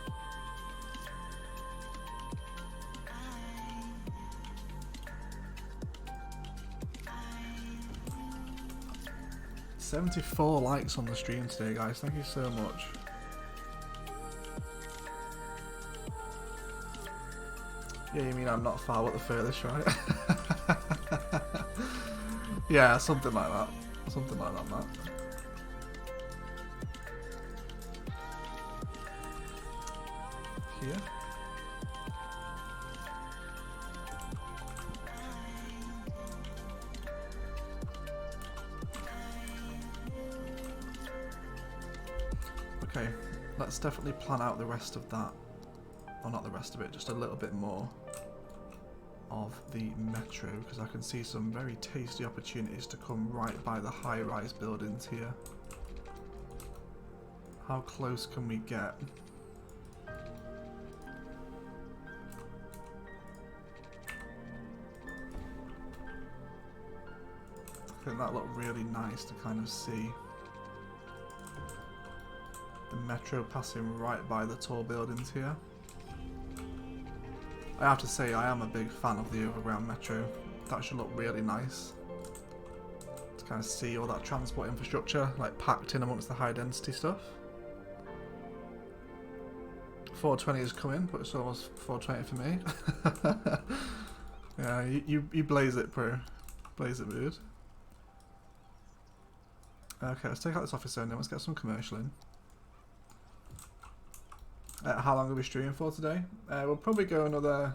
$74 likes on the stream today, guys. Thank you so much. Yeah, you mean I'm not far but the furthest, right? Yeah, something like that. Something like that, Matt. Here. Okay, let's definitely plan out the rest of that. Well, not the rest of it, just a little bit more of the metro, because I can see some very tasty opportunities to come right by the high-rise buildings here. How close can we get? I think that looked really nice to kind of see the metro passing right by the tall buildings here. I have to say, I am a big fan of the overground metro. That should look really nice. To kind of see all that transport infrastructure like packed in amongst the high density stuff. 420 is coming, but it's almost 420 for me. Yeah, you blaze it, bro. Blaze it, dude. Okay, let's take out this office zone now. Let's get some commercial in. How long are we streaming for today? We'll probably go another...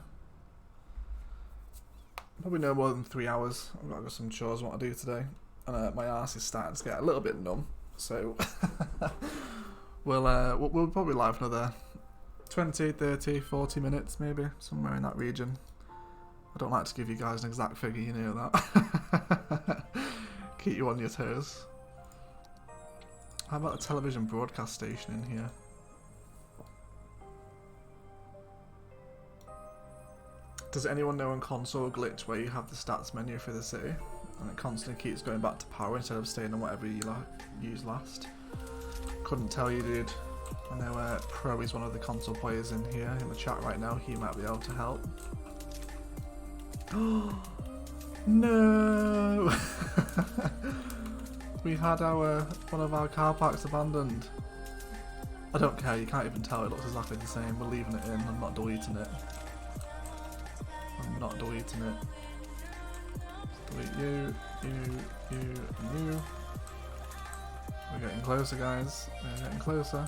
Probably no more than 3 hours. I've got some chores I want to do today. And my arse is starting to get a little bit numb. So we'll probably live another 20, 30, 40 minutes maybe. Somewhere in that region. I don't like to give you guys an exact figure, you know that. Keep you on your toes. How about a television broadcast station in here? Does anyone know on console glitch where you have the stats menu for the city and it constantly keeps going back to power instead of staying on whatever you used last? Couldn't tell you, dude. I know Pro is one of the console players in here in the chat right now. He might be able to help. Oh no! We had one of our car parks abandoned. I don't care. You can't even tell. It looks exactly the same. We're leaving it in. I'm not deleting it. I'm not deleting it. Delete you, and you. We're getting closer, guys. We're getting closer.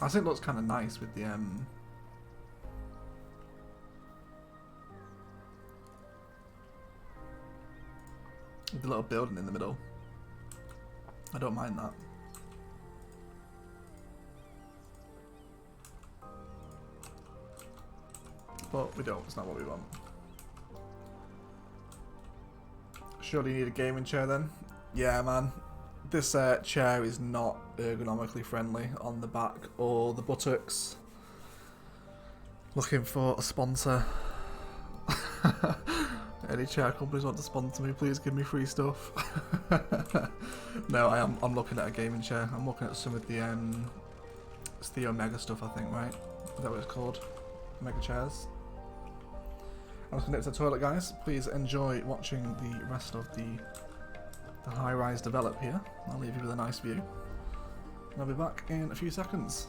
I think it looks kind of nice with the little building in the middle. I don't mind that. But we don't, it's not what we want. Surely you need a gaming chair then? Yeah, man. This chair is not ergonomically friendly on the back or the buttocks. Looking for a sponsor. Any chair companies want to sponsor me, please give me free stuff. No, I'm looking at a gaming chair. I'm looking at some of the it's the Omega stuff, I think, right? Is that what it's called? Omega chairs. I'm just gonna get to the toilet, guys. Please enjoy watching the rest of the high-rise develop here. I'll leave you with a nice view. And I'll be back in a few seconds.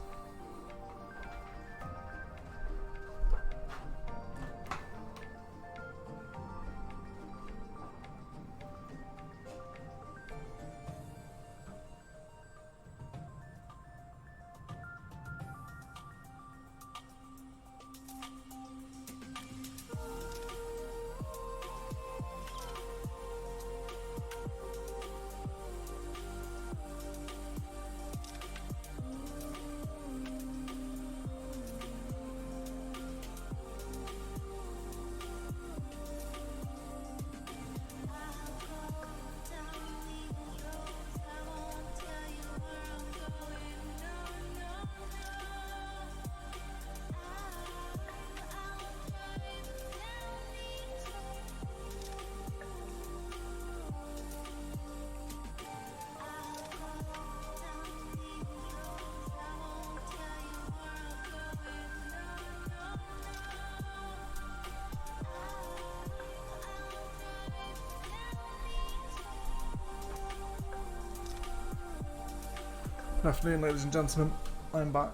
Good afternoon, ladies and gentlemen. I'm back.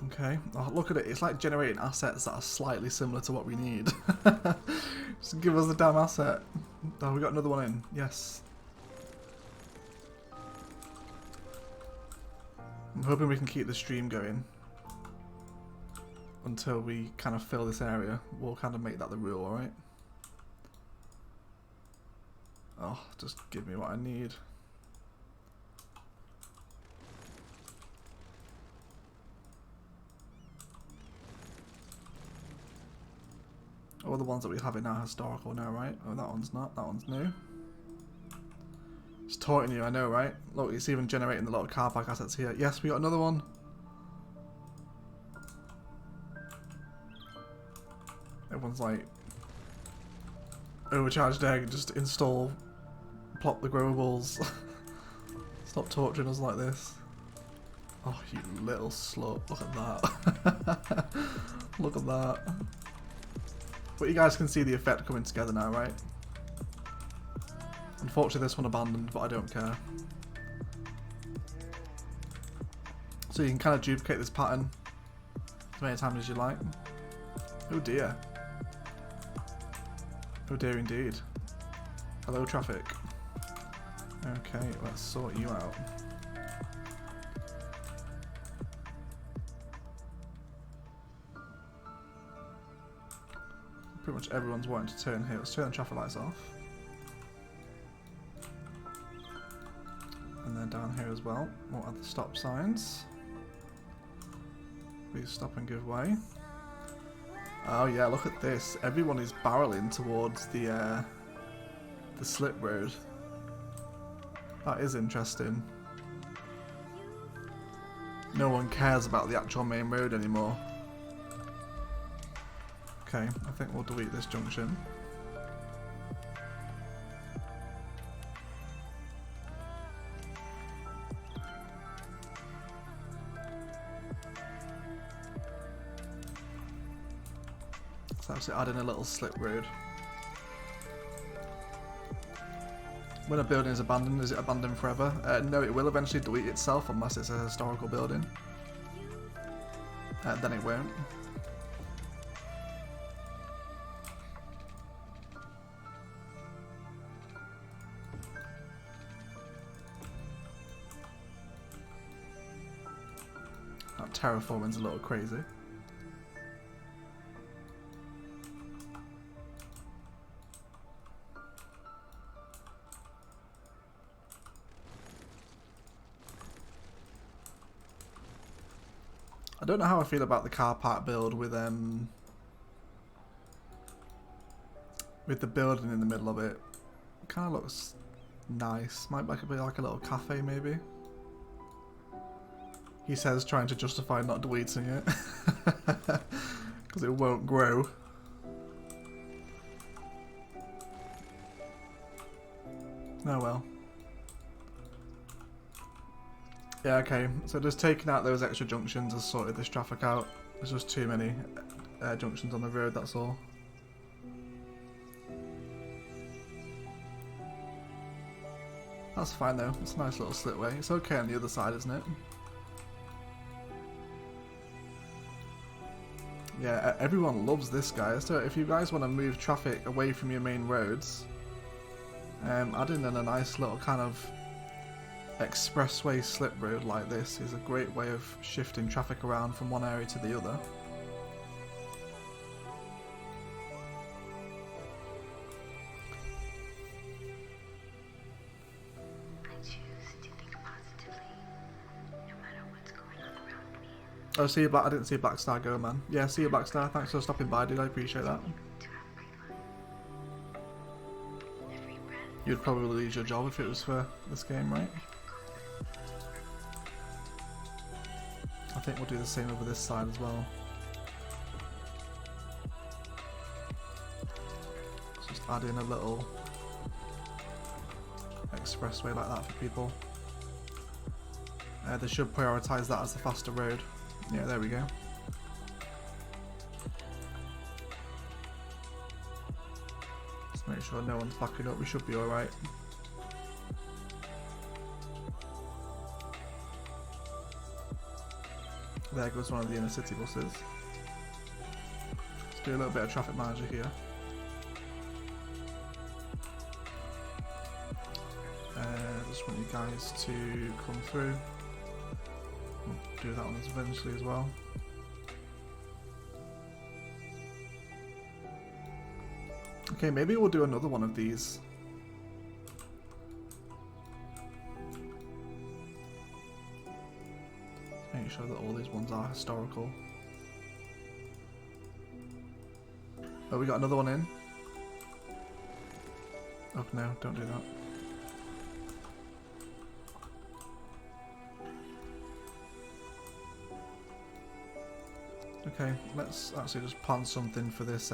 Okay, oh, look at it. It's like generating assets that are slightly similar to what we need. Just give us the damn asset. Oh, we got another one in. Yes. I'm hoping we can keep the stream going until we kind of fill this area. We'll kind of make that the rule, alright? Oh, just give me what I need. All the ones that we have in now are historical now, right? Oh, that one's not. That one's new. It's taunting you, I know, right? Look, it's even generating the little car park assets here. Yes, we got another one. Everyone's like, overcharged egg, just install, plop the growables. Stop torturing us like this. Oh, you little slut. Look at that. Look at that. But you guys can see the effect coming together now, right? Unfortunately, this one abandoned, but I don't care. So you can kind of duplicate this pattern as many times as you like. Oh dear. Oh dear indeed. Hello, traffic. Okay, let's sort you out. Pretty much everyone's wanting to turn here. Let's turn the traffic lights off. And then down here as well, we'll add the stop signs. Please stop and give way. Oh yeah, look at this. Everyone is barreling towards the slip road. That is interesting. No one cares about the actual main road anymore. Okay, I think we'll delete this junction. So actually add in a little slip road. When a building is abandoned, is it abandoned forever? No, it will eventually delete itself unless it's a historical building. Then it won't. That terraforming's a little crazy. I don't know how I feel about the car park build with the building in the middle of it. It kind of looks nice. Might be like a little cafe maybe. He says, trying to justify not deleting it. Because it won't grow. Oh well. Yeah, okay. So just taking out those extra junctions has sorted this traffic out. There's just too many junctions on the road, that's all. That's fine though. It's a nice little slitway. It's okay on the other side, isn't it? Yeah, everyone loves this, guys. So if you guys want to move traffic away from your main roads, adding in a nice little kind of expressway slip road like this is a great way of shifting traffic around from one area to the other. Oh, see you, Black. I didn't see Black Star go, man. Yeah, see you, Black Star. Thanks for stopping by, dude. I appreciate that. You'd probably lose your job if it was for this game, right? I think we'll do the same over this side as well. Let's just add in a little expressway like that for people. They should prioritise that as the faster road. Yeah, there we go. Just make sure no one's backing up, we should be alright. There goes one of the inner city buses. Let's do a little bit of traffic manager here. Just want you guys to come through. We'll do that one eventually as well. Okay, maybe we'll do another one of these. Make sure that all these ones are historical. Oh, we got another one in. Oh no, don't do that. Okay, let's actually just plan something for this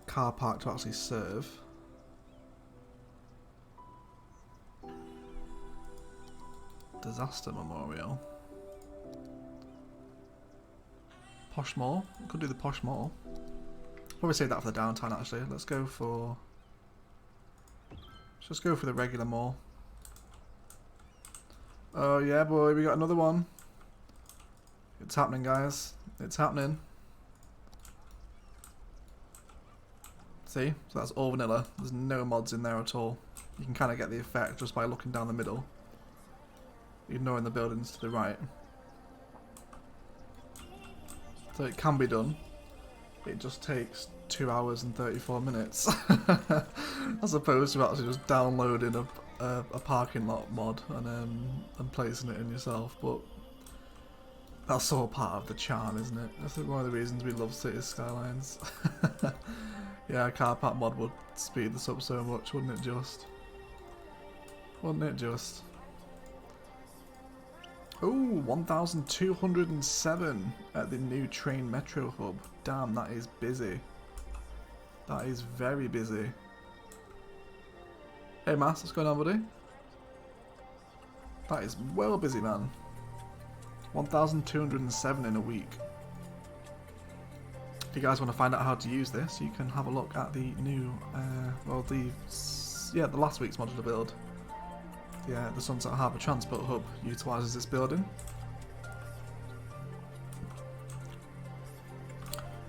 car park to actually serve. Disaster Memorial. Posh Mall. We could do the Posh Mall. Probably save that for the downtown actually. Let's go for... Let's just go for the regular mall. Oh yeah boy, we got another one. It's happening, guys. It's happening. See? So that's all vanilla. There's no mods in there at all. You can kind of get the effect just by looking down the middle, ignoring the buildings to the right. So it can be done. It just takes 2 hours and 34 minutes. As opposed to actually just downloading a parking lot mod and placing it in yourself. But that's all part of the charm, isn't it? That's one of the reasons we love Cities Skylines. Yeah, a car park mod would speed this up so much, wouldn't it just? Wouldn't it just? Ooh, 1,207 at the new train metro hub. Damn, that is busy. That is very busy. Hey Mass, what's going on, buddy? That is well busy, man. 1,207 in a week. If you guys want to find out how to use this, you can have a look at the new, the last week's modular build. The Sunset Harbour Transport Hub utilises this building.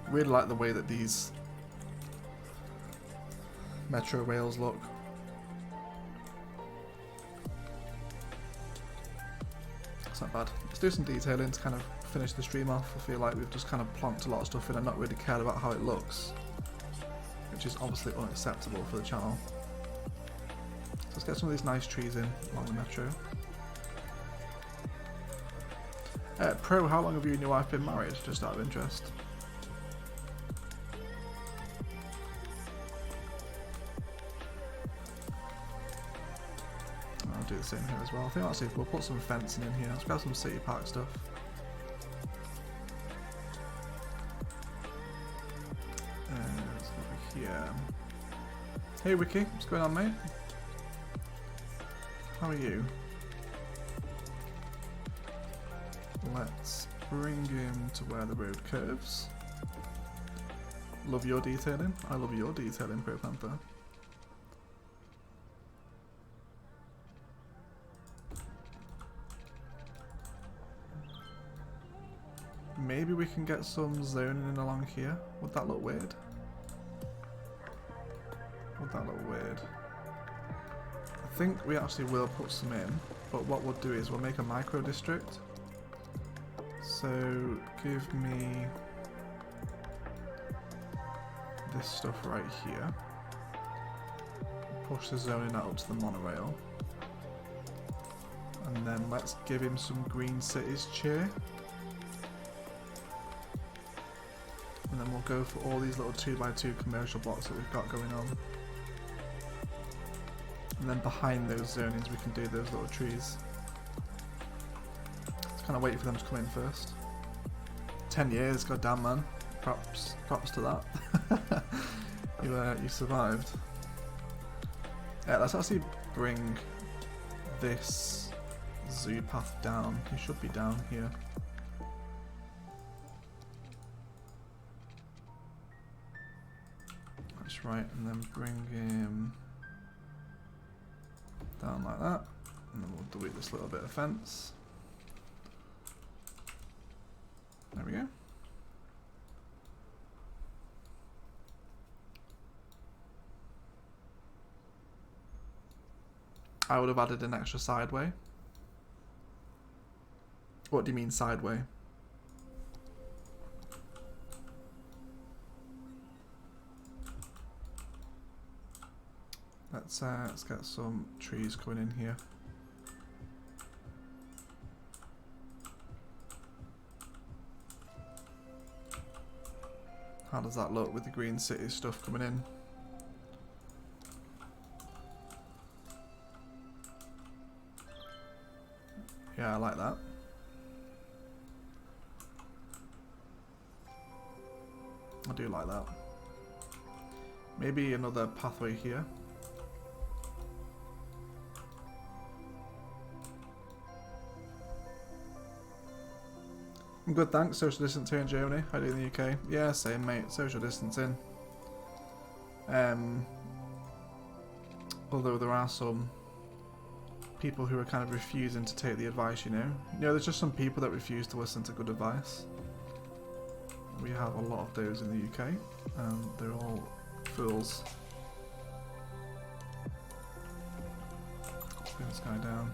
Really like the way that these metro rails look. It's not bad. Let's do some detailing to kind of finish the stream off. I feel like we've just kind of plonked a lot of stuff in and not really cared about how it looks, which is obviously unacceptable for the channel. So let's get some of these nice trees in along the metro. Pro, how long have you and your wife been married? Just out of interest. do the same here as well. I think actually we'll put some fencing in here. Let's grab some city park stuff. Let's go over here. Hey Wiki, what's going on, mate? How are you? Let's bring him to where the road curves. Love your detailing. I love your detailing, Pro Panther. Maybe we can get some zoning in along here. Would that look weird? Would that look weird? I think we actually will put some in, but what we'll do is we'll make a micro district. So give me this stuff right here. Push the zoning out up to the monorail. And then let's give him some green cities cheer. And then we'll go for all these little 2x2 commercial blocks that we've got going on. And then behind those zonings we can do those little trees. Let's kind of wait for them to come in first. 10 years, goddamn man. Props to that. You survived. Yeah, let's actually bring this zoo path down. He should be down here. That's right, and then bring him down like that. And then we'll delete this little bit of fence. There we go. I would have added an extra sideway. What do you mean sideway? Let's get some trees coming in here. How does that look with the green city stuff coming in? Yeah, I like that. I do like that. Maybe another pathway here. I'm good, thanks. Social distance here in Germany. How do you in the UK? Yeah, same, mate. Social distancing. Although there are some people who are kind of refusing to take the advice, you know. There's just some people that refuse to listen to good advice. We have a lot of those in the UK, and they're all fools. Let's bring this guy down.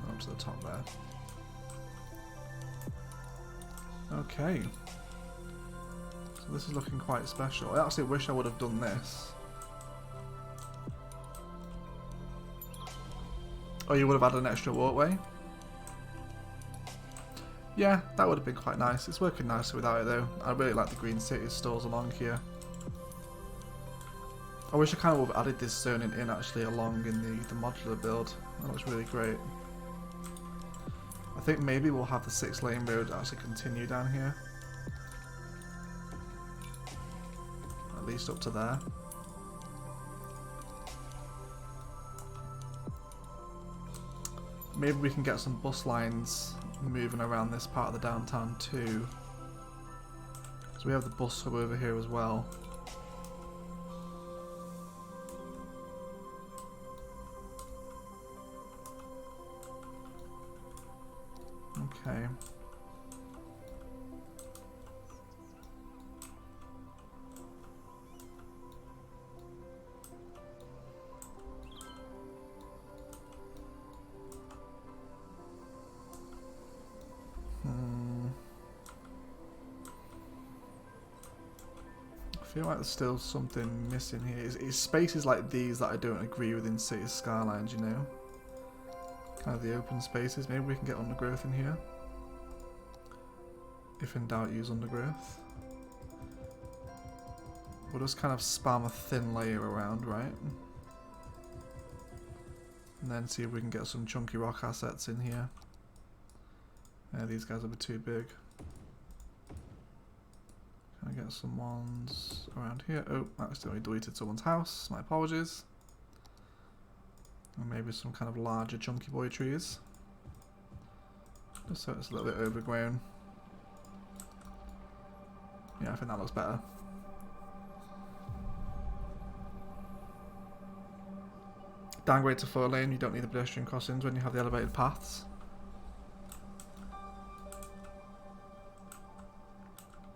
Up to the top there. Okay. So this is looking quite special. I actually wish I would have done this. Oh, you would have had an extra walkway? Yeah, that would have been quite nice. It's working nicely without it though. I really like the green city stores along here. I wish I kind of would have added this zoning in actually along in the modular build. That looks really great. I think maybe we'll have the 6-lane road actually continue down here. At least up to there. Maybe we can get some bus lines moving around this part of the downtown too. So we have the bus hub over here as well. Okay. I feel like there's still something missing here. It's spaces like these that I don't agree with in city skylines, you know? Kind of the open spaces. Maybe we can get undergrowth in here. If in doubt, use undergrowth. We'll just kind of spam a thin layer around, right? And then see if we can get some chunky rock assets in here. Yeah, these guys are a bit too big. Can I get some ones around here? Oh, I accidentally deleted someone's house. My apologies. And maybe some kind of larger chunky boy trees. Just so it's a little bit overgrown. Yeah, I think that looks better. Downgrade to 4 lane, you don't need the pedestrian crossings when you have the elevated paths.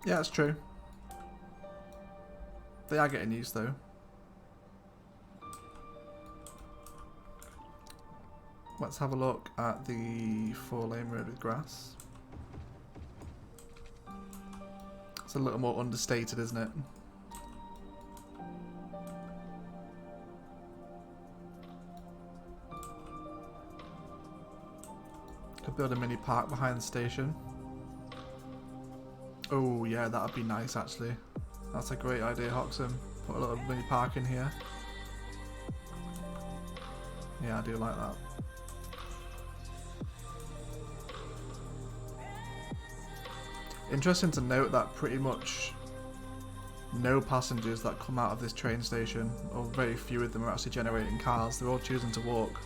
Yeah, that's true. They are getting used though. Let's have a look at the 4 lane road with grass. It's a little more understated, isn't it? Could build a mini park behind the station. Oh yeah, that would be nice actually. That's a great idea, Hoxham. Put a little mini park in here. Yeah, I do like that. Interesting to note that pretty much no passengers that come out of this train station, or very few of them, are actually generating cars. They're all choosing to walk.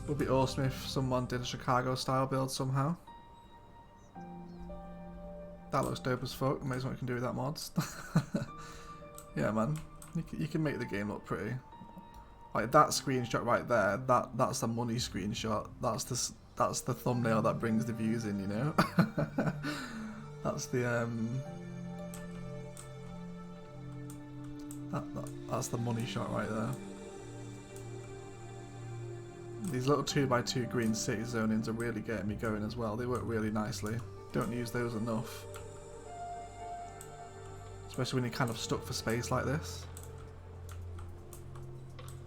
It would be awesome if someone did a Chicago style build somehow. That looks dope as fuck. Amazing what you can do with that mods. Yeah, man. You can make the game look pretty. Like that screenshot right there, that's the money screenshot. That's the thumbnail that brings the views in, you know? That's the that's the money shot right there. These little 2x2 green city zonings are really getting me going as well. They work really nicely. Don't use those enough. Especially when you're kind of stuck for space like this.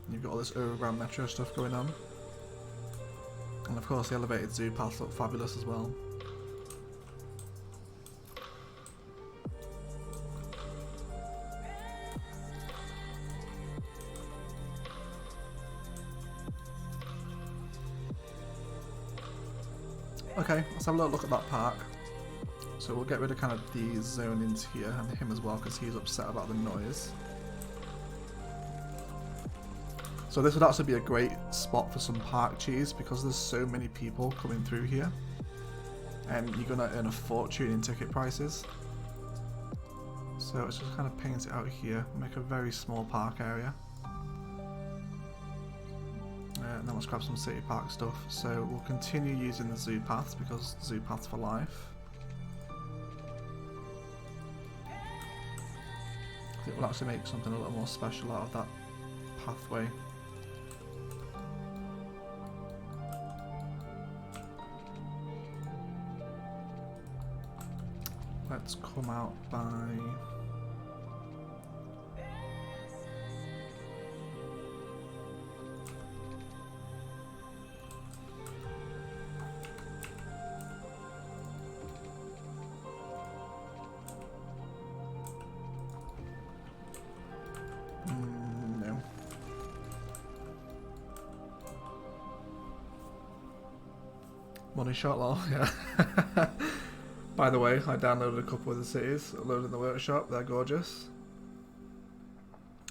You've got all this overground metro stuff going on. And of course the elevated zoo paths look fabulous as well. Okay, let's have a little look at that park. So we'll get rid of kind of the zonings here and him as well because he's upset about the noise. So this would actually be a great spot for some park cheese because there's so many people coming through here and you're going to earn a fortune in ticket prices. So let's just kind of paint it out here, make a very small park area. And then let's grab some city park stuff. So we'll continue using the zoo paths because zoo paths for life. It will actually make something a little more special out of that pathway. Let's come out by... no. Money shot, lol, yeah. By the way, I downloaded a couple of the cities, loaded in the workshop, they're gorgeous.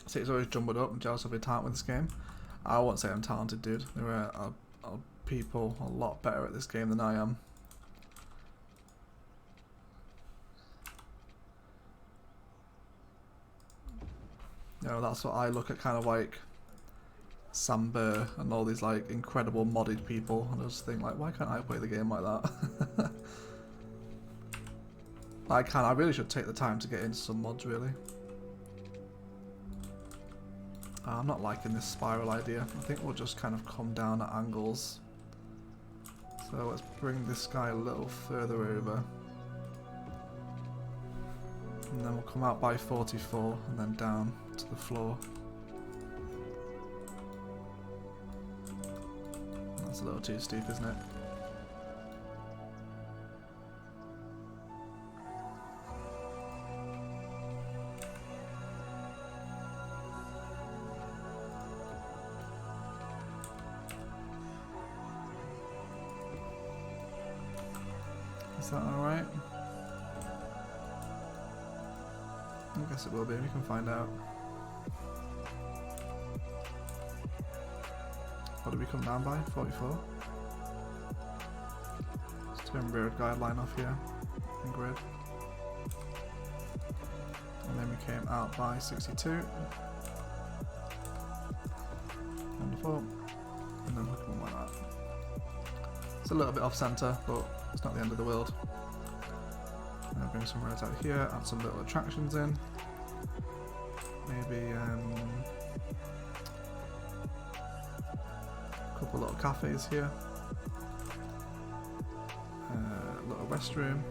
Cities always jumbled up, I'm jealous of your talent with this game. I won't say I'm talented, dude. There are people a lot better at this game than I am. You know, that's what I look at, kind of like Sam Burr and all these like incredible modded people, and I just think like, why can't I play the game like that? I really should take the time to get into some mods, really. I'm not liking this spiral idea. I think we'll just kind of come down at angles. So let's bring this guy a little further over. And then we'll come out by 44 and then down to the floor. That's a little too steep, isn't it? Is that alright? I guess it will be, we can find out. What did we come down by? 44? Let's turn road guideline off here in grid. And then we came out by 62. Wonderful. And then hook them like that. It's a little bit off centre, but it's not the end of the world. And I'll bring some roads out here, add some little attractions in. Maybe a couple little cafes here. A little restroom.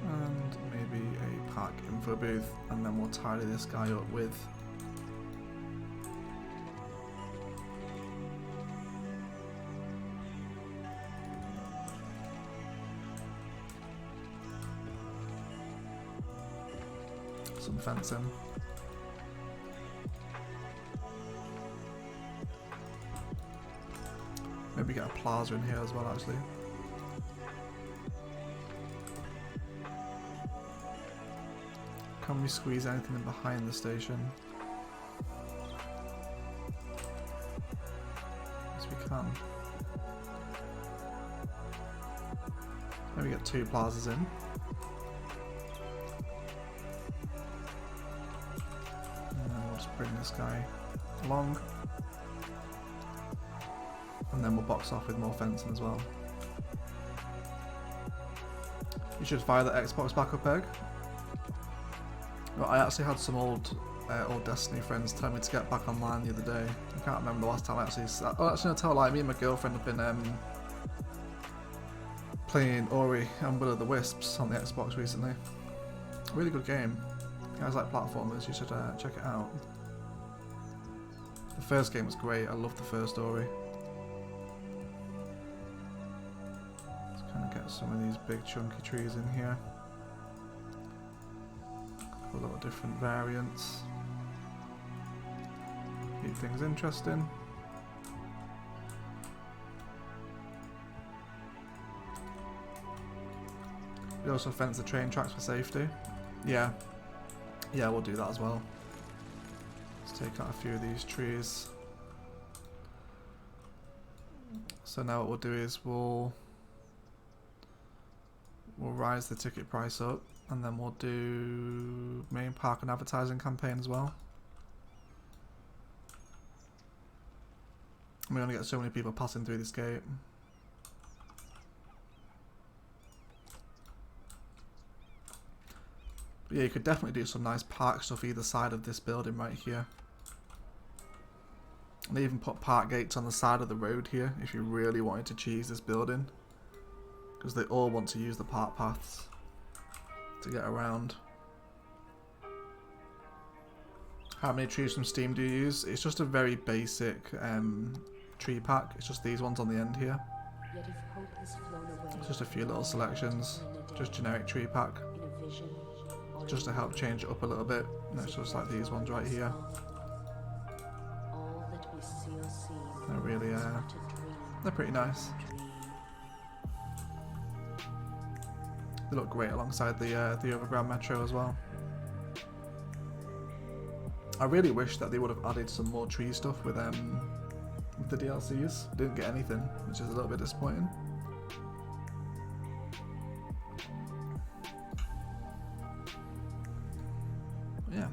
And maybe a park info booth. And then we'll tidy this guy up with some fencing. Maybe get a plaza in here as well, actually. Can we squeeze anything in behind the station? Yes, we can. Maybe get 2 plazas in. And then we'll just bring this guy along. And then we'll box off with more fencing as well. You should fire the Xbox backup egg. Well, I actually had some old Destiny friends tell me to get back online the other day. I can't remember the last time I actually sat. Oh, actually, I'll tell me and my girlfriend have been playing Ori and Will of the Wisps on the Xbox recently. Really good game. You guys like platformers, you should check it out. The first game was great, I loved the first Ori. Let's kind of get some of these big chunky trees in here. A lot of different variants. Keep things interesting. We also fence the train tracks for safety. Yeah, we'll do that as well. Let's take out a few of these trees. So now what we'll do is we'll rise the ticket price up. And then we'll do main park and advertising campaign as well. We're going to get so many people passing through this gate. But yeah, you could definitely do some nice park stuff either side of this building right here. And they even put park gates on the side of the road here if you really wanted to cheese this building. Because they all want to use the park paths to get around. How many trees from Steam do you use? It's just a very basic tree pack. It's just these ones on the end here. It's just a few little selections. Just generic tree pack. Just to help change it up a little bit. And it's just like these ones right here. They're really, they're pretty nice. They look great alongside the overground metro as well. I really wish that they would have added some more tree stuff with the DLCs. Didn't get anything, which is a little bit disappointing. Yeah.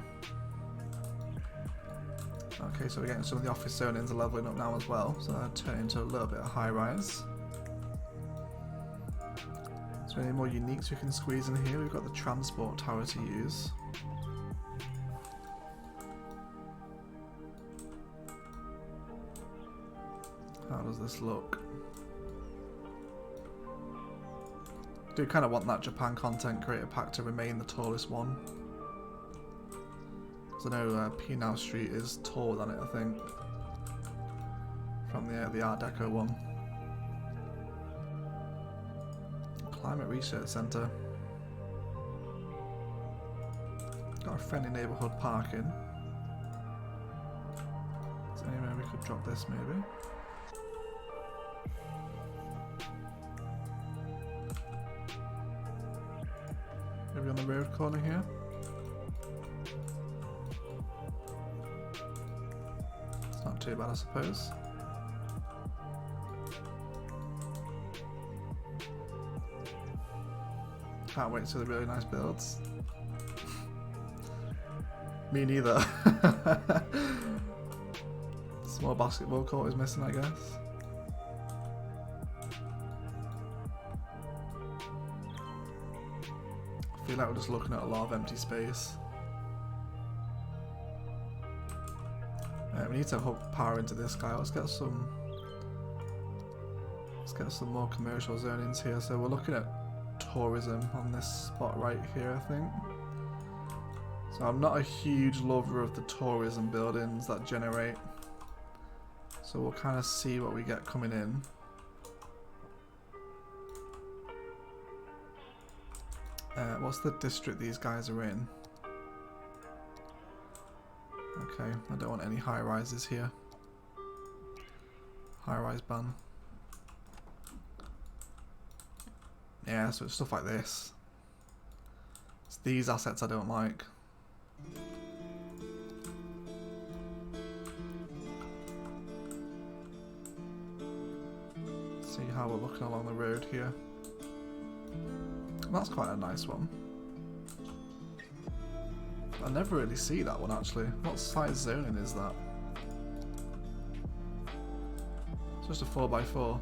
Okay, so we're getting some of the office zonings are leveling up now as well, so that turned into a little bit of high rise. Is there any more uniques we can squeeze in here? We've got the transport tower to use. How does this look? I do kind of want that Japan content creator pack to remain the tallest one. Because I know Pinal Street is taller than it, I think. From the Art Deco one. Climate Research Centre. Got a friendly neighbourhood parking. Is there anywhere we could drop this maybe? the road corner here. It's not too bad, I suppose. Can't wait to see the really nice builds. Me neither. Small basketball court is missing, I guess. I feel like we're just looking at a lot of empty space. We need to hook power into this guy. Let's get some more commercial zonings here. So we're looking at tourism on this spot right here, I think. So I'm not a huge lover of the tourism buildings that generate. So we'll kind of see what we get coming in. What's the district these guys are in? Okay, I don't want any high rises here. High rise ban. Yeah, so it's stuff like this. It's these assets I don't like. See how we're looking along the road here. That's quite a nice one. I never really see that one actually. What size zoning is that? It's just a 4x4.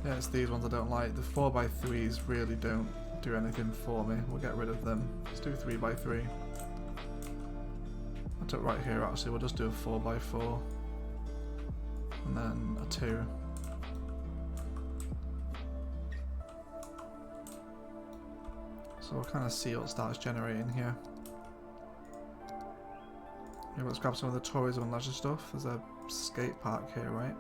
Yeah, it's these ones I don't like. The 4x3s really don't do anything for me. We'll get rid of them. Let's do 3x3. I took right here actually. We'll just do a 4x4. And then a 2. So we'll kind of see what starts generating here. Yeah, let's grab some of the tourism and leisure stuff. There's a skate park here, right?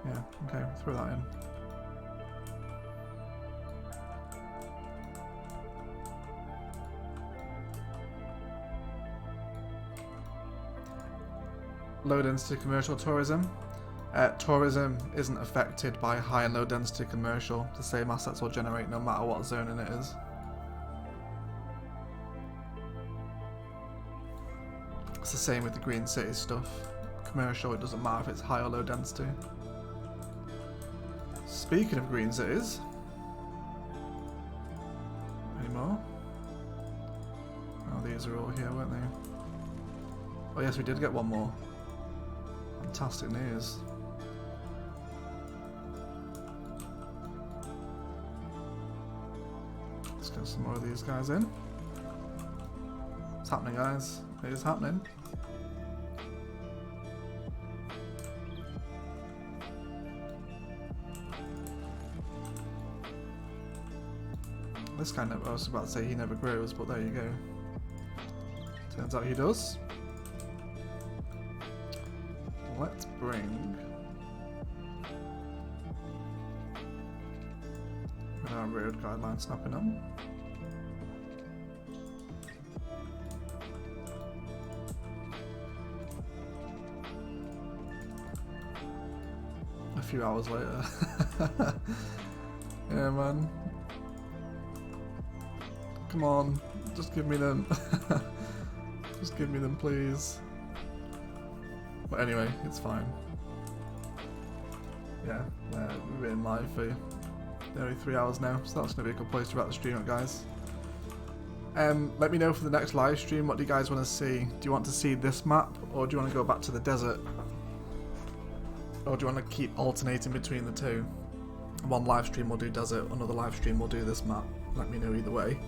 Yeah, okay, throw that in. Low density commercial tourism. Tourism isn't affected by high and low density commercial. The same assets will generate no matter what zoning it is. It's the same with the green city stuff. Commercial, it doesn't matter if it's high or low density. Speaking of green cities, any more? Oh, these are all here, weren't they? Oh yes, we did get one more. Fantastic news. Let's get some more of these guys in. It's happening, guys. It is happening. This guy never, I was about to say he never grows, but there you go. Turns out he does. Let's bring our road guideline snapping on. A few hours later. Yeah, man. Come on, just give me them. Just give me them, please. But anyway, it's fine. Yeah, we've been live for nearly 3 hours now, so that's going to be a good place to wrap the stream up, guys. Let me know for the next live stream, what do you guys want to see? Do you want to see this map, or do you want to go back to the desert? Or do you want to keep alternating between the two? One live stream will do desert, another live stream will do this map. Let me know either way.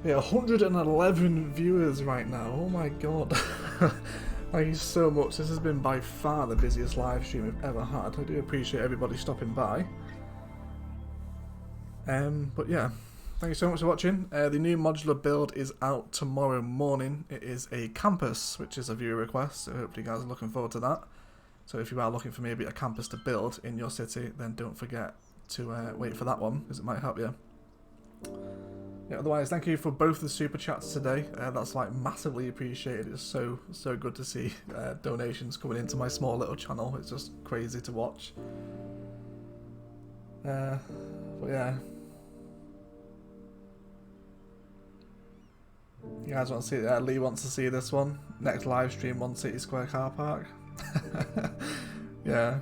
Yeah, 111 viewers right now, oh my god. Thank you so much. This has been by far the busiest live stream we've ever had. I do appreciate everybody stopping by. But yeah, thank you so much for watching. The new modular build is out tomorrow morning. It is a campus, which is a viewer request, so hopefully you guys are looking forward to that. So if you are looking for maybe a campus to build in your city, then don't forget to wait for that one, because it might help you. Yeah, otherwise, thank you for both the super chats today. That's like massively appreciated. It's so good to see donations coming into my small little channel. It's just crazy to watch. But yeah. You guys want to see Lee wants to see this one. Next live stream, One City Square car park. Yeah.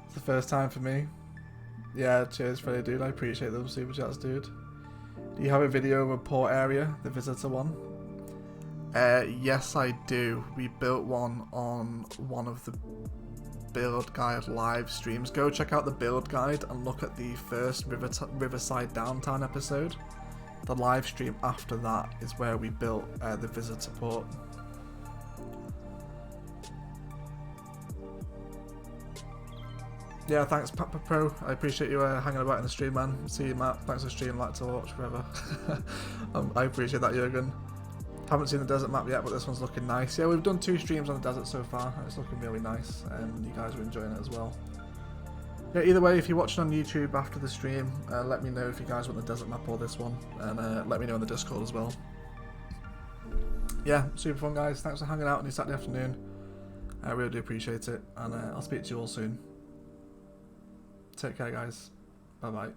It's the first time for me. Yeah, cheers Freddie dude, I appreciate those super chats dude. Do you have a video of a port area, the visitor one? Yes I do. We built one on one of the build guide live streams. Go check out the build guide and look at the first Riverside Downtown episode. The live stream after that is where we built the visitor port. Yeah, thanks Papa Pro. I appreciate you hanging about in the stream, man. See you, Matt. Thanks for streaming, like to watch, forever. I appreciate that, Jurgen. Haven't seen the desert map yet, but this one's looking nice. Yeah, we've done 2 streams on the desert so far, and it's looking really nice, and you guys are enjoying it as well. Yeah, either way, if you're watching on YouTube after the stream, let me know if you guys want the desert map or this one, and let me know in the Discord as well. Yeah, super fun, guys. Thanks for hanging out on your Saturday afternoon. I really do appreciate it, and I'll speak to you all soon. Take care, guys. Bye-bye.